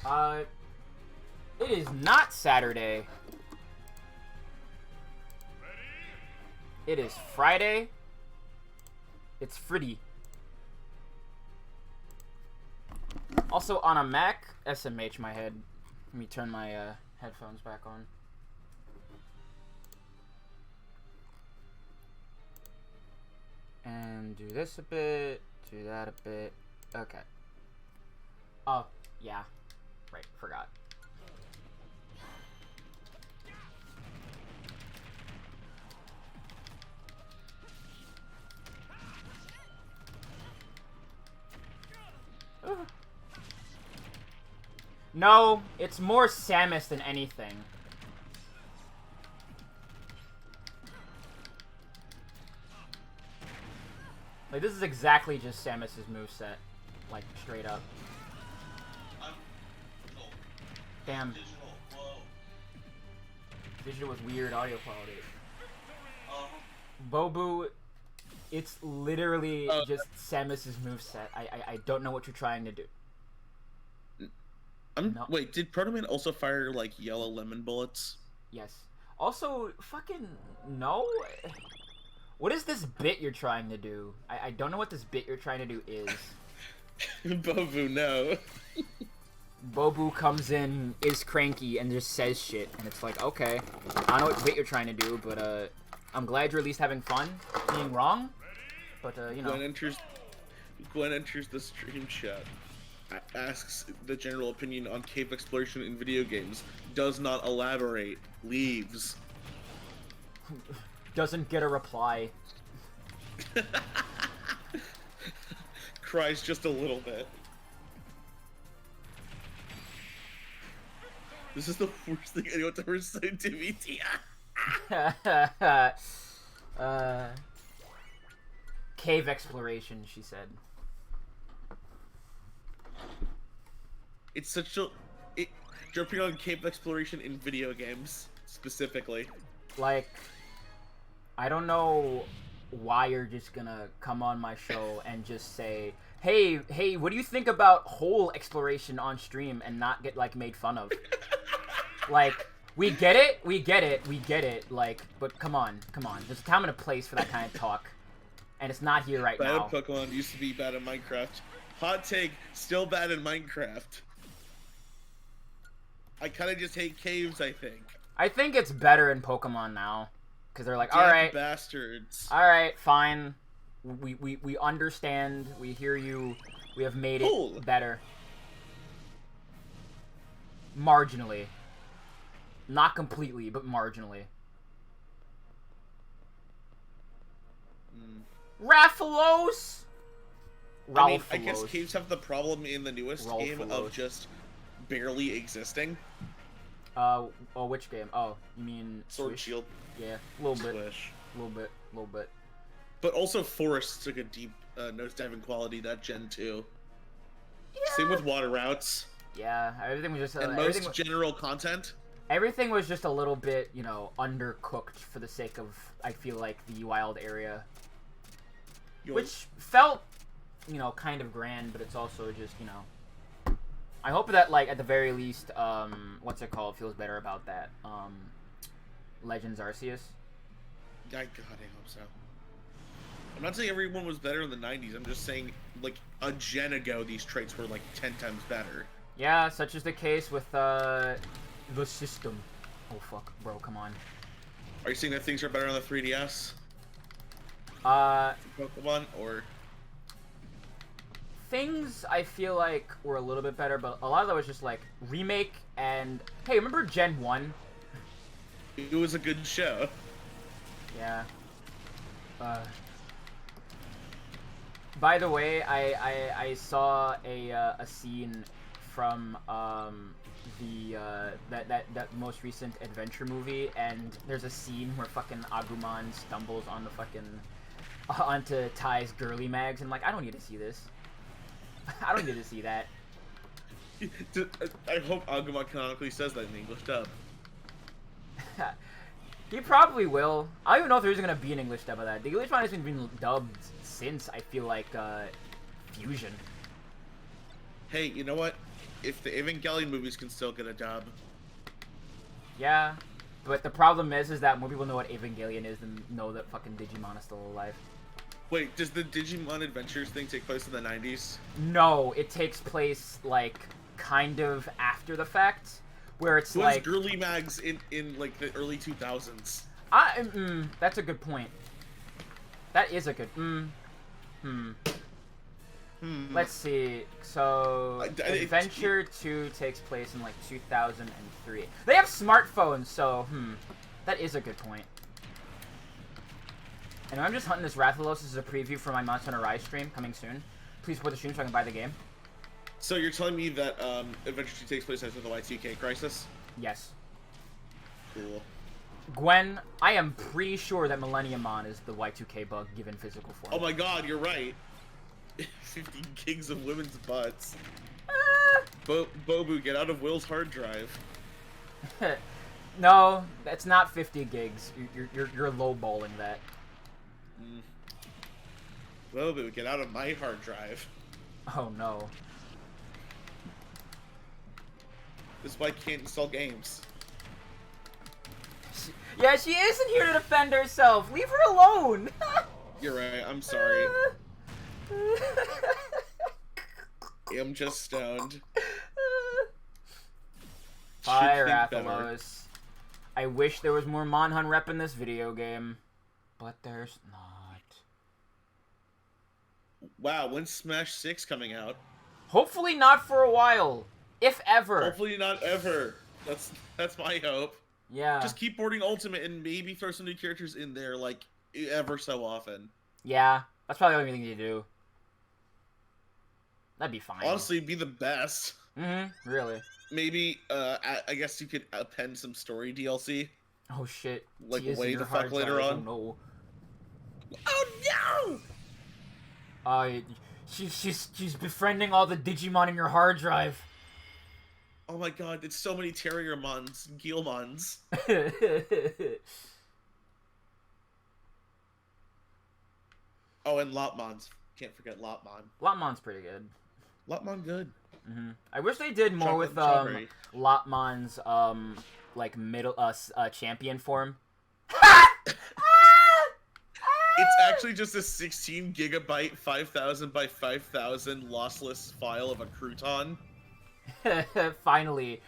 It is not Saturday. It is Friday. It's Friddy. Also on a Mac, SMH my head. Let me turn my headphones back on. And do this a bit, do that a bit. Okay. Oh, yeah. Right, forgot. No, it's more Samus than anything. Like, this is exactly just Samus's moveset. Like, straight up. Damn. Digital with weird audio quality. Bobu, it's literally just Samus's moveset. I don't know what you're trying to do. No. Wait, did Proto Man also fire like yellow lemon bullets? Yes. Also, fucking no. What is this bit you're trying to do? I don't know what this bit you're trying to do is. Bobu, no. Bobu comes in, is cranky, and just says shit, and it's like, okay, I don't know what bit you're trying to do, but I'm glad you're at least having fun being wrong. But you know. Gwen enters the stream chat. Asks the general opinion on cave exploration in video games. Does not elaborate. Leaves. Doesn't get a reply. Cries just a little bit. This is the worst thing anyone's ever said to me, Tia. Cave exploration, she said. It's such a... jumping on cave exploration in video games, specifically. Like, I don't know why you're just gonna come on my show and just say, hey, what do you think about hole exploration on stream and not get, like, made fun of? Like, we get it, like, but come on. There's a time and a place for that kind of talk. And it's not here right now. Bad at Pokemon, used to be bad at Minecraft. Hot take, still bad in Minecraft. I kind of just hate caves, I think. I think it's better in Pokemon now. Because they're like, Damn alright. bastards. Alright, fine. We understand. We hear you. We have made it better. Marginally. Not completely, but marginally. Rathalos! I mean, I guess caves have the problem in the newest game of just barely existing. Oh, which game? Oh, you mean Sword Shield? Yeah, a little bit. Swish. A little bit. But also Forests took a deep nosediving quality that Gen 2. Yeah. Same with Water Routes. Yeah, everything was just... and most general content. Everything was just a little bit, you know, undercooked for the sake of, I feel like, the wild area. Which felt, you know, kind of grand, but it's also just, you know... I hope that, like, at the very least, what's it called, feels better about that. Legends Arceus. God, I hope so. I'm not saying everyone was better in the 90s, I'm just saying, like, a gen ago, these traits were, like, 10 times better. Yeah, such is the case with, the system. Oh, fuck, bro, come on. Are you saying that things are better on the 3DS? Pokemon, or... Things I feel like were a little bit better, but a lot of that was just like remake and hey, remember Gen 1? It was a good show. Yeah. By the way, I saw a scene from that most recent adventure movie, and there's a scene where fucking Agumon stumbles on the fucking onto Ty's girly mags, and I'm like, I don't need to see this. I don't need to see that. I hope Agumon canonically says that in the English dub. He probably will. I don't even know if there's gonna be an English dub of that. The English one hasn't been dubbed since, I feel like, Fusion. Hey, you know what? If the Evangelion movies can still get a dub. Yeah, but the problem is that more people know what Evangelion is than know that fucking Digimon is still alive. Wait, does the Digimon Adventures thing take place in the 90s? No, it takes place, like, kind of after the fact, where it's like... like... girly mags in, like, the early 2000s? That's a good point. That is a good... Let's see. So, Adventure 2 takes place in, like, 2003. They have smartphones, so, that is a good point. And I'm just hunting this Rathalos as a preview for my Monster Hunter Rise stream coming soon. Please support the stream so I can buy the game. So you're telling me that Adventure 2 takes place after the Y2K crisis? Yes. Cool. Gwen, I am pretty sure that Millenniumon is the Y2K bug given physical form. Oh my god, you're right. 50 gigs of women's butts. Bobu, get out of Will's hard drive. No, that's not 50 gigs. You're lowballing that. Bobu, get out of my hard drive. Oh no. This is why I can't install games. Yeah, she isn't here to defend herself. Leave her alone. You're right. I'm sorry. I'm just stoned. Hi, Should think better. Rathalos. I wish there was more Monhun rep in this video game, but there's not. Wow, when's Smash 6 coming out? Hopefully not for a while, if ever. Hopefully not ever. That's my hope. Yeah. Just keep boarding Ultimate and maybe throw some new characters in there, like, ever so often. Yeah, that's probably the only thing you do. That'd be fine. Honestly, it'd be the best. Really. Maybe, I guess you could append some story DLC. Oh shit. Like, Tia's in way your the fuck hard later drive. on. Oh Oh no! She's befriending all the Digimon in your hard drive. Oh my god, it's so many Terriermons, Guilmons. Oh, and Lopmons. Can't forget Lopmon. Lopmon's pretty good. Lopmon good. I wish they did more with Strawberry. Lopmon's like middle champion form. It's actually just a 16 gigabyte 5000 by 5000 lossless file of a crouton. Finally,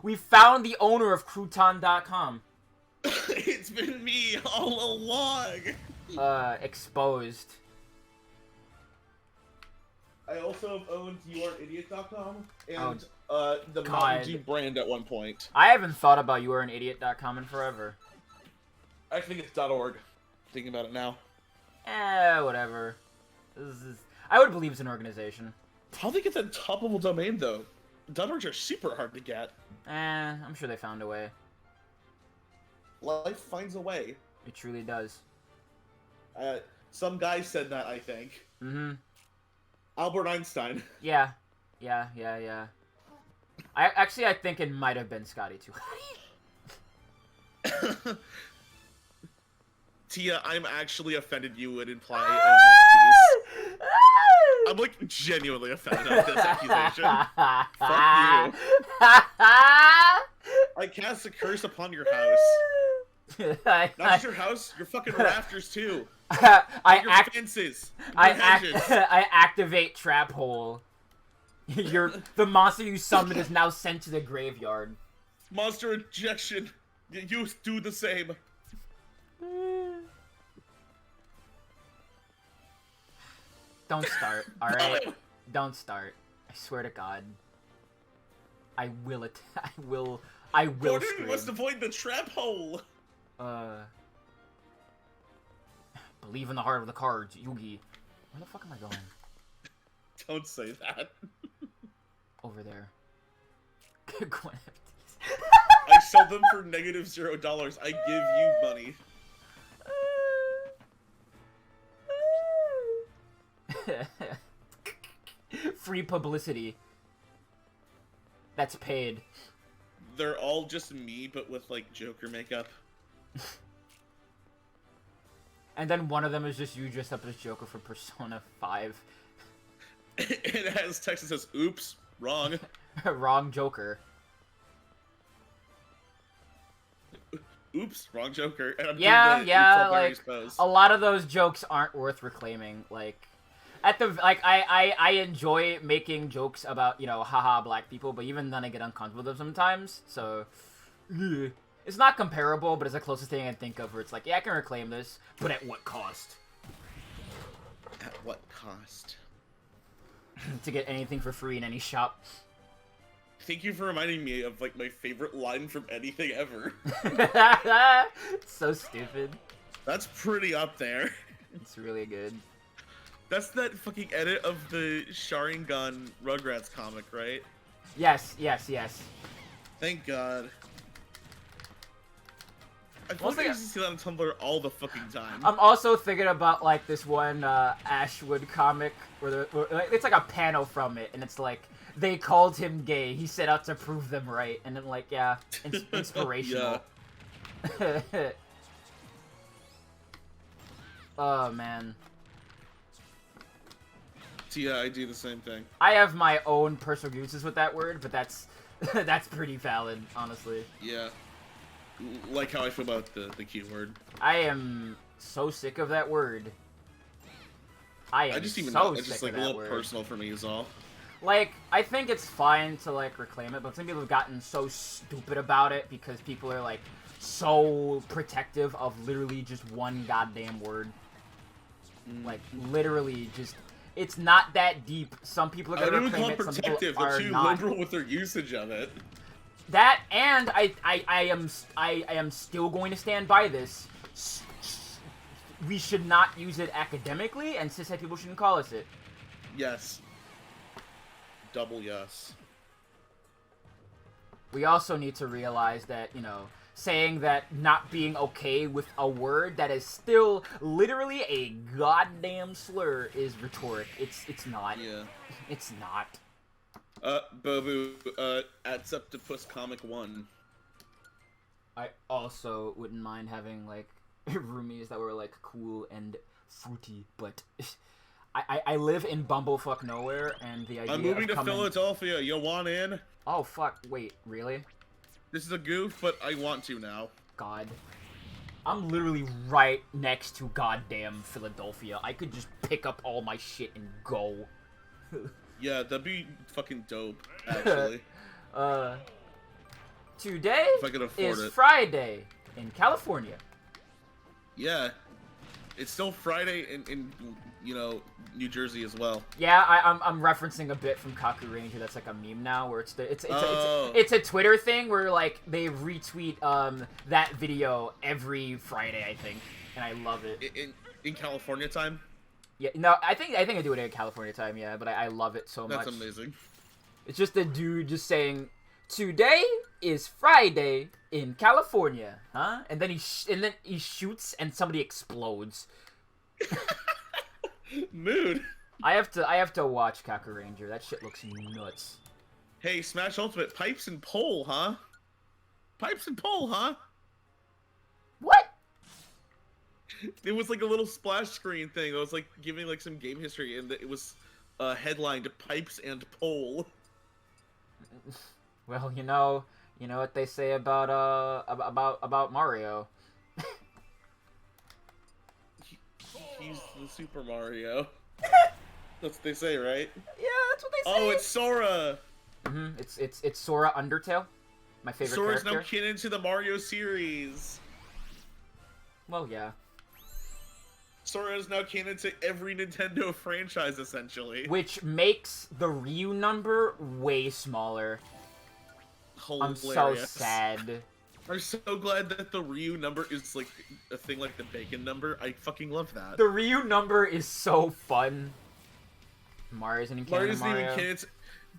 we found the owner of Crouton.com. It's been me all along. Exposed. I also have owned YouAreAnIdiot.com and the God. Mountain Dew brand at one point. I haven't thought about YouAreAnIdiot.com in forever. I think it's .org. Thinking about it now. Whatever. I would believe it's an organization. How'd they get that top-level domain, though? .orgs are super hard to get. I'm sure they found a way. Life finds a way. It truly does. Some guy said that, I think. Albert Einstein. Yeah. I think it might have been Scotty too. Tia, I'm actually offended you would imply NFTs. I'm like genuinely offended at this accusation. Fuck you. I cast a curse upon your house. Not just your house, your fucking rafters too. Your fences. Your hedges. I activate Trap Hole. The monster you summoned is now sent to the graveyard. Monster injection. You do the same. Don't start, alright? Don't start. I swear to God. I will Gordon scream. must avoid the trap hole. Believe in the heart of the cards, Yugi. Where the fuck am I going? Don't say that. Over there. Gwen NFTs. I sell them for -$0. I give you money. Free publicity. That's paid. They're all just me, but with like Joker makeup. And then one of them is just you dressed up as Joker for Persona 5. It has text that says, "Oops, wrong." Wrong Joker. Oops, wrong Joker. And I'm doing Yeah, the yeah, Oops, like pose. a lot of those jokes aren't worth reclaiming. Like, I enjoy making jokes about, you know, haha black people, but even then I get uncomfortable with them sometimes. So, it's not comparable, but it's the closest thing I can think of where it's like, yeah, I can reclaim this, but at what cost? At what cost? To get anything for free in any shop. Thank you for reminding me of like my favorite line from anything ever. It's so stupid. That's pretty up there. It's really good. That's that fucking edit of the Sharingan Rugrats comic, right? Yes. Thank God. I feel like I used to see that on Tumblr all the fucking time. I'm also thinking about like this one Ashwood comic where it's like a panel from it, and it's like they called him gay. He set out to prove them right, and then like yeah, inspirational. Oh man. Yeah, I do the same thing. I have my own personal grievances with that word, but that's That's pretty valid, honestly. Yeah. Like how I feel about the Q word. I am so sick of that word. I just even so it's sick just like of a that little word. personal for me is all. Like, I think it's fine to, like, reclaim it, but some people have gotten so stupid about it because people are, like, so protective of literally just one goddamn word. Like, literally just... It's not that deep. Some people are I gonna don't even reclaim call it, it some people protective. They're are too not. liberal with their usage of it. That, and I am still going to stand by this. We should not use it academically, and cishet people shouldn't call us it. Yes. Double yes. We also need to realize that, you know, saying that not being okay with a word that is still literally a goddamn slur is rhetoric. It's not. Yeah. It's not. Bobu, at Septipus Comic 1. I also wouldn't mind having, like, roomies that were, like, cool and fruity, but I live in bumblefuck nowhere, and the idea I'm moving to coming... Philadelphia. You want in? Oh, fuck. Wait, really? This is a goof, but I want to now. God. I'm literally right next to goddamn Philadelphia. I could just pick up all my shit and go. Yeah, that'd be fucking dope, actually. Today If I could afford is it. Friday in California. Yeah. It's still Friday in you know, New Jersey as well. Yeah, I'm referencing a bit from Kaku Ranger that's like a meme now, where Oh. it's a Twitter thing where like they retweet that video every Friday, I think, and I love it. In California time? Yeah, no, I think I do it in California time, yeah, but I love it so much. That's amazing. It's just a dude just saying, "Today is Friday in California," huh? And then he shoots and somebody explodes. Mood. I have to watch Kaku Ranger. That shit looks nuts. Hey, Smash Ultimate, pipes and pole, huh? Pipes and pole, huh? What? It was like a little splash screen thing. It was like giving like some game history, and it was headlined "Pipes and Pole." Well, you know what they say about Mario. He's the Super Mario. That's what they say, right? Yeah, that's what they say. Oh, it's Sora. It's Sora Undertale, my favorite Sora's character. now canon to the Mario series. Well, yeah. Sora is now canon to every Nintendo franchise, essentially. Which makes the Ryu number way smaller. I'm Hilarious. so sad. I'm so glad that the Ryu number is like a thing like the bacon number. I fucking love that. The Ryu number is so fun. Mario's in canon. Mario's not even canon.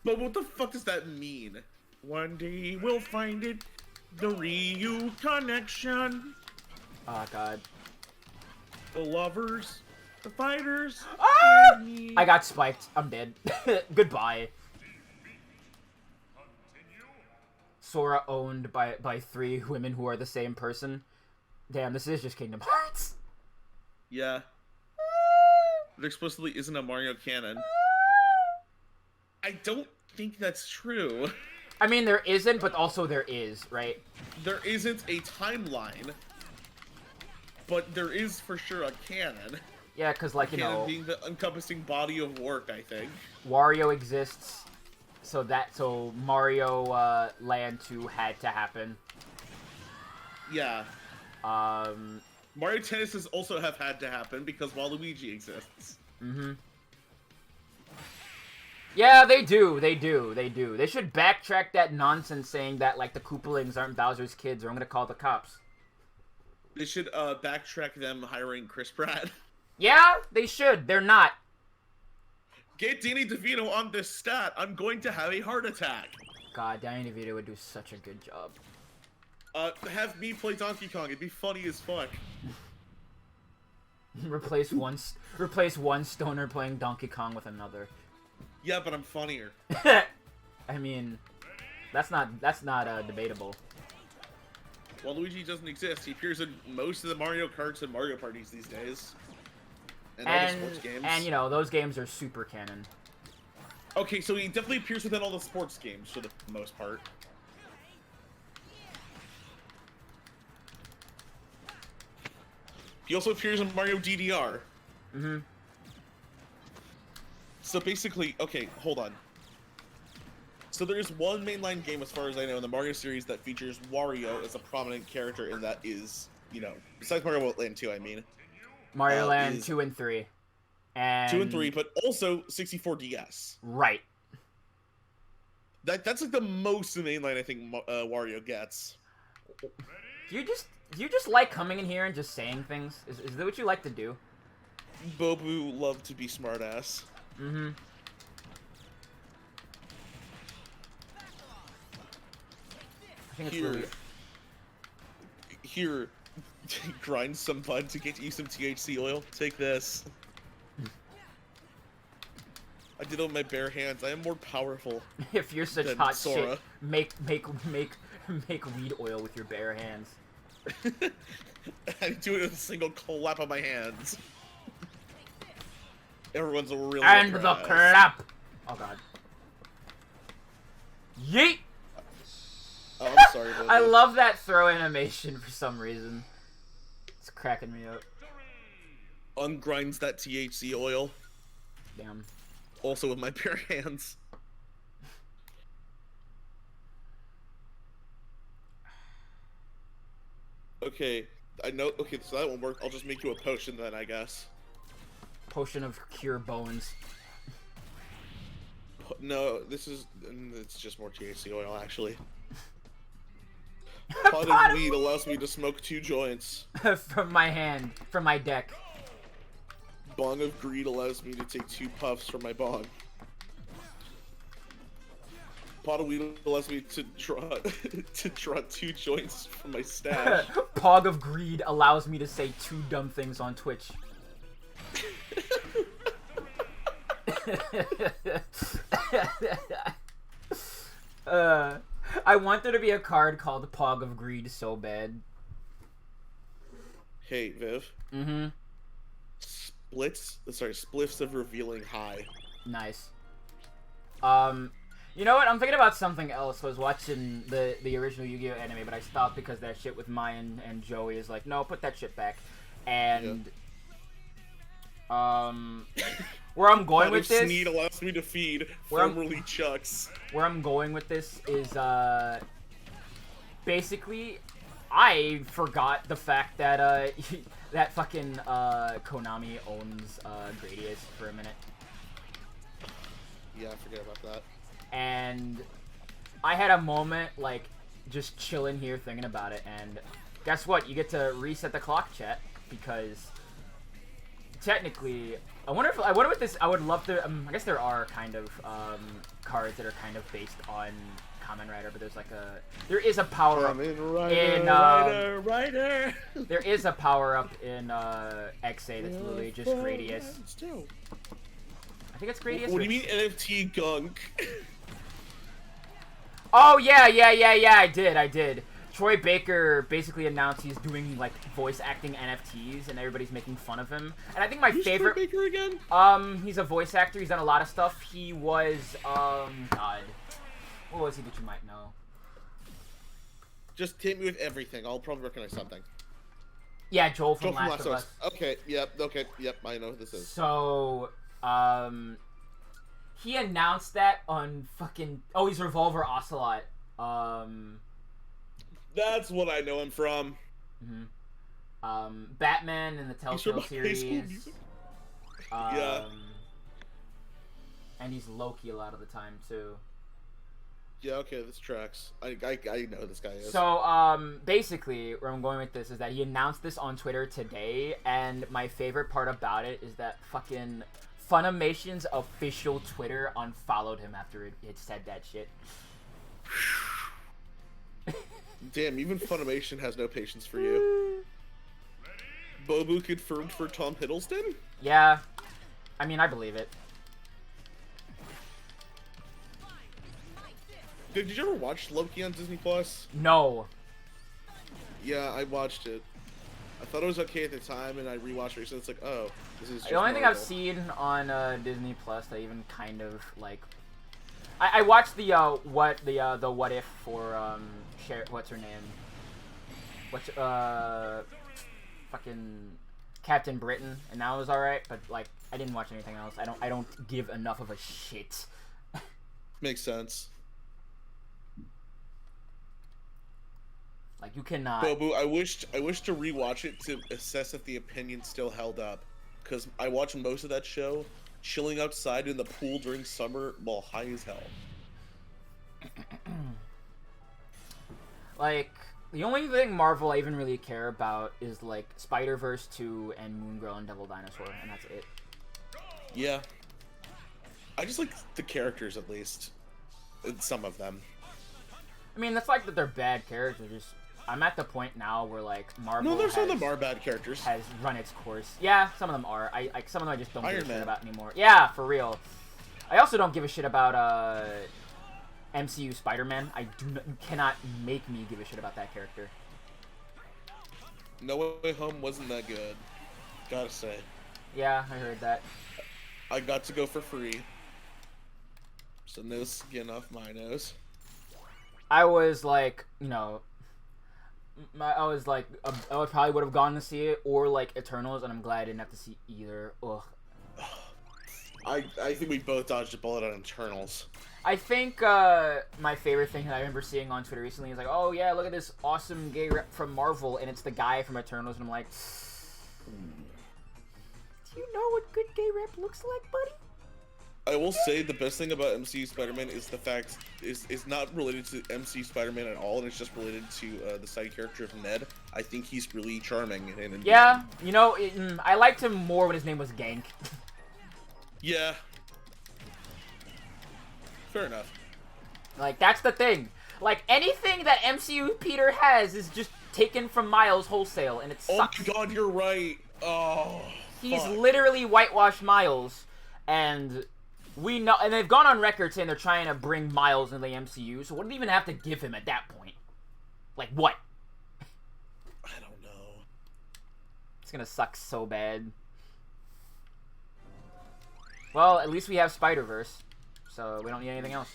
But what the fuck does that mean? One day we'll find it. The Ryu connection. Oh god. The lovers. The fighters. Ah! and me. I got spiked. I'm dead. Goodbye. Sora owned by 3 women who are the same person. Damn, this is just Kingdom Hearts. Yeah. There explicitly isn't a Mario canon. I don't think that's true. I mean, there isn't, but also there is, right? There isn't a timeline. But there is for sure a canon. Yeah, because, like, you Canon know, being the encompassing body of work, I think. Wario exists, so Mario Land 2 had to happen. Yeah. Um, Mario Tennis also have had to happen because Waluigi exists. Yeah, they do. They should backtrack that nonsense saying that, like, the Koopalings aren't Bowser's kids, or I'm gonna call the cops. They should backtrack them hiring Chris Pratt. Yeah, they should. They're not. Get Danny DeVito on this stat. I'm going to have a heart attack. God, Danny DeVito would do such a good job. Have me play Donkey Kong. It'd be funny as fuck. replace one stoner playing Donkey Kong with another. Yeah, but I'm funnier. I mean, that's not debatable. Waluigi doesn't exist. He appears in most of the Mario Karts and Mario Parties these days. And all the sports games. And you know, those games are super canon. Okay, so he definitely appears within all the sports games for the most part. He also appears in Mario DDR. Mm-hmm. So basically, okay, hold on. So there is one mainline game, as far as I know, in the Mario series that features Wario as a prominent character, and that is, you know, besides Mario Land 2, I mean. Mario Land is 2 and 3. And 2 and 3, but also 64 DS. Right. That's like the most mainline I think Wario gets. Do you just like coming in here and just saying things? Is that what you like to do? Bobu loved to be smartass. Mm-hmm. I think it's really... Here, grind some bud to get you some THC oil. Take this. I did it with my bare hands. I am more powerful. If you're such than hot Sora. shit, make weed oil with your bare hands. I do it with a single clap of my hands. Everyone's a real And the clap! Oh god. Yeet! Oh, I'm sorry, Bobu. I love that throw animation for some reason. It's cracking me up. Ungrinds that THC oil. Damn. Also with my bare hands. Okay, I know. Okay, so that won't work. I'll just make you a potion then, I guess. Potion of cure bones. No, this is. It's just more THC oil, actually. Pot of weed allows me to smoke 2 joints. From my hand, from my deck. Bong of greed allows me to take 2 puffs from my bong. Pot of weed allows me to draw to draw 2 joints from my stash. Pog of greed allows me to say 2 dumb things on Twitch. I want there to be a card called Pog of Greed so bad. Hey, Viv. Mm-hmm. Spliffs of revealing high. Nice. You know what? I'm thinking about something else. I was watching the original Yu-Gi-Oh anime, but I stopped because that shit with Mayan and Joey is like, no, put that shit back. And where I'm going with this, Sneed allows me to feed, formerly Chucks. Where I'm going with this is basically I forgot the fact that that fucking Konami owns Gradius for a minute. Yeah, I forget about that. And I had a moment, like, just chilling here thinking about it, and guess what? You get to reset the clock, chat, because technically, I wonder if this, I would love to, I guess there are kind of cards that are kind of based on Kamen Rider, but there's like there is a power up in there is a power up in XA that's literally just Gradius. I think it's Gradius. What do you mean NFT gunk? Oh yeah, I did. Troy Baker basically announced he's doing like voice acting NFTs, and everybody's making fun of him. And I think my favorite. Troy Baker again? He's a voice actor. He's done a lot of stuff. He was God, what was he that you might know? Just hit me with everything. I'll probably recognize something. Yeah, Joel from Last of Us. Okay, yep, I know who this is. So, he announced that on fucking. Oh, he's Revolver Ocelot. That's what I know him from. Batman in the Telltale series. Yeah. And he's Loki a lot of the time too. Yeah, okay, this tracks. I know who this guy is. So, basically, where I'm going with this is that he announced this on Twitter today, and my favorite part about it is that fucking Funimation's official Twitter unfollowed him after it said that shit. Damn, even Funimation has no patience for you. Bobu confirmed for Tom Hiddleston? Yeah. I mean, I believe it. Dude, did you ever watch Loki on Disney Plus? No. Yeah, I watched it. I thought it was okay at the time, and I rewatched it, so it's like, oh, this is just The only thing I've Marvel. seen on Disney Plus that even kind of, like, I watched the what if for what's her name? What's fucking Captain Britain, and that was alright, but like I didn't watch anything else. I don't give enough of a shit. Makes sense. Like you cannot. Bobu, I wish to rewatch it to assess if the opinion still held up, because I watched most of that show chilling outside in the pool during summer while high as hell. Like the only thing Marvel I even really care about is like Spider-Verse 2 and Moon Girl and Devil Dinosaur, and that's it. Yeah. I just like the characters at least. Some of them. I mean, that's like that they're bad characters. Just I'm at the point now where like Marvel No, there's some of them are bad characters. has run its course. Yeah, some of them are. I like some of them I just don't give a Iron shit Man. about anymore. Yeah, for real. I also don't give a shit about MCU Spider-Man. You cannot make me give a shit about that character. No Way Home wasn't that good. Gotta say. Yeah, I heard that. I got to go for free. So no skin off my nose. I was like, you know, I was like, I probably would have gone to see it, or like Eternals, and I'm glad I didn't have to see either. Ugh. I think we both dodged a bullet on Eternals. I think my favorite thing that I remember seeing on Twitter recently is like, oh yeah, look at this awesome gay rep from Marvel, and it's the guy from Eternals, and I'm like, do you know what good gay rep looks like, buddy? I will say the best thing about MCU Spider-Man is the fact is not related to MCU Spider-Man at all, and it's just related to the side character of Ned. I think he's really charming. And Yeah, you know, I liked him more when his name was Gank. Yeah. Fair enough. Like, that's the thing. Like, anything that MCU Peter has is just taken from Miles wholesale, and it sucks. Oh my god, you're right. Oh, He's fuck. literally whitewashed Miles, and we know, and they've gone on record saying they're trying to bring Miles into the MCU, so what do they even have to give him at that point? Like, what? I don't know. It's gonna suck so bad. Well, at least we have Spider-Verse, so we don't need anything else.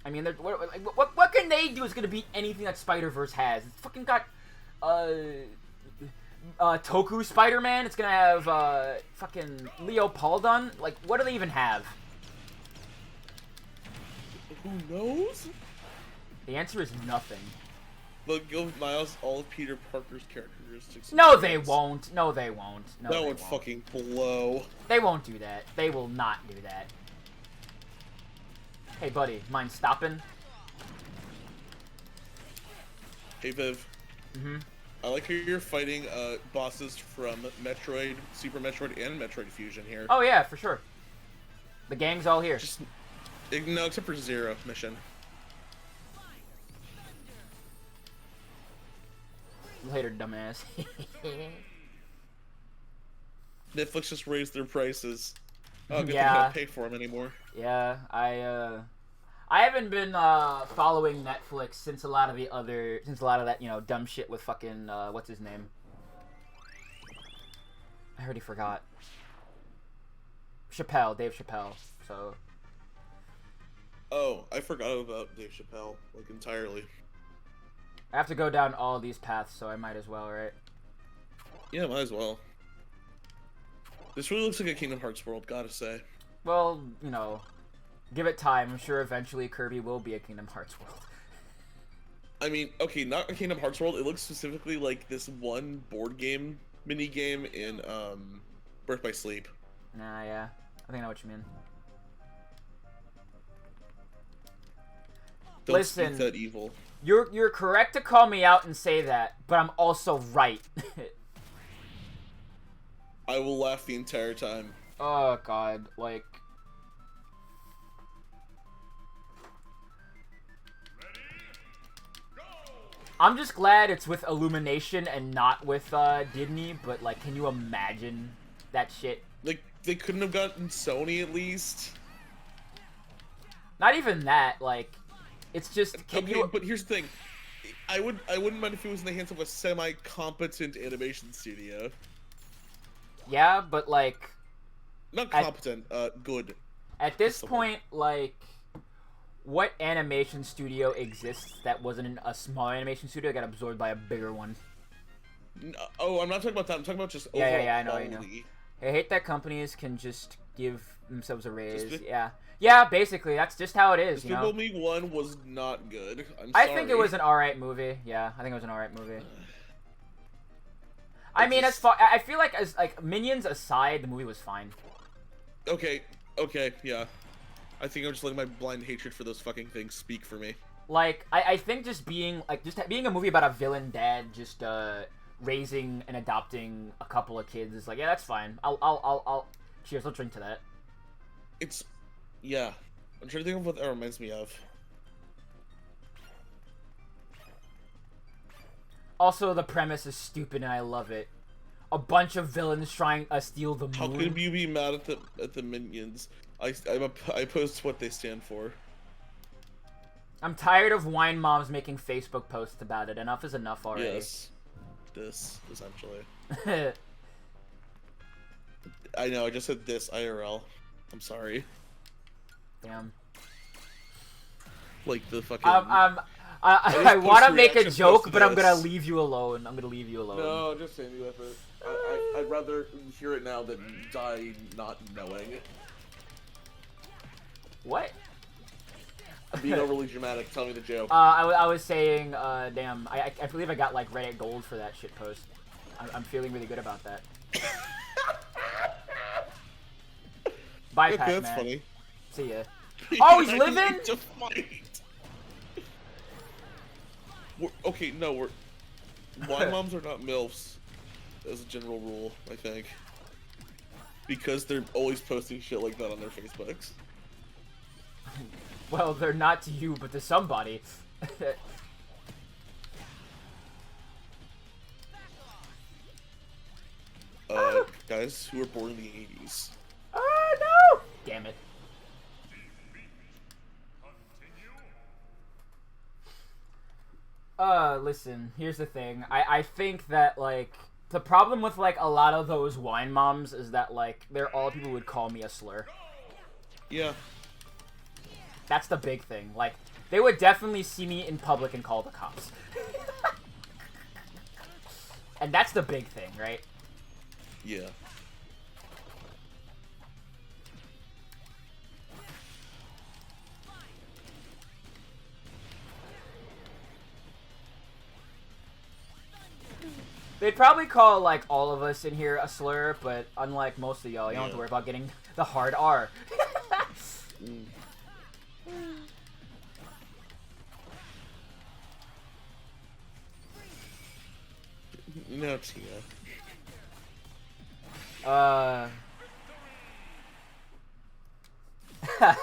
I mean, what can they do is gonna beat anything that Spider-Verse has? It's fucking got, Toku Spider-Man. It's gonna have, fucking Leo Paul-Dun. Like, what do they even have? Who knows? The answer is nothing. They'll give Miles all of Peter Parker's characteristics. and No, they traits. won't. No, they won't. No, That they would won't. fucking blow. They won't do that. They will not do that. Hey, buddy, mind stopping? Hey Viv, Mm-hmm. I like how you're fighting bosses from Metroid, Super Metroid, and Metroid Fusion here. Oh, yeah, for sure. The gang's all here. Just no, except for Zero mission. Later, dumbass. Netflix just raised their prices. Oh, good Yeah. thing I don't pay for them anymore. Yeah, I haven't been following Netflix since a lot of that, you know, dumb shit with fucking what's his name? I already forgot. Dave Chappelle. So Oh, I forgot about Dave Chappelle, like, entirely. I have to go down all these paths, so I might as well, right? Yeah, might as well. This really looks like a Kingdom Hearts world, gotta say. Well, you know, give it time. I'm sure eventually Kirby will be a Kingdom Hearts world. I mean, okay, not a Kingdom Hearts world. It looks specifically like this one board game mini game in Birth by Sleep. Nah, yeah. I think I know what you mean. Don't Listen. speak that evil. You're correct to call me out and say that, but I'm also right. I will laugh the entire time. Oh god, like I'm just glad it's with Illumination and not with Disney, but like can you imagine that shit? Like, they couldn't have gotten Sony at least. Not even that, like it's just can Okay, you but here's the thing. I wouldn't mind if it was in the hands of a semi-competent animation studio. Yeah, but like Not At- competent, good. At this That's the point, like, what animation studio exists that wasn't a small animation studio that got absorbed by a bigger one? Oh, I'm not talking about that. I'm talking about just Yeah, overall I know. quality. I hate that companies can just give themselves a raise. Just Yeah, basically, that's just how it is, you know? Despicable Me 1 was not good. I think it was an alright movie. Yeah, I think it was an alright movie. I mean, as far I feel like as like Minions aside, the movie was fine. Okay, yeah. I think I'm just letting my blind hatred for those fucking things speak for me. Like, I think just being a movie about a villain dad just raising and adopting a couple of kids is like, yeah, that's fine. I'll cheers. I'll drink to that. It's, yeah. I'm trying to think of what that reminds me of. Also, the premise is stupid and I love it. A bunch of villains trying to steal the moon. How could you be mad at the Minions? I oppose to what they stand for. I'm tired of wine moms making Facebook posts about it. Enough is enough already. Yes. This, essentially. I know, I just said this IRL. I'm sorry. Damn. Like the fucking... I want to make a reaction joke, post to but I'm gonna this. leave you alone. I'm gonna leave you alone. No, just say me with it. I'd rather hear it now than die not knowing. What? Being overly dramatic, tell me the joke. I was saying, damn, I believe I got, like, Reddit gold for that shit post. I'm feeling really good about that. Bye, Okay, Pac-Man. that's funny. See ya. Oh, he's living? To fight. Okay, no, wine moms are not MILFs, as a general rule, I think. Because they're always posting shit like that on their Facebooks. Well, they're not to you, but to somebody. Guys who were born in the 80s. Oh, no! Damn it. Listen, here's the thing. I think that, like, the problem with, like, a lot of those wine moms is that, like, they're all people would call me a slur. Yeah. That's the big thing. Like, they would definitely see me in public and call the cops. And that's the big thing, right? Yeah. They'd probably call, like, all of us in here a slur, but unlike most of y'all, you don't have to worry about getting the hard R. No, Tia.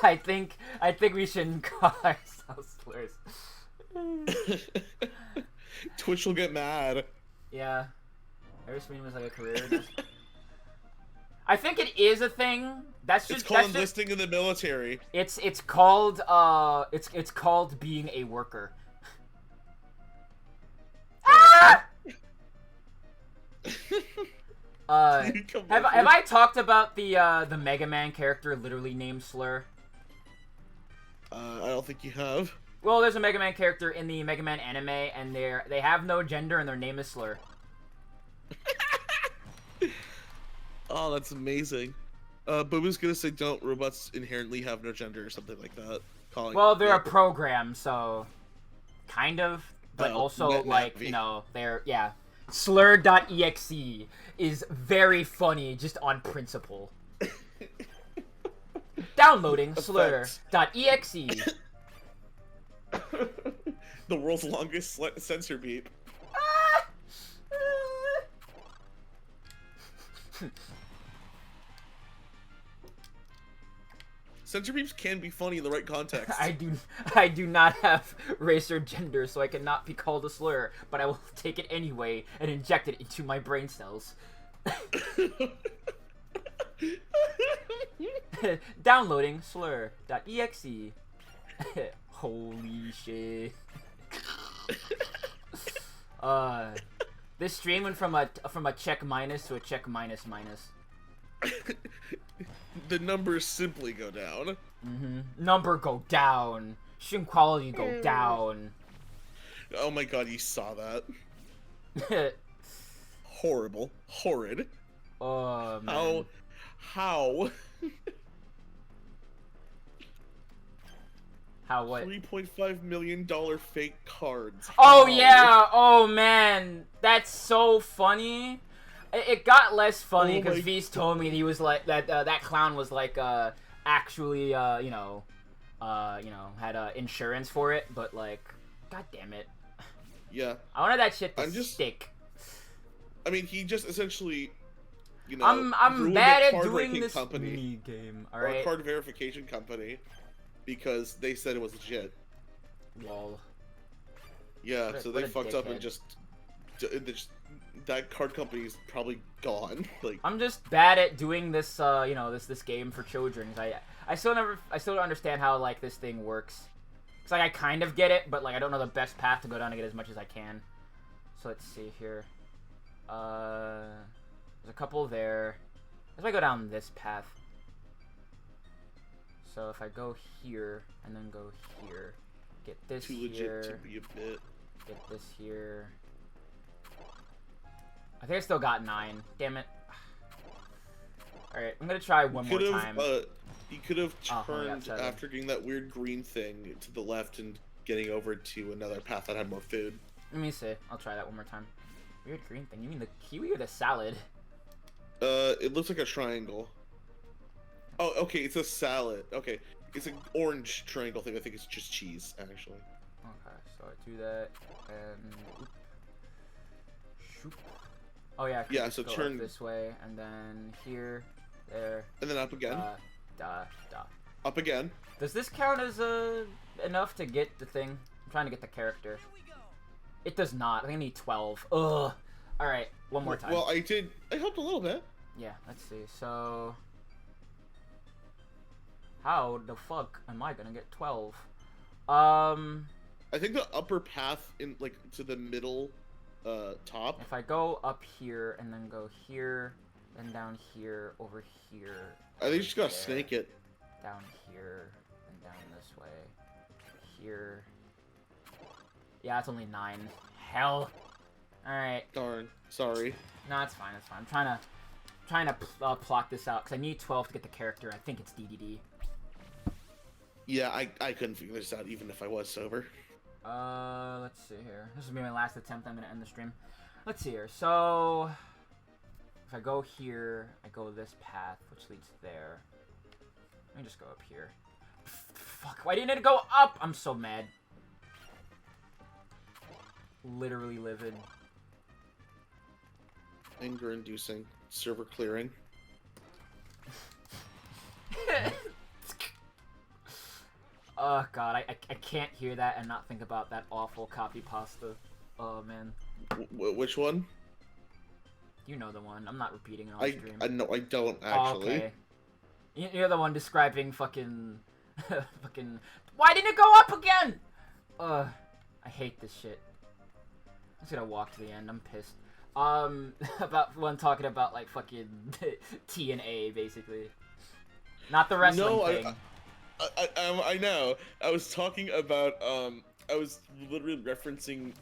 I think we shouldn't call ourselves slurs. Twitch will get mad. Yeah. Air stream was like a career. I think it is a thing. That's just It's called enlisting in the military. It's called it's called being a worker. Have I talked about the Mega Man character literally named Slur? I don't think you have. Well, there's a Mega Man character in the Mega Man anime, and they have no gender, and their name is Slur. Oh, that's amazing. Boobo's gonna say, "Don't robots inherently have no gender?" or something like that. Well, they're a program, so kind of, but also like you know, they're Slur.exe is very funny just on principle. Downloading Slur.exe. The world's longest censor beep. Censor beeps can be funny in the right context. I do not have race or gender, so I cannot be called a slur, but I will take it anyway and inject it into my brain cells. Downloading Slur.exe. Holy shit. This stream went from a check minus to a check minus minus. the numbers simply go down. Number go down. Stream quality go down. Oh my god, you saw that. Horrible. Horrid. Oh, man. How? How what? $3.5 million fake cards. Oh, How? yeah. Oh, man. That's so funny. It got less funny because V's told me he was like that. That clown was like actually had insurance for it, but like, god damn it. Yeah. I wanted that shit to stick. I mean, he just essentially, I'm ruined bad a at card doing ranking this company, mini game. All or right. a card verification company, because they said it was legit. Lol. Yeah, so they what a fucked up and dickhead. just that card company is probably gone. Like, I'm just bad at doing this. This game for children. I still don't understand how like this thing works. It's like I kind of get it, but like I don't know the best path to go down to get as much as I can. So let's see here. There's a couple there. If I go down this path. So if I go here and then go here, get this too here, legit to be a bit. get this here. I think I still got 9. Damn it. Alright, I'm gonna try one more time. You could have Oh, I got turned 7. after getting that weird green thing to the left and getting over to another path that had more food. Let me see. I'll try that one more time. Weird green thing. You mean the kiwi or the salad? It looks like a triangle. Oh, okay, it's a salad. Okay, it's an orange triangle thing. I think it's just cheese, actually. Okay, so I do that and oop. Shoop. Oh yeah. I can Yeah, just so go turn up this way and then here, there. And then up again. Da. Up again. Does this count as enough to get the thing? I'm trying to get the character. It does not. I think I need 12. Ugh. All right, one more time. Well, I helped a little bit. Yeah, let's see. So, how the fuck am I gonna get 12? I think the upper path in like to the middle, top. If I go up here and then go here, then down here, over here. I think you just gotta there, snake it. Down here, and down this way. Here. Yeah, it's only 9. Hell. Alright. Darn. Sorry. No, it's fine, it's fine. I'm trying to plot this out, because I need 12 to get the character. I think it's DDD. Yeah, I couldn't figure this out even if I was sober. Let's see here. This will be my last attempt. I'm gonna end the stream. Let's see here. So, if I go here, I go this path, which leads there. Let me just go up here. Fuck, why didn't it go up? I'm so mad. Literally livid. Anger-inducing. Server clearing. Oh god, I can't hear that and not think about that awful copy pasta. Oh man. Which one? You know the one. I'm not repeating it on stream. No, I don't actually. Oh, okay. You're the one describing fucking... fucking... Why didn't it go up again? Ugh. I hate this shit. I'm just gonna walk to the end. I'm pissed. About one talking about, like, fucking TNA, basically. Not the wrestling thing. I know. I was talking about, I was literally referencing,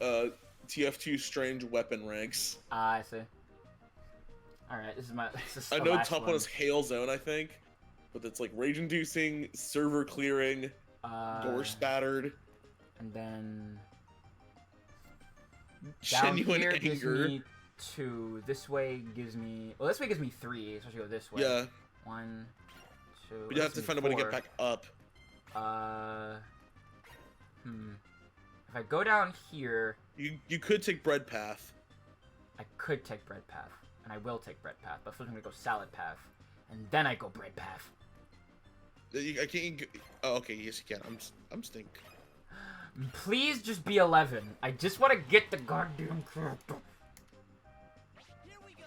TF2 strange weapon ranks. Ah, I see. Alright, this is I the know last top one is Hail Zone, I think. But it's like rage-inducing, server clearing, door spattered. And then... Genuine down here gives anger. me 2. This way gives me... Well, this way gives me 3, so I should go this way. Yeah. 1, 2... But you have to find a way to get back up. If I go down here... You could take bread path. I could take bread path. And I will take bread path. But first I'm going to go salad path. And then I go bread path. I can't... Oh, okay, yes you can. I'm stink. Please just be 11. I just want to get the goddamn character.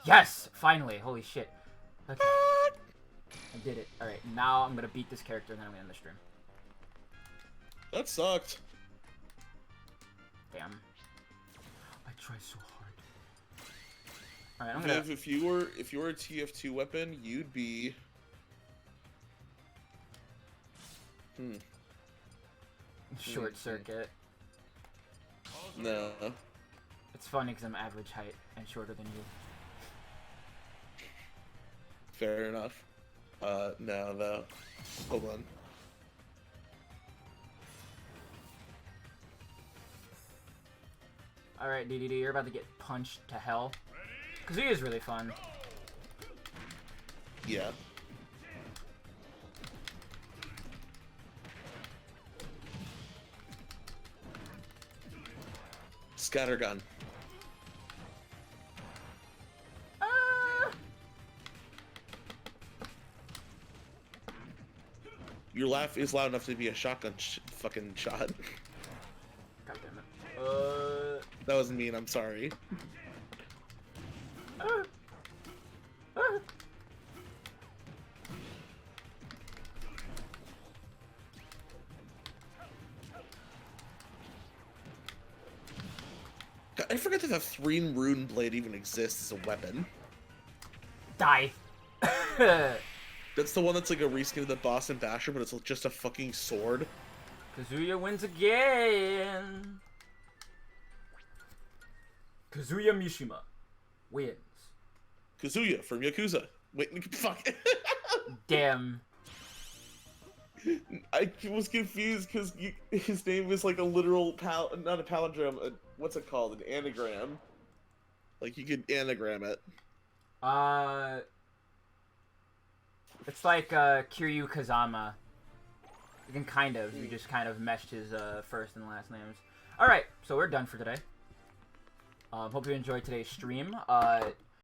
Yes! Finally. Holy shit. Okay. I did it. Alright, now I'm going to beat this character and then I'm going to end the stream. That sucked. Damn. I tried so hard. Alright, I'm gonna... Viv, if you were a TF2 weapon, you'd be Short circuit. No. It's funny because I'm average height and shorter than you. Fair enough. No, though. Hold on. Alright, DDD, you're about to get punched to hell. Kazuya is really fun. Yeah. Scattergun. Your laugh is loud enough to be a shotgun fucking shot. God damn it. That wasn't mean, I'm sorry. God, I forgot that the Three Rune Blade even exists as a weapon. Die. That's the one that's like a reskin of the Boss and Basher, but it's just a fucking sword. Kazuya wins again. Kazuya Mishima wins. Kazuya from Yakuza. Wait, fuck. Damn. I was confused because his name is like a literal not a palindrome. What's it called? An anagram. Like you could anagram it. It's like Kiryu Kazama. You can kind of. You just kind of meshed his first and last names. Alright, so we're done for today. Hope you enjoyed today's stream.